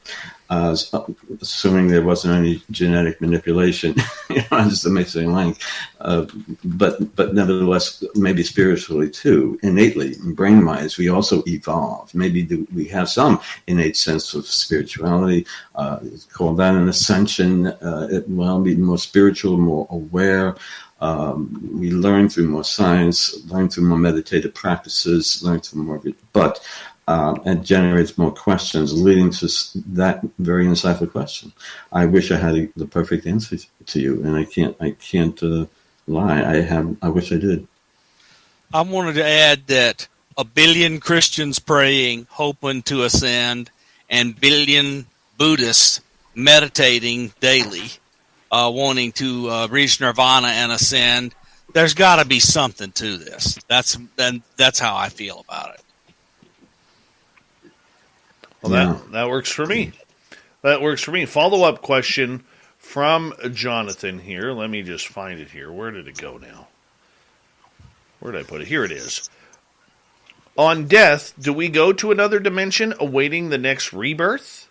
Assuming there wasn't any genetic manipulation, just a mixing link. But nevertheless, maybe spiritually too, innately, brain-wise, we also evolve. Maybe we have some innate sense of spirituality. Call that an ascension. It will be more spiritual, more aware. We learn through more science, learn through more meditative practices, learn through more of it. But it generates more questions, leading to that very insightful question. I wish I had the perfect answer to you, and I can't lie. I wish I did. I wanted to add that 1 billion Christians praying, hoping to ascend, and billion Buddhists meditating daily, wanting to reach nirvana and ascend. There's got to be something to this. That's how I feel about it. Well, that works for me. That works for me. Follow-up question from Jonathan here. Let me just find it here. Where did it go now? Where did I put it? Here it is. On death, do we go to another dimension awaiting the next rebirth?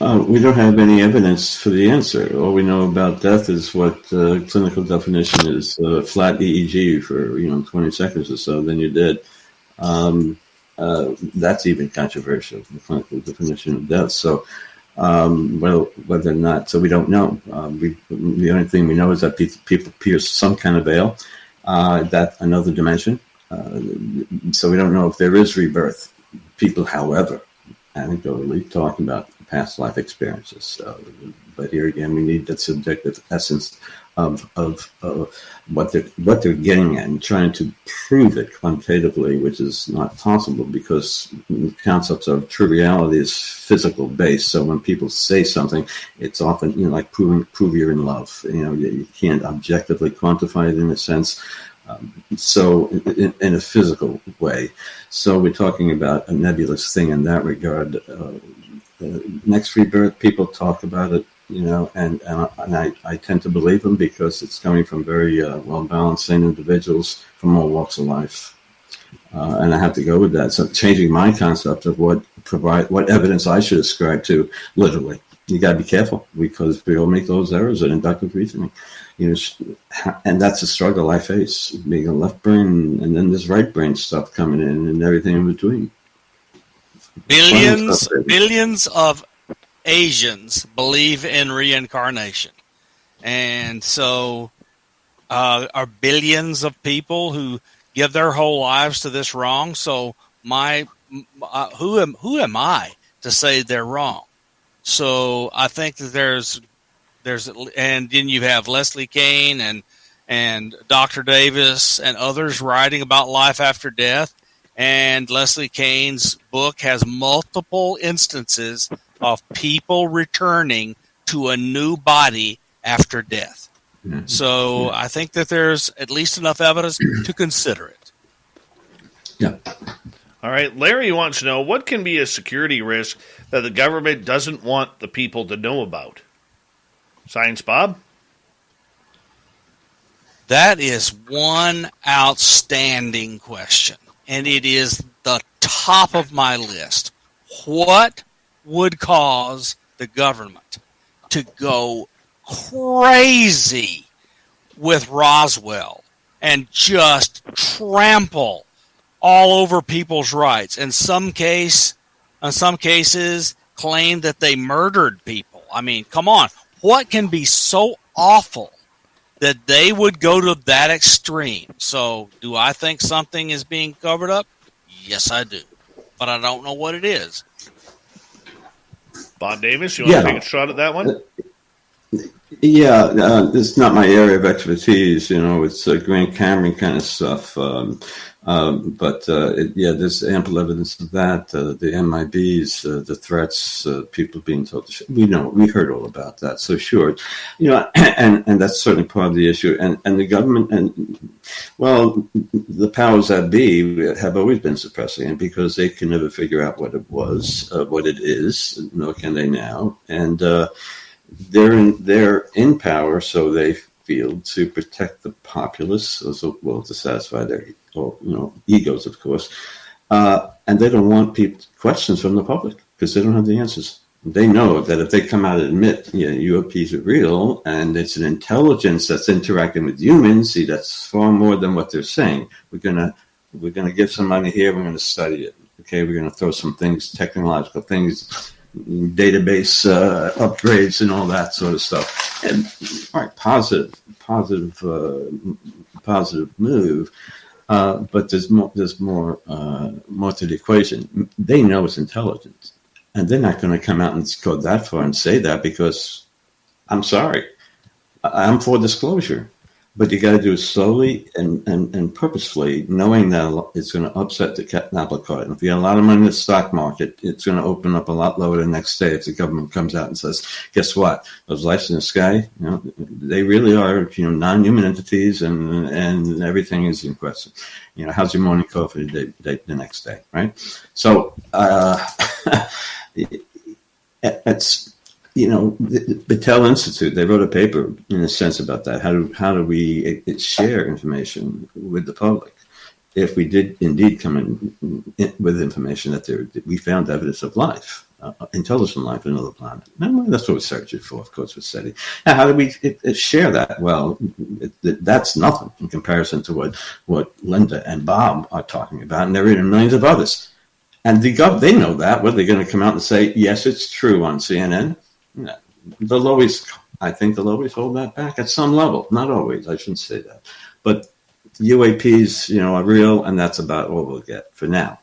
We don't have any evidence for the answer. All we know about death is what clinical definition is: flat EEG for 20 seconds or so, then you're dead. that's even controversial, the clinical definition of death. So, well, whether or not, so we don't know. The only thing we know is that people pierce some kind of veil, that another dimension. So we don't know if there is rebirth. People, however, anecdotally talking about past life experiences. But here again, we need that subjective essence of what they're getting at and trying to prove it quantitatively, which is not possible because the concepts of triviality is physical based. So when people say something, it's often like prove you're in love. You can't objectively quantify it in a sense. So in a physical way. So we're talking about a nebulous thing in that regard. Next rebirth, people talk about it, and I tend to believe them because it's coming from very well-balanced, sane individuals from all walks of life. And I have to go with that. So changing my concept of what evidence I should ascribe to, literally. You got to be careful because we all make those errors in inductive reasoning. And that's a struggle I face, being a left brain and then this right brain stuff coming in and everything in between. Billions of Asians believe in reincarnation. And so are billions of people who give their whole lives to this wrong. So who am I to say they're wrong? So I think that there's and then you have Leslie Kean and Dr. Davis and others writing about life after death. And Leslie Kean's book has multiple instances of people returning to a new body after death. Mm-hmm. So I think that there's at least enough evidence to consider it. Yeah. All right. Larry wants to know, what can be a security risk that the government doesn't want the people to know about? Science Bob? That is one outstanding question, and it is the top of my list. What would cause the government to go crazy with Roswell and just trample all over people's rights? In some cases, claim that they murdered people. I mean, come on. What can be so awful that they would go to that extreme? So, do I think something is being covered up? Yes, I do. But I don't know what it is. Bob Davis, you want to take a shot at that one? Yeah, it's not my area of expertise. It's Grant Cameron kind of stuff. But there's ample evidence of that. The MIBs, the threats, people being told. We heard all about that. So sure, and that's certainly part of the issue. And the government the powers that be have always been suppressing it because they can never figure out what it was, what it is, nor can they now. And they're in power, so they feel, to protect the populace, as well to satisfy their egos, of course, and they don't want questions from the public because they don't have the answers. They know that if they come out and admit, UAPs are real and it's an intelligence that's interacting with humans, that's far more than what they're saying. We're gonna give some money here. We're gonna study it. Okay, we're gonna throw some things, technological things, database upgrades and all that sort of stuff. And all right, positive move. But there's more to the equation. They know it's intelligence, and they're not going to come out and go that far and say that because, I'm sorry, I'm for disclosure. But you got to do it slowly and purposefully, knowing that it's going to upset the apple cart. And if you have a lot of money in the stock market, it's going to open up a lot lower the next day if the government comes out and says, guess what? Those lights in the sky, they really are, non-human entities and everything is in question. How's your morning coffee the next day, right? So it's... the Battelle Institute, they wrote a paper in a sense about that. How do we share information with the public? If we did indeed come in with information that we found evidence of life, intelligent life on another planet. That's what we're searching for, of course, with SETI. Now, how do we share that? Well, that's nothing in comparison to what Linda and Bob are talking about, and there are millions of others. And they know that. Were they going to come out and say, yes, it's true on CNN? No. I think they'll always hold that back at some level. Not always, I shouldn't say that. But UAPs, are real, and that's about all we'll get for now.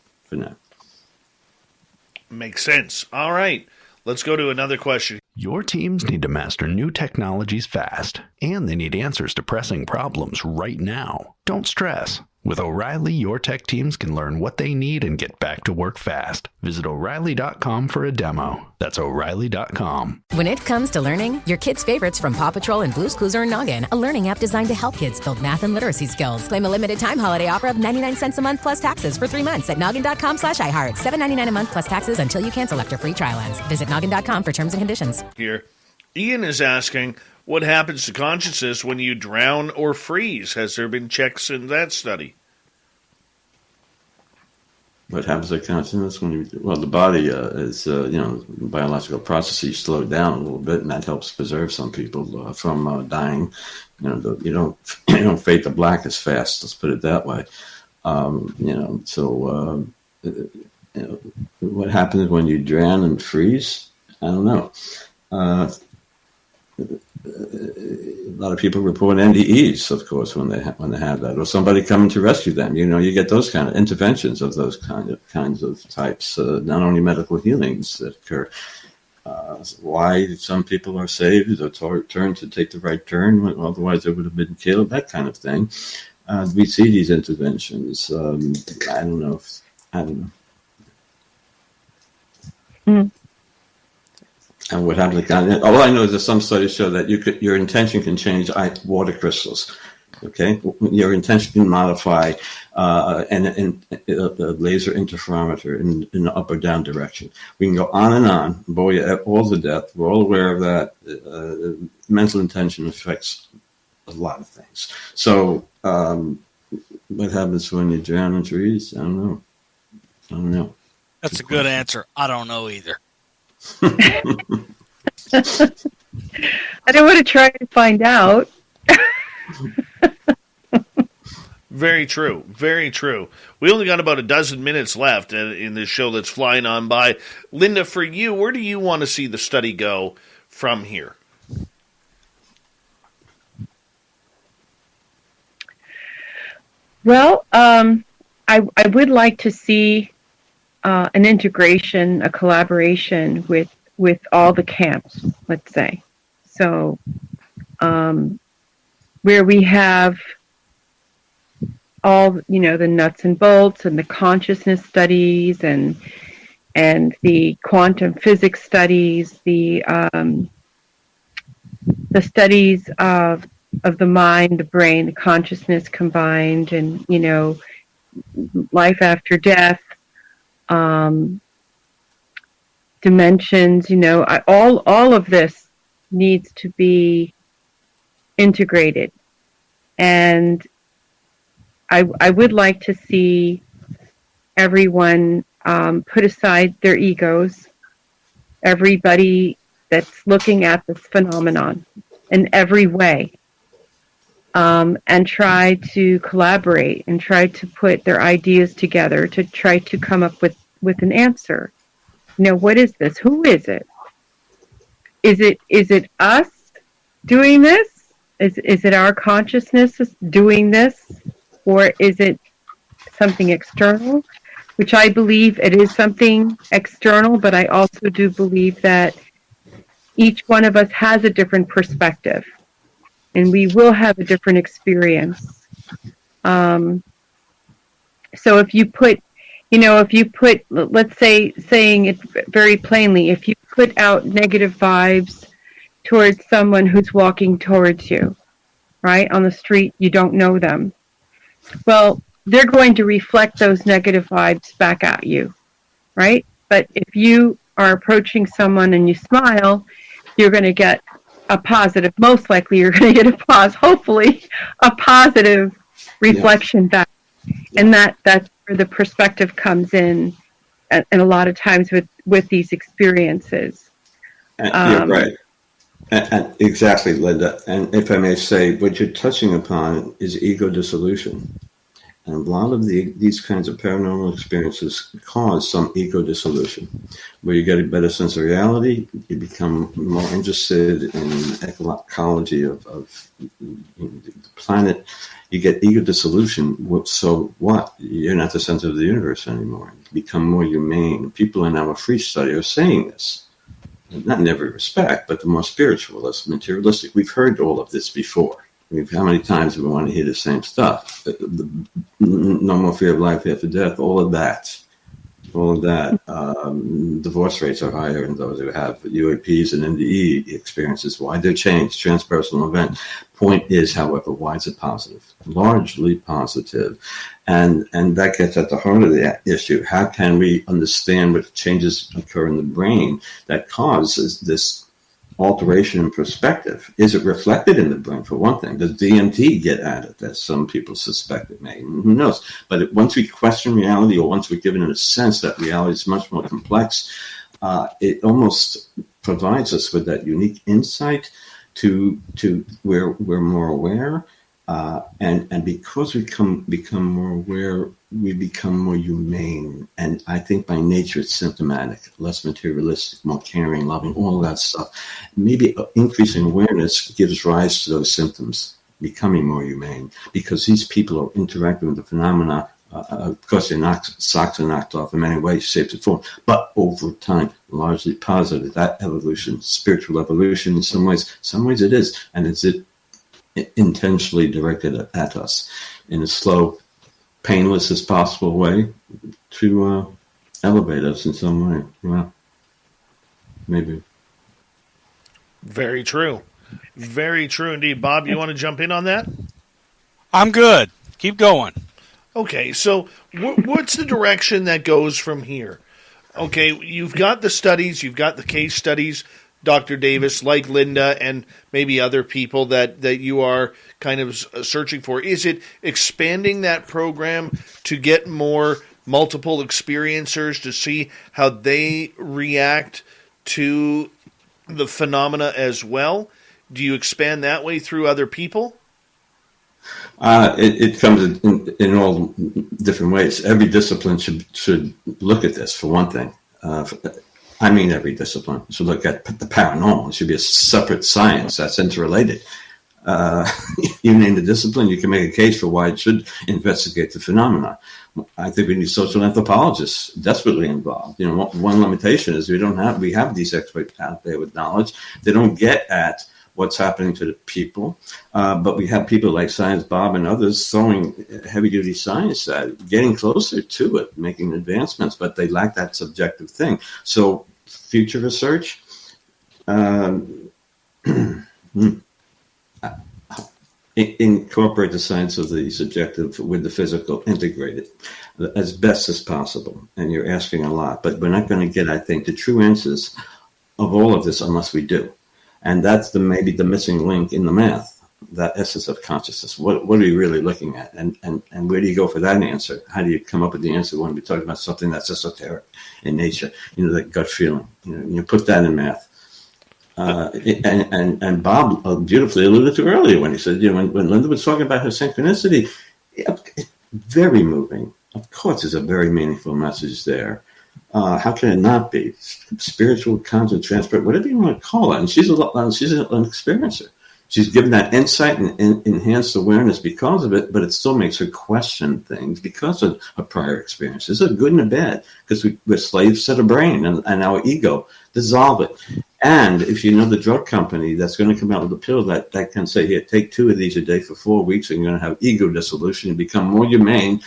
Makes sense. All right. Let's go to another question. Your teams need to master new technologies fast, and they need answers to pressing problems right now. Don't stress. With O'Reilly, your tech teams can learn what they need and get back to work fast. Visit O'Reilly.com for a demo. That's O'Reilly.com. When it comes to learning, your kids' favorites from Paw Patrol and Blue's Clues are in Noggin, a learning app designed to help kids build math and literacy skills. Claim a limited time holiday offer of 99 cents a month plus taxes for 3 months at Noggin.com/iHeart. $7.99 a month plus taxes until you cancel after free trial ends. Visit Noggin.com for terms and conditions. Here, Ian is asking, what happens to consciousness when you drown or freeze? Has there been checks in that study? What happens to consciousness when the body is, biological processes slow down a little bit, and that helps preserve some people from dying. You don't fade to black as fast. Let's put it that way. What happens when you drown and freeze? I don't know. A lot of people report NDEs, of course, when they have that, or somebody coming to rescue them. You get those kind of interventions of those kinds of types. Not only medical healings that occur. Why some people are saved or turned to take the right turn, when otherwise they would have been killed. That kind of thing. We see these interventions. I don't know. Mm. And what happens? All I know is that some studies show that your intention can change water crystals. Okay, your intention can modify a laser interferometer in the up or down direction. We can go on and on, bore you all to death. We're all aware of that. Mental intention affects a lot of things. So, what happens when you drown in trees? I don't know. That's a good answer. I don't know either. I don't want to try to find out. Very true. Very true. We only got about a dozen minutes left in this show that's flying on by. Linda, for you, where do you want to see the study go from here? Well, I would like to see an integration, a collaboration with all the camps, let's say. So, where we have all, the nuts and bolts and the consciousness studies and the quantum physics studies, the studies of the mind, the brain, the consciousness combined, and, life after death, dimensions, all of this needs to be integrated. And I would like to see everyone put aside their egos, everybody that's looking at this phenomenon in every way, and try to collaborate and try to put their ideas together to try to come up with an answer. What is this? Who is it? Is it us doing this? Is it our consciousness doing this? Or is it something external? Which I believe it is something external, but I also do believe that each one of us has a different perspective, and we will have a different experience. So if you put, let's say, saying it very plainly, if you put out negative vibes towards someone who's walking towards you, right, on the street, you don't know them. Well, they're going to reflect those negative vibes back at you, right? But if you are approaching someone and you smile, you're going to get a positive, most likely you're going to get hopefully a positive reflection back. And that's where the perspective comes in, and a lot of times with these experiences. You're right. And exactly, Linda. And if I may say, what you're touching upon is ego dissolution. And a lot of these kinds of paranormal experiences cause some ego dissolution, where you get a better sense of reality, you become more interested in ecology of the planet, you get ego dissolution. So what? You're not the center of the universe anymore. You become more humane. People in our free study are saying this. Not in every respect, but the more spiritualist, materialistic. We've heard all of this before. How many times do we want to hear the same stuff? No more fear of life after death, all of that. Divorce rates are higher in those who have UAPs and NDE experiences. Why they're changed? Transpersonal event. Point is, however, why is it positive? Largely positive. And that gets at the heart of the issue. How can we understand what changes occur in the brain that causes this alteration in perspective? Is it reflected in the brain, for one thing? Does DMT get at it, as some people suspect it may? Who knows? But once we question reality, or once we're given a sense that reality is much more complex, it almost provides us with that unique insight to where we're more aware. And because we become more aware, we become more humane. And I think by nature it's symptomatic, less materialistic, more caring, loving, all of that stuff. Maybe increasing awareness gives rise to those symptoms, becoming more humane, because these people are interacting with the phenomena. Of course, their socks are knocked off in many ways, shapes, and forms, but over time, largely positive. That evolution, spiritual evolution, in some ways it is. And it's intentionally directed at us in a slow, painless as possible way to elevate us in some way. Well, maybe. Very true. Very true indeed. Bob, you want to jump in on that? I'm good. Keep going. Okay, so what's the direction that goes from here? Okay, you've got the studies, you've got the case studies, Dr. Davis, like Linda and maybe other people that you are kind of searching for. Is it expanding that program to get more multiple experiencers to see how they react to the phenomena as well? Do you expand that way through other people? It comes in all different ways. Every discipline should look at this, for one thing. I mean, every discipline should look at the paranormal. It should be a separate science that's interrelated. You name the discipline, you can make a case for why it should investigate the phenomena. I think we need social anthropologists desperately involved. You know, one limitation is we have these experts out there with knowledge. They don't get at what's happening to the people, but we have people like Science Bob and others throwing heavy-duty science at it, getting closer to it, making advancements, but they lack that subjective thing. So future research, incorporate the science of the subjective with the physical, integrate it as best as possible. And you're asking a lot, but we're not going to get, I think, the true answers of all of this unless we do. And that's maybe the missing link in the math, that essence of consciousness. What are you really looking at? And where do you go for that answer? How do you come up with the answer when we're talking about something that's esoteric in nature? You know, that gut feeling. You put that in math. And Bob beautifully alluded to earlier when he said, when Linda was talking about her synchronicity, very moving. Of course, there's a very meaningful message there. How can it not be? Spiritual, conscious, transparent, whatever you want to call it. And she's an experiencer. She's given that insight and enhanced awareness because of it, but it still makes her question things because of her prior experiences. There's a good and a bad, because we're slaves to the brain and our ego. Dissolve it. And if you know the drug company that's going to come out with a pill that can say, here, take 2 of these a day for 4 weeks, and you're going to have ego dissolution and become more humane,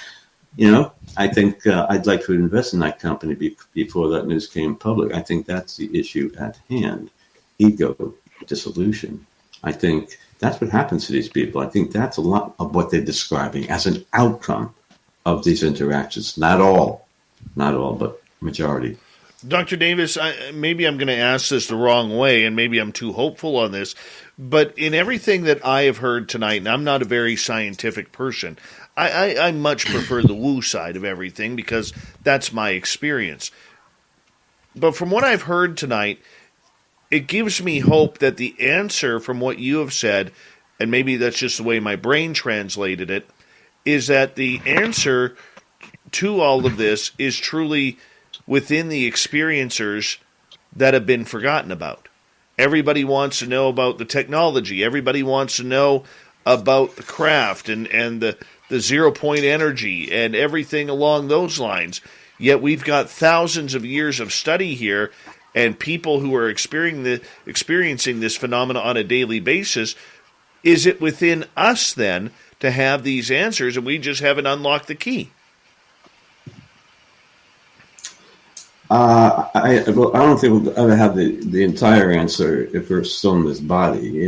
I think I'd like to invest in that company before that news came public. I think that's the issue at hand, ego dissolution. I think that's what happens to these people. I think that's a lot of what they're describing as an outcome of these interactions. Not all, but majority. Dr. Davis, maybe I'm going to ask this the wrong way, and maybe I'm too hopeful on this, but in everything that I have heard tonight, and I'm not a very scientific person, I much prefer the woo side of everything because that's my experience. But from what I've heard tonight, it gives me hope that the answer from what you have said, and maybe that's just the way my brain translated it, is that the answer to all of this is truly within the experiencers that have been forgotten about. Everybody wants to know about the technology. Everybody wants to know about the craft and the 0-point energy and everything along those lines. Yet we've got thousands of years of study here, and people who are experiencing this phenomena on a daily basis. Is it within us then to have these answers, and we just haven't unlocked the key? I don't think we'll ever have the entire answer if we're still in this body.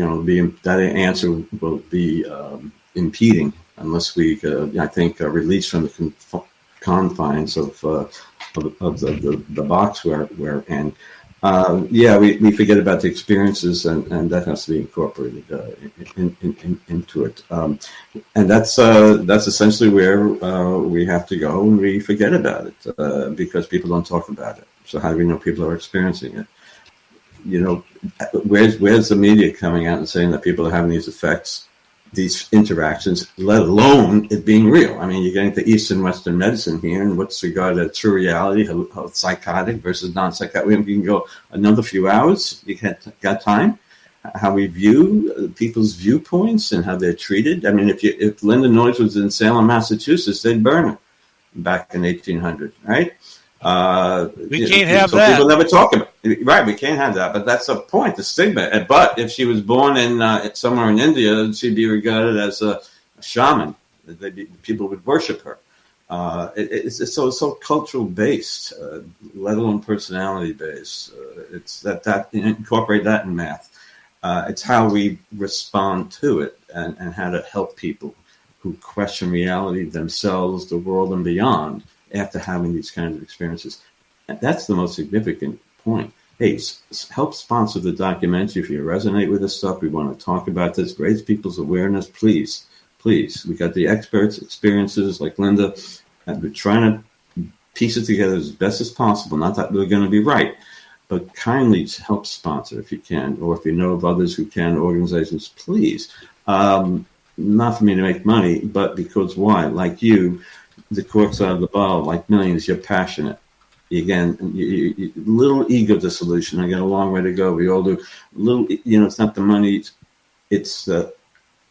That answer will be impeding unless we, I think, are released from the confines of the box we're in. We forget about the experiences, and that has to be incorporated into it. And that's essentially where we have to go, and we forget about it because people don't talk about it. So how do we know people are experiencing it? Where's the media coming out and saying that people are having these effects, these interactions, let alone it being real? I mean, you're getting to Eastern Western medicine here, and what's regarded as true reality, how psychotic versus non-psychotic. We can go another few hours. You got time? How we view people's viewpoints and how they're treated. I mean, if Linda Noyes was in Salem, Massachusetts, they'd burn her back in 1800, right? We can't have that. People never talk about it. Right, we can't have that. But that's the point, the stigma. But if she was born in somewhere in India, she'd be regarded as a shaman. People would worship her. It's so cultural based, let alone personality based. It's that incorporate that in math. It's how we respond to it and how to help people who question reality, themselves, the world, and beyond after having these kinds of experiences. And that's the most significant point. Hey, help sponsor the documentary if you resonate with this stuff. We want to talk about this, raise people's awareness, please. Please. We got the experts, experiences like Linda, and we're trying to piece it together as best as possible. Not that we're going to be right, but kindly help sponsor if you can, or if you know of others who can, organizations, please. Not for me to make money, but because why? Like you, the cork's out of the bottle, like millions, you're passionate. Again, little ego dissolution. I got a long way to go. We all do. It's not the money. It's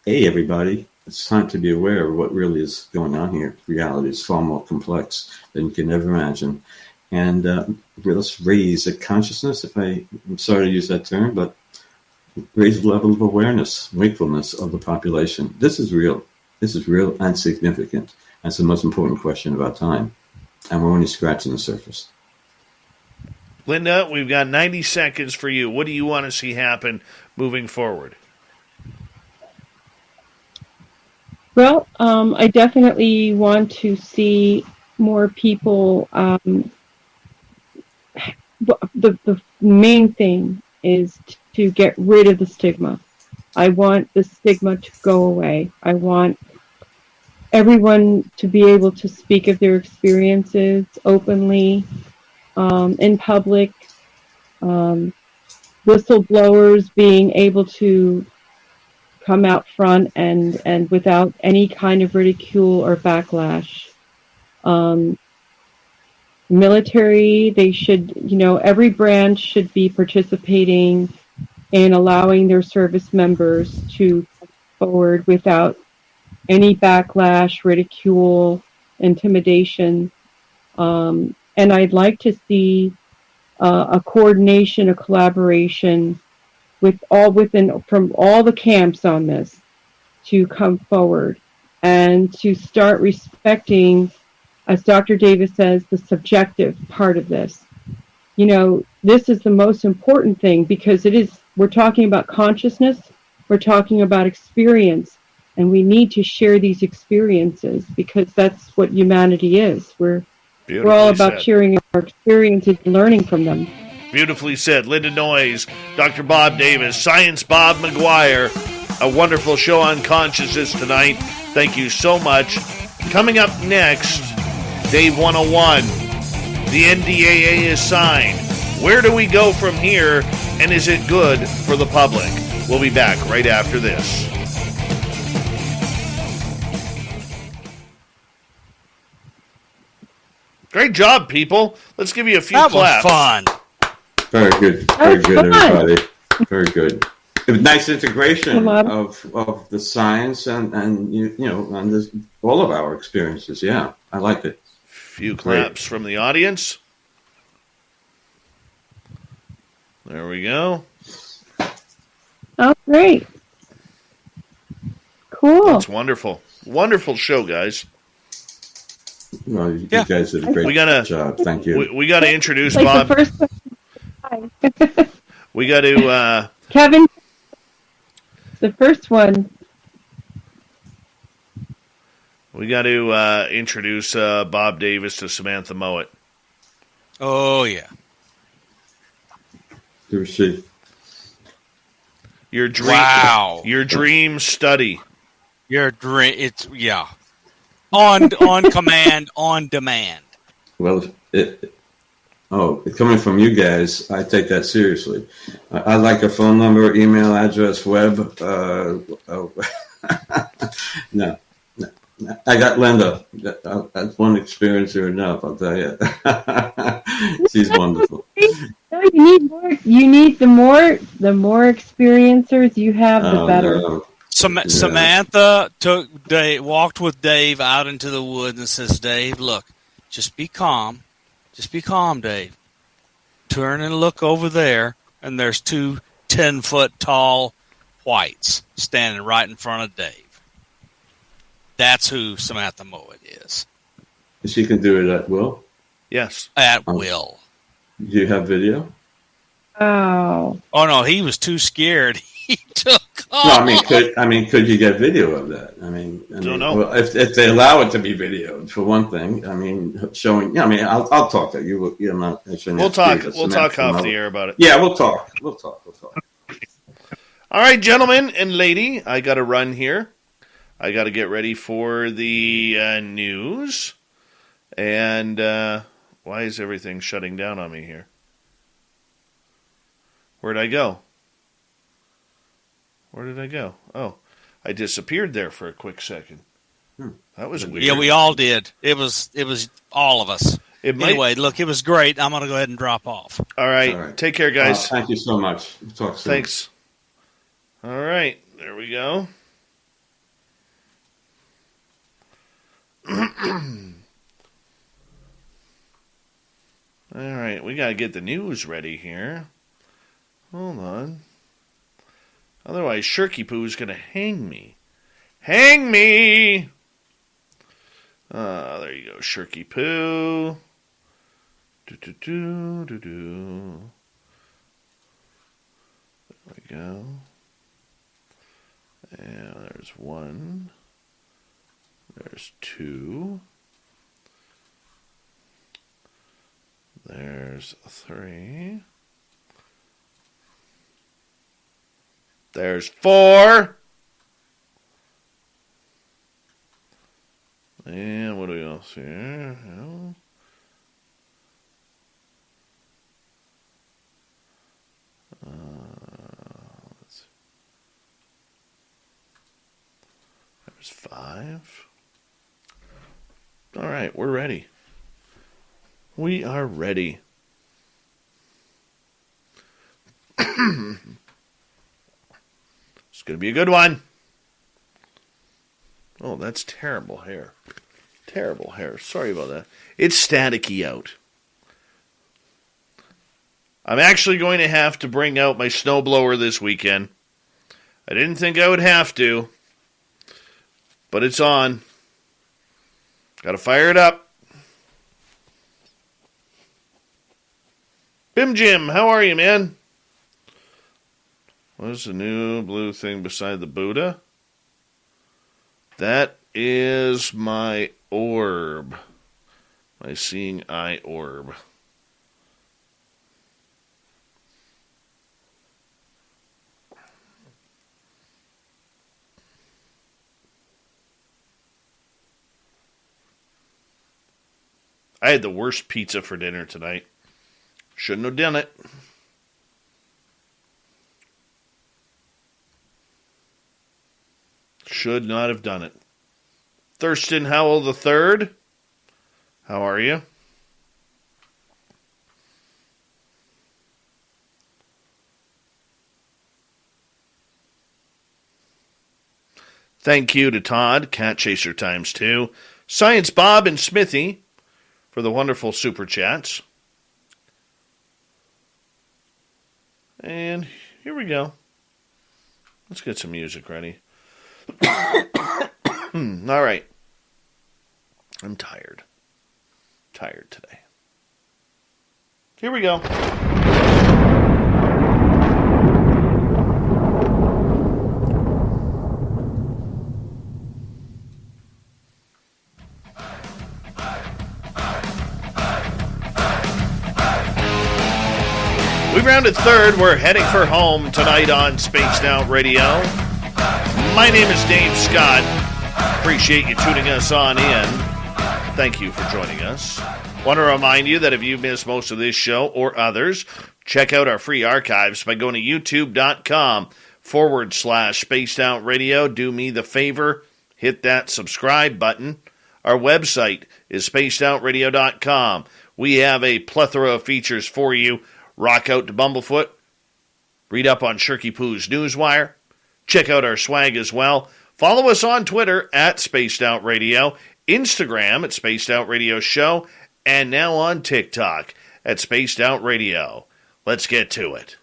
everybody. It's time to be aware of what really is going on here. Reality is far more complex than you can ever imagine. And let's raise a consciousness, I'm sorry to use that term, but raise the level of awareness, wakefulness of the population. This is real. This is real and significant. That's the most important question of our time. And we're only scratching the surface. Linda, we've got 90 seconds for you. What do you want to see happen moving forward? Well, I definitely want to see more people. The main thing is to get rid of the stigma. I want the stigma to go away. I want everyone to be able to speak of their experiences openly, in public. Whistleblowers being able to come out front and without any kind of ridicule or backlash. Military, they should, every branch should be participating in allowing their service members to come forward without any backlash, ridicule, intimidation. And I'd like to see a coordination, a collaboration from all the camps on this to come forward and to start respecting, as Dr. Davis says, the subjective part of this. This is the most important thing because we're talking about consciousness, we're talking about experience, and we need to share these experiences because that's what humanity is. We're all about sharing our experiences and learning from them. Beautifully said. Linda Noyes, Dr. Bob Davis, Science Bob McGuire. A wonderful show on consciousness tonight. Thank you so much. Coming up next, Dave 101. The NDAA is signed. Where do we go from here, and is it good for the public? We'll be back right after this. Great job, people. Let's give you a few That claps. was fun. Very good, everybody. Very good. It was nice integration of the science and you know, and this, all of our experiences. Yeah, I liked it. Few claps from the audience. There we go. Oh, great. Cool. That's wonderful. Wonderful show, guys. Well, you guys did a great job. Thank you. We got to introduce Like Bob. the first one. We got to... Kevin, the first one. We got to introduce Bob Davis to Samantha Mowat. Oh, yeah. Who is she? Your dream, Wow. Your dream study. Your dream. It's on command, on demand. Well, coming from you guys, I take that seriously. I like a phone number, email address, web. No. I got Linda. That's one experience or enough, I'll tell you. She's wonderful. No, you need more. You need the more experiencers you have, the better. No. Samantha walked with Dave out into the woods and says, "Dave, look, just be calm. Just be calm, Dave. Turn and look over there, and there's 2 10-foot tall whites standing right in front of Dave." That's who Samantha Mowat is. She can do it at will? Yes. At will. Do you have video? Oh. Oh, no, he was too scared. He took off. No, could you get video of that? Don't know. Well, if they allow it to be videoed, for one thing, showing. I'll talk to you. We'll talk off the air about it. Yeah, we'll talk. All right, gentlemen and lady, I got to run here. I got to get ready for the news. And why is everything shutting down on me here? Where'd I go? Where did I go? Oh, I disappeared there for a quick second. That was weird. Yeah, we all did. It was all of us. Anyway, look, it was great. I'm going to go ahead and drop off. All right. Take care, guys. Thank you so much. We'll talk soon. Thanks. All right. There we go. All right. We got to get the news ready here. Hold on. Otherwise, Shirky Poo's going to hang me. Hang me! There you go, Shirky Poo. Do-do-do-do-do. There we go. And there's 1. There's 2. There's 3. There's 4. And what do we else here? Let's see. There's 5. All right, we're ready. We are ready. It's going to be a good one. Oh, that's terrible hair. Terrible hair. Sorry about that. It's staticky out. I'm actually going to have to bring out my snowblower this weekend. I didn't think I would have to, but it's on. Got to fire it up. Bim Jim, how are you, man? What's the new blue thing beside the Buddha? That is my orb. My seeing eye orb. I had the worst pizza for dinner tonight. Shouldn't have done it. Should not have done it. Thurston Howell III, how are you? Thank you to Todd, Cat Chaser times 2, Science Bob and Smithy for the wonderful super chats. And here we go. Let's get some music ready. All right. I'm tired. Tired today. Here we go. We rounded third. We're heading for home tonight on Spaced Out Radio. My name is Dave Scott. Appreciate you tuning us on in. Thank you for joining us. Want to remind you that if you missed most of this show or others, check out our free archives by going to youtube.com/Spaced Out Radio. Do me the favor, hit that subscribe button. Our website is spacedoutradio.com. We have a plethora of features for you. Rock out to Bumblefoot. Read up on Shirky Poo's Newswire. Check out our swag as well. Follow us on Twitter at Spaced Out Radio, Instagram at Spaced Out Radio Show, and now on TikTok at Spaced Out Radio. Let's get to it.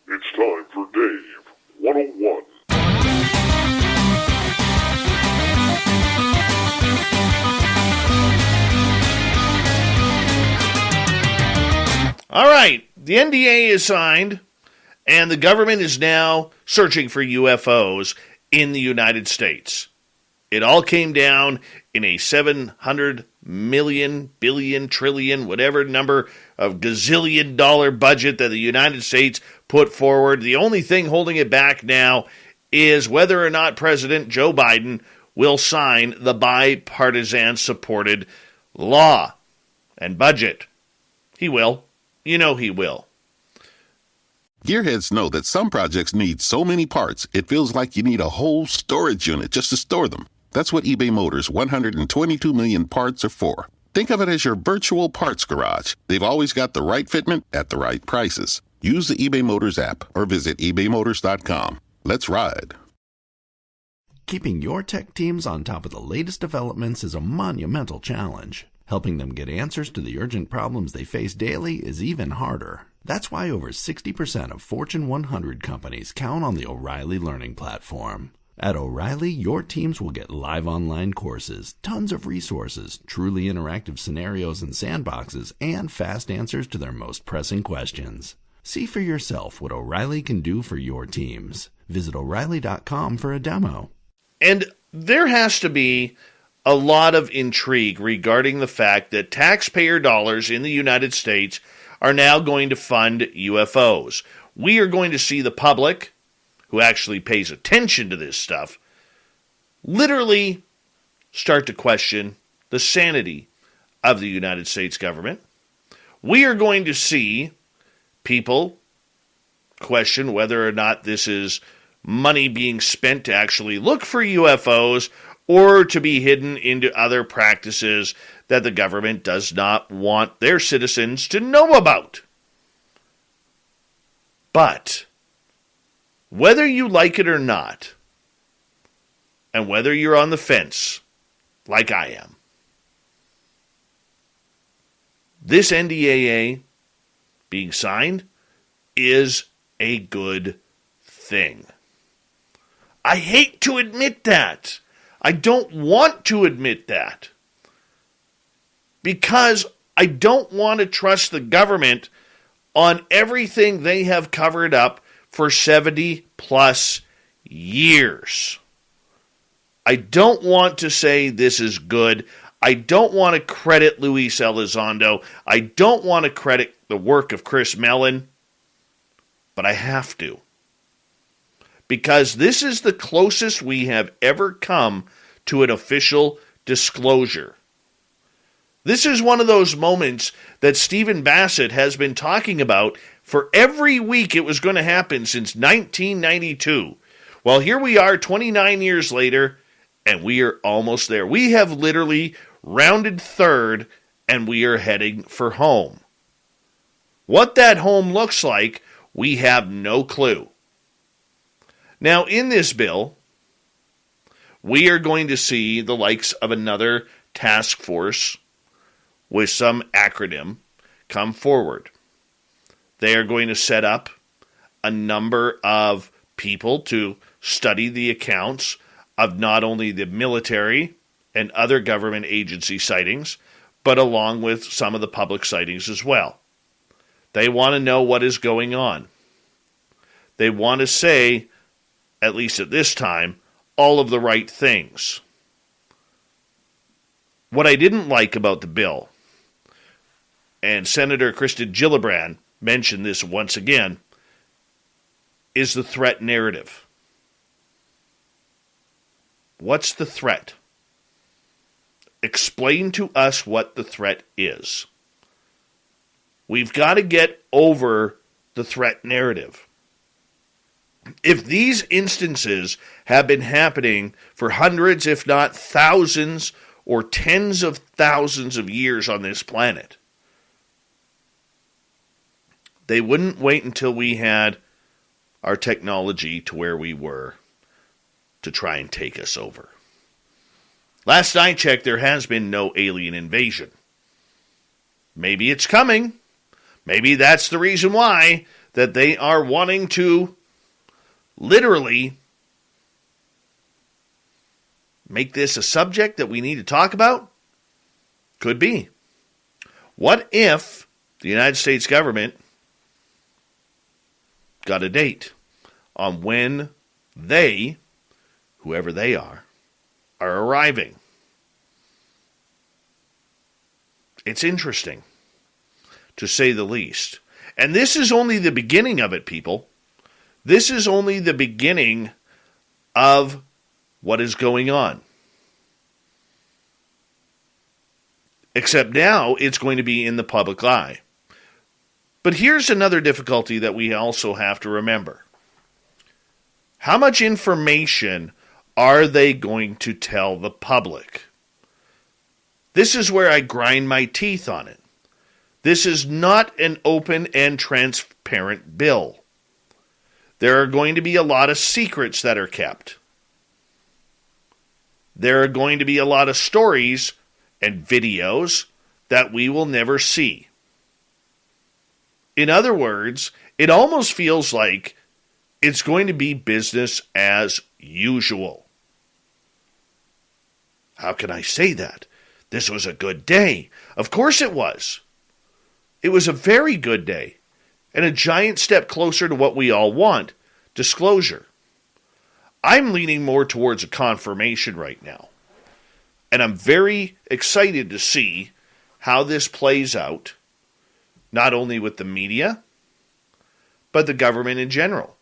It's time for Dave 101. All right, the NDA is signed, and the government is now searching for UFOs in the United States. It all came down in a 700 million, billion, trillion, whatever number of gazillion dollar budget that the United States put forward. The only thing holding it back now is whether or not President Joe Biden will sign the bipartisan supported law and budget. He will. You know he will. Gearheads know that some projects need so many parts, it feels like you need a whole storage unit just to store them. That's what eBay Motors' 122 million parts are for. Think of it as your virtual parts garage. They've always got the right fitment at the right prices. Use the eBay Motors app or visit ebaymotors.com. Let's ride. Keeping your tech teams on top of the latest developments is a monumental challenge. Helping them get answers to the urgent problems they face daily is even harder. That's why over 60% of Fortune 100 companies count on the O'Reilly Learning Platform. At O'Reilly, your teams will get live online courses, tons of resources, truly interactive scenarios and sandboxes, and fast answers to their most pressing questions. See for yourself what O'Reilly can do for your teams. Visit O'Reilly.com for a demo. And there has to be a lot of intrigue regarding the fact that taxpayer dollars in the United States are now going to fund UFOs. We are going to see the public, who actually pays attention to this stuff, literally start to question the sanity of the United States government. We are going to see people question whether or not this is money being spent to actually look for UFOs or to be hidden into other practices that the government does not want their citizens to know about. But whether you like it or not, and whether you're on the fence, like I am, this NDAA being signed is a good thing. I hate to admit that. I don't want to admit that. Because I don't want to trust the government on everything they have covered up for 70 plus years. I don't want to say this is good. I don't want to credit Luis Elizondo. I don't want to credit the work of Chris Mellon. But I have to. Because this is the closest we have ever come to an official disclosure. This is one of those moments that Stephen Bassett has been talking about for every week it was going to happen since 1992. Well, here we are 29 years later, and we are almost there. We have literally rounded third, and we are heading for home. What that home looks like, we have no clue. Now, in this bill, we are going to see the likes of another task force with some acronym come forward. They are going to set up a number of people to study the accounts of not only the military and other government agency sightings, but along with some of the public sightings as well. They want to know what is going on. They want to say, at least at this time, all of the right things. What I didn't like about the bill, and Senator Kristen Gillibrand mentioned this once again, is the threat narrative. What's the threat? Explain to us what the threat is. We've got to get over the threat narrative. If these instances have been happening for hundreds, if not thousands, or tens of thousands of years on this planet, they wouldn't wait until we had our technology to where we were to try and take us over. Last I checked, there has been no alien invasion. Maybe it's coming. Maybe that's the reason why that they are wanting to literally make this a subject that we need to talk about. Could be. What if the United States government got a date on when they, whoever they are arriving? It's interesting, to say the least. And this is only the beginning of it, people. This is only the beginning of what is going on. Except now it's going to be in the public eye. But here's another difficulty that we also have to remember. How much information are they going to tell the public? This is where I grind my teeth on it. This is not an open and transparent bill. There are going to be a lot of secrets that are kept. There are going to be a lot of stories and videos that we will never see. In other words, it almost feels like it's going to be business as usual. How can I say that? This was a good day. Of course it was. It was a very good day, and a giant step closer to what we all want, disclosure. I'm leaning more towards a confirmation right now, and I'm very excited to see how this plays out, not only with the media, but the government in general.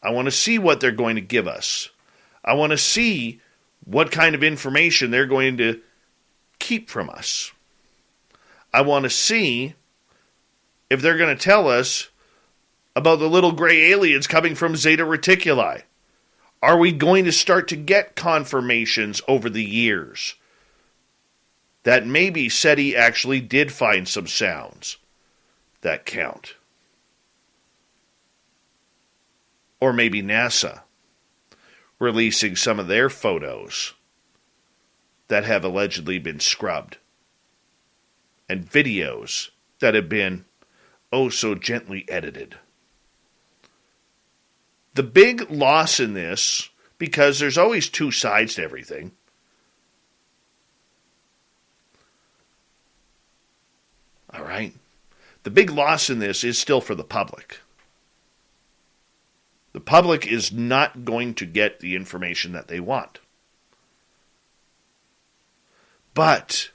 I want to see what they're going to give us. I want to see what kind of information they're going to keep from us. I want to see if they're going to tell us about the little gray aliens coming from Zeta Reticuli. Are we going to start to get confirmations over the years that maybe SETI actually did find some sounds that count? Or maybe NASA releasing some of their photos that have allegedly been scrubbed, and videos that have been oh so gently edited. The big loss in this, because there's always two sides to everything, all right, the big loss in this is still for the public. The public is not going to get the information that they want. But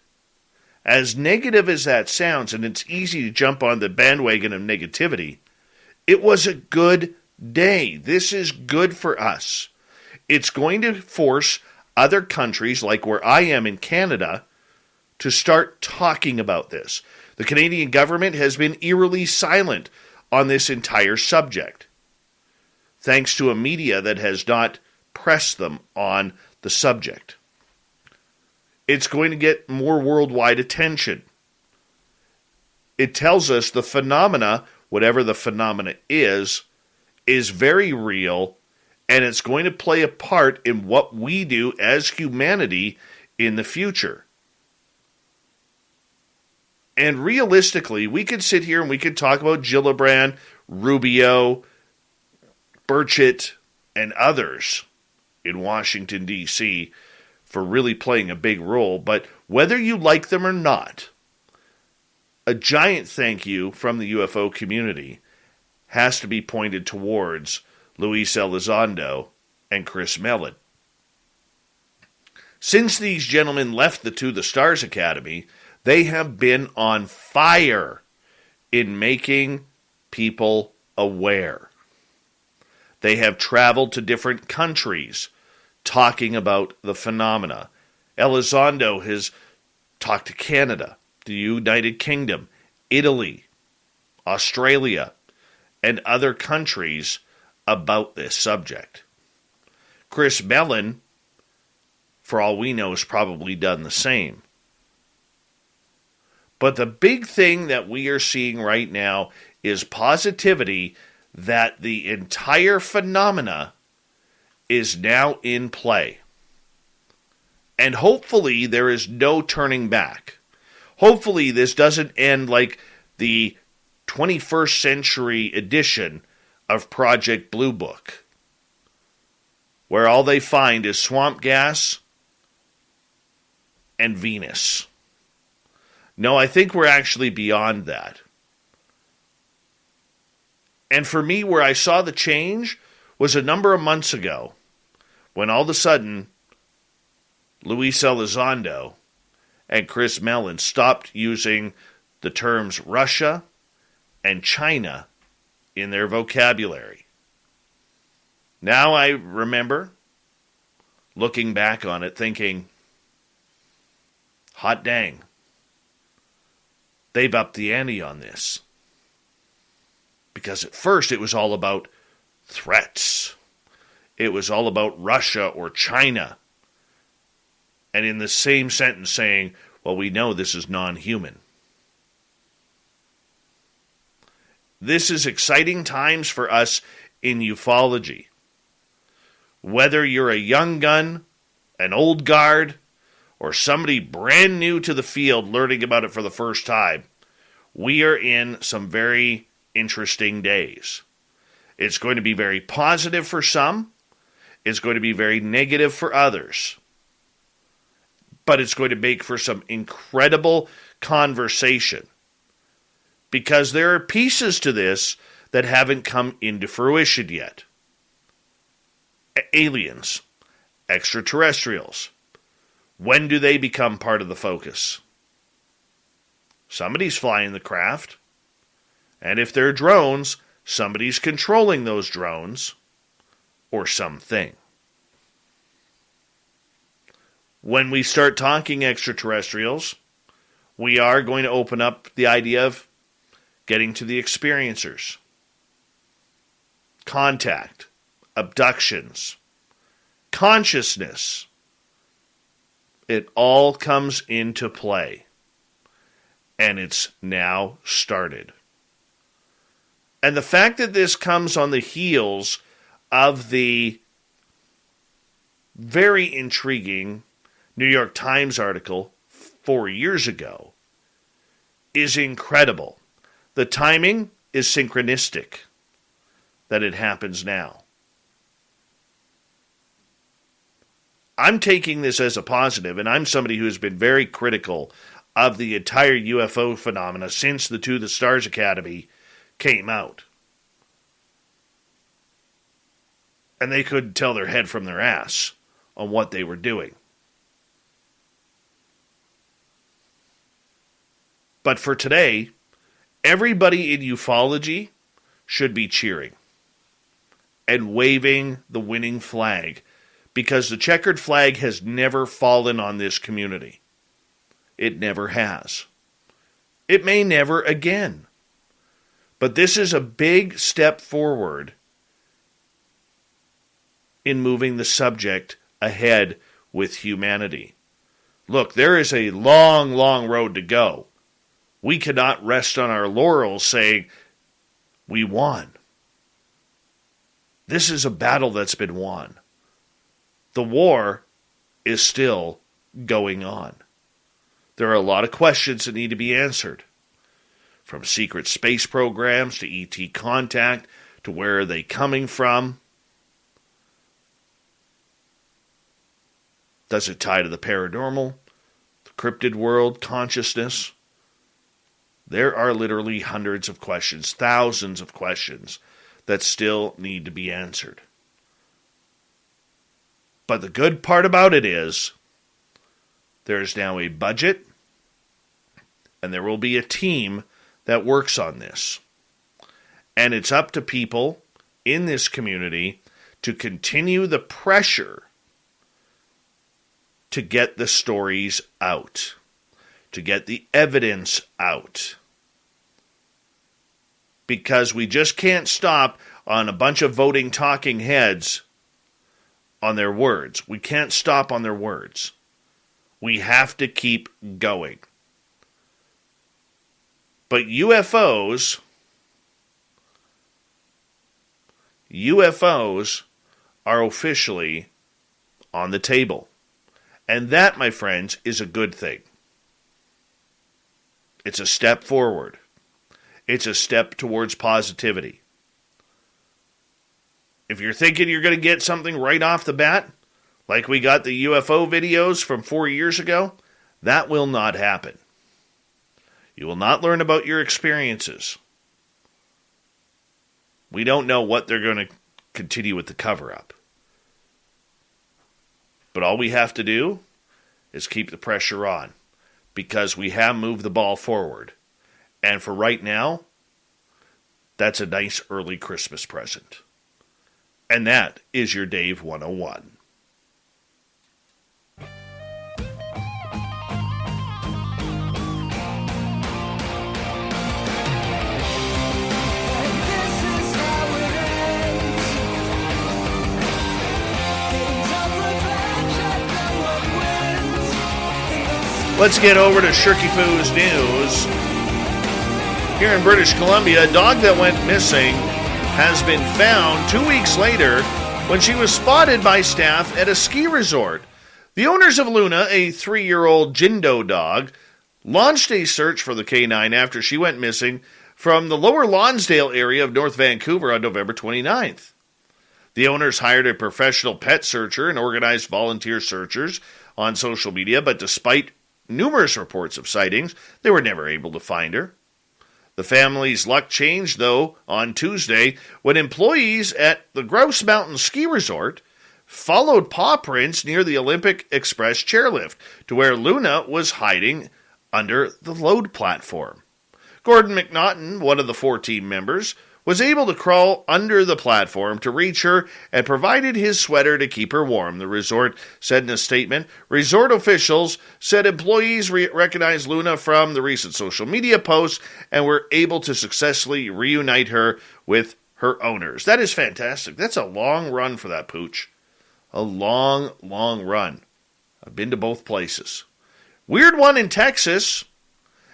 as negative as that sounds, and it's easy to jump on the bandwagon of negativity, it was a good day. This is good for us. It's going to force other countries, like where I am in Canada, to start talking about this. The Canadian government has been eerily silent on this entire subject, thanks to a media that has not pressed them on the subject. It's going to get more worldwide attention. It tells us the phenomena, whatever the phenomena is very real, and it's going to play a part in what we do as humanity in the future. And realistically, we could sit here and we could talk about Gillibrand, Rubio, Burchett, and others in Washington, D.C. for really playing a big role. But whether you like them or not, a giant thank you from the UFO community has to be pointed towards Luis Elizondo and Chris Mellon. Since these gentlemen left the To the Stars Academy, they have been on fire in making people aware. They have traveled to different countries talking about the phenomena. Elizondo has talked to Canada, the United Kingdom, Italy, Australia, and other countries about this subject. Chris Mellon, for all we know, has probably done the same. But the big thing that we are seeing right now is positivity that the entire phenomena is now in play. And hopefully there is no turning back. Hopefully this doesn't end like the 21st century edition of Project Blue Book, where all they find is swamp gas and Venus. No, I think we're actually beyond that. And for me, where I saw the change was a number of months ago, when all of a sudden, Luis Elizondo and Chris Mellon stopped using the terms Russia and China in their vocabulary. Now I remember looking back on it thinking, hot dang, they've upped the ante on this. Because at first it was all about threats. It was all about Russia or China. And in the same sentence saying, well, we know this is non-human. This is exciting times for us in ufology. Whether you're a young gun, an old guard, or somebody brand new to the field learning about it for the first time, we are in some very interesting days. It's going to be very positive for some. It's going to be very negative for others. But it's going to make for some incredible conversation. Because there are pieces to this that haven't come into fruition yet. Aliens, extraterrestrials. When do they become part of the focus? Somebody's flying the craft. And if they're drones, somebody's controlling those drones or something. When we start talking extraterrestrials, we are going to open up the idea of getting to the experiencers. Contact, abductions, consciousness. It all comes into play. And it's now started. And the fact that this comes on the heels of the very intriguing New York Times article 4 years ago is incredible. The timing is synchronistic that it happens now. I'm taking this as a positive, and I'm somebody who has been very critical of the entire UFO phenomena since the To the Stars Academy came out. And they couldn't tell their head from their ass on what they were doing. But for today, everybody in ufology should be cheering and waving the winning flag, because the checkered flag has never fallen on this community. It never has. It may never again. But this is a big step forward in moving the subject ahead with humanity. Look, there is a long, long road to go. We cannot rest on our laurels saying, we won. This is a battle that's been won. The war is still going on. There are a lot of questions that need to be answered. From secret space programs to ET contact to where are they coming from? Does it tie to the paranormal, the cryptid world, consciousness? There are literally hundreds of questions, thousands of questions that still need to be answered. But the good part about it is there is now a budget and there will be a team that works on this. And it's up to people in this community to continue the pressure to get the stories out, to get the evidence out. Because we just can't stop on a bunch of voting talking heads on their words. We can't stop on their words. We have to keep going. But UFOs are officially on the table. And that, my friends, is a good thing. It's a step forward. It's a step towards positivity. If you're thinking you're going to get something right off the bat, like we got the UFO videos from 4 years ago, that will not happen. You will not learn about your experiences. We don't know what they're going to continue with the cover-up. But all we have to do is keep the pressure on, because we have moved the ball forward. And for right now, that's a nice early Christmas present. And that is your Dave 101. Let's get over to Shirky Poo's news. Here in British Columbia, a dog that went missing has been found 2 weeks later when she was spotted by staff at a ski resort. The owners of Luna, a 3-year-old Jindo dog, launched a search for the canine after she went missing from the Lower Lonsdale area of North Vancouver on November 29th. The owners hired a professional pet searcher and organized volunteer searchers on social media, but despite numerous reports of sightings, they were never able to find her. The family's luck changed, though, on Tuesday when employees at the Grouse Mountain Ski Resort followed paw prints near the Olympic Express chairlift to where Luna was hiding under the load platform. Gordon McNaughton, one of the 4 team members, was able to crawl under the platform to reach her and provided his sweater to keep her warm, the resort said in a statement. Resort officials said employees recognized Luna from the recent social media posts and were able to successfully reunite her with her owners. That is fantastic. That's a long run for that pooch. A long, long run. I've been to both places. Weird one in Texas.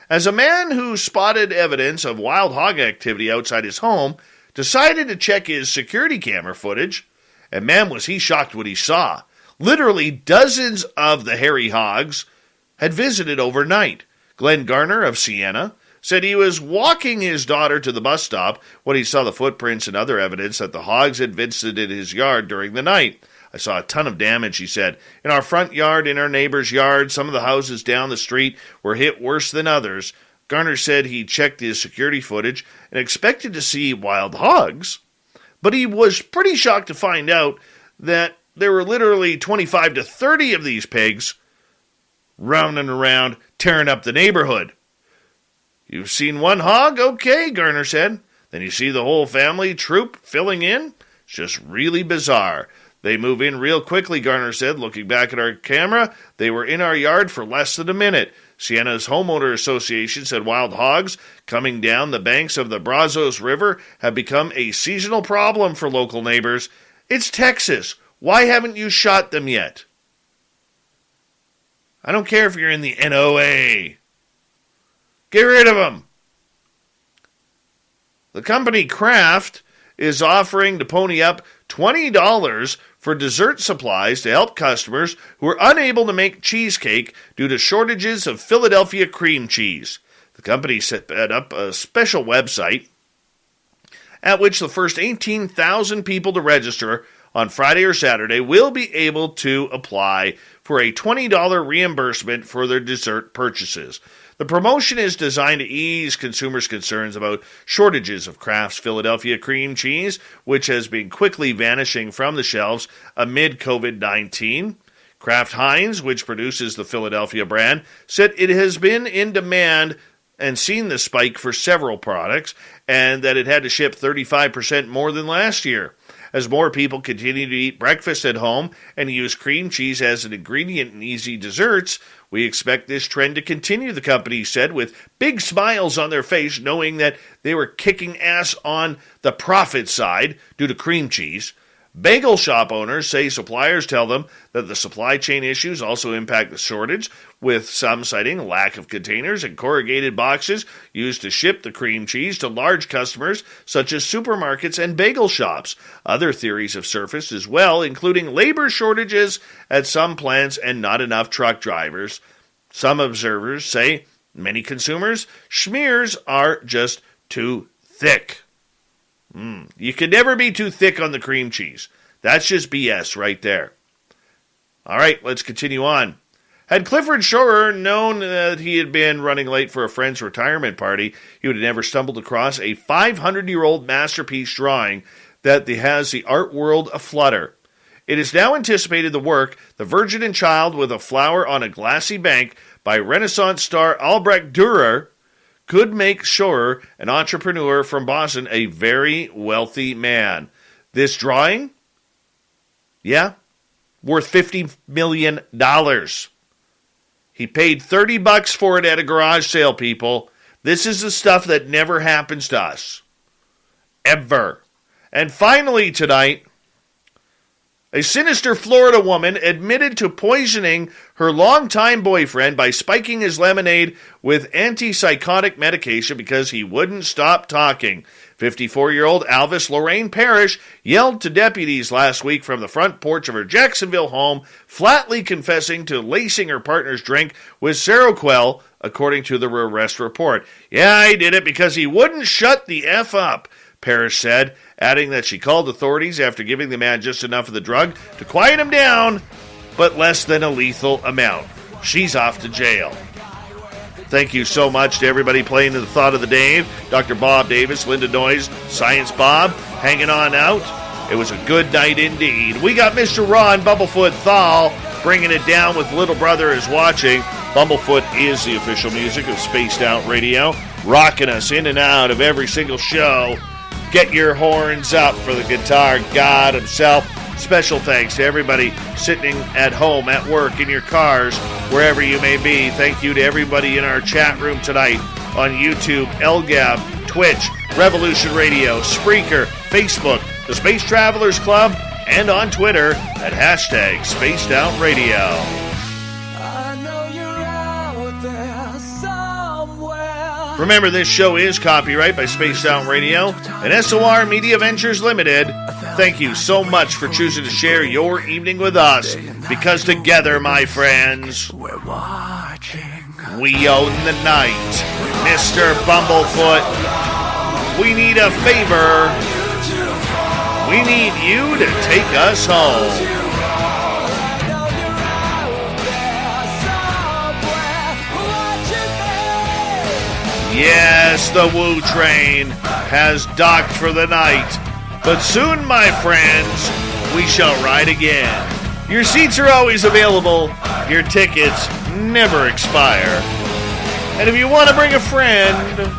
As a man who spotted evidence of wild hog activity outside his home decided to check his security camera footage, and man was he shocked what he saw. Literally dozens of the hairy hogs had visited overnight. Glenn Garner of Siena said he was walking his daughter to the bus stop when he saw the footprints and other evidence that the hogs had visited his yard during the night. I saw a ton of damage, he said. In our front yard, in our neighbor's yard, some of the houses down the street were hit worse than others. Garner said he checked his security footage and expected to see wild hogs, but he was pretty shocked to find out that there were literally 25 to 30 of these pigs rounding around, tearing up the neighborhood. You've seen one hog? Okay, Garner said. Then you see the whole family troop filling in? It's just really bizarre. They move in real quickly, Garner said. Looking back at our camera, they were in our yard for less than a minute. Siena's Homeowner Association said wild hogs coming down the banks of the Brazos River have become a seasonal problem for local neighbors. It's Texas. Why haven't you shot them yet? I don't care if you're in the NOA. Get rid of them. The company Kraft is offering to pony up $20 for dessert supplies to help customers who are unable to make cheesecake due to shortages of Philadelphia cream cheese. The company set up a special website at which the first 18,000 people to register on Friday or Saturday will be able to apply for a $20 reimbursement for their dessert purchases. The promotion is designed to ease consumers' concerns about shortages of Kraft's Philadelphia cream cheese, which has been quickly vanishing from the shelves amid COVID-19. Kraft Heinz, which produces the Philadelphia brand, said it has been in demand and seen the spike for several products, and that it had to ship 35% more than last year. As more people continue to eat breakfast at home and use cream cheese as an ingredient in easy desserts, we expect this trend to continue, the company said, with big smiles on their face, knowing that they were kicking ass on the profit side due to cream cheese. Bagel shop owners say suppliers tell them that the supply chain issues also impact the shortage, with some citing lack of containers and corrugated boxes used to ship the cream cheese to large customers such as supermarkets and bagel shops. Other theories have surfaced as well, including labor shortages at some plants and not enough truck drivers. Some observers say many consumers, schmears are just too thick. You can never be too thick on the cream cheese. That's just BS right there. All right, let's continue on. Had Clifford Schorer known that he had been running late for a friend's retirement party, he would have never stumbled across a 500-year-old masterpiece drawing that has the art world aflutter. It is now anticipated the work, The Virgin and Child with a Flower on a Glassy Bank by Renaissance star Albrecht Dürer, could make Schorer, an entrepreneur from Boston, a very wealthy man. This drawing, worth $50 million. He paid $30 for it at a garage sale, people. This is the stuff that never happens to us. Ever. And finally tonight, a sinister Florida woman admitted to poisoning her longtime boyfriend by spiking his lemonade with antipsychotic medication because he wouldn't stop talking. 54-year-old Alvis Lorraine Parrish yelled to deputies last week from the front porch of her Jacksonville home, flatly confessing to lacing her partner's drink with Seroquel, according to the arrest report. "Yeah, I did it because he wouldn't shut the F up," Parrish said, adding that she called authorities after giving the man just enough of the drug to quiet him down, but less than a lethal amount. She's off to jail. Thank you so much to everybody playing to the thought of the Dave, Dr. Bob Davis, Linda Noyes, Science Bob, hanging on out. It was a good night indeed. We got Mr. Ron Bumblefoot Thal bringing it down with Little Brother is Watching. Bumblefoot is the official music of Spaced Out Radio, rocking us in and out of every single show. Get your horns up for the guitar god himself. Special thanks to everybody sitting at home, at work, in your cars, wherever you may be. Thank you to everybody in our chat room tonight on YouTube, LGAB, Twitch, Revolution Radio, Spreaker, Facebook, the Space Travelers Club, and on Twitter at hashtag Spaced Out Radio. Remember, this show is copyright by Spaced Out Radio and SOR Media Ventures Limited. Thank you so much for choosing to share your evening with us, because together, my friends, we own the night. Mr. Bumblefoot, we need a favor. We need you to take us home. Yes, the Woo Train has docked for the night, but soon, my friends, we shall ride again. Your seats are always available. Your tickets never expire. And if you want to bring a friend,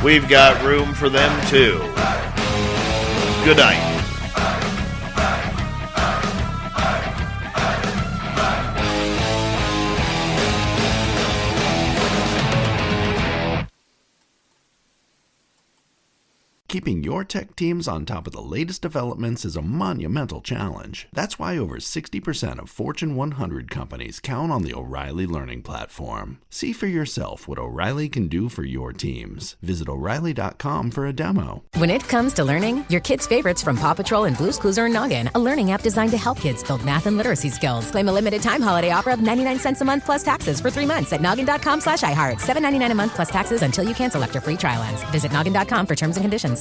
we've got room for them too. Good night. Keeping your tech teams on top of the latest developments is a monumental challenge. That's why over 60% of Fortune 100 companies count on the O'Reilly Learning Platform. See for yourself what O'Reilly can do for your teams. Visit O'Reilly.com for a demo. When it comes to learning, your kids' favorites from Paw Patrol and Blue's Clues are in Noggin, a learning app designed to help kids build math and literacy skills. Claim a limited time holiday offer of 99 cents a month plus taxes for 3 months at noggin.com/iHeart. $7.99 a month plus taxes until you cancel after free trial ends. Visit noggin.com for terms and conditions.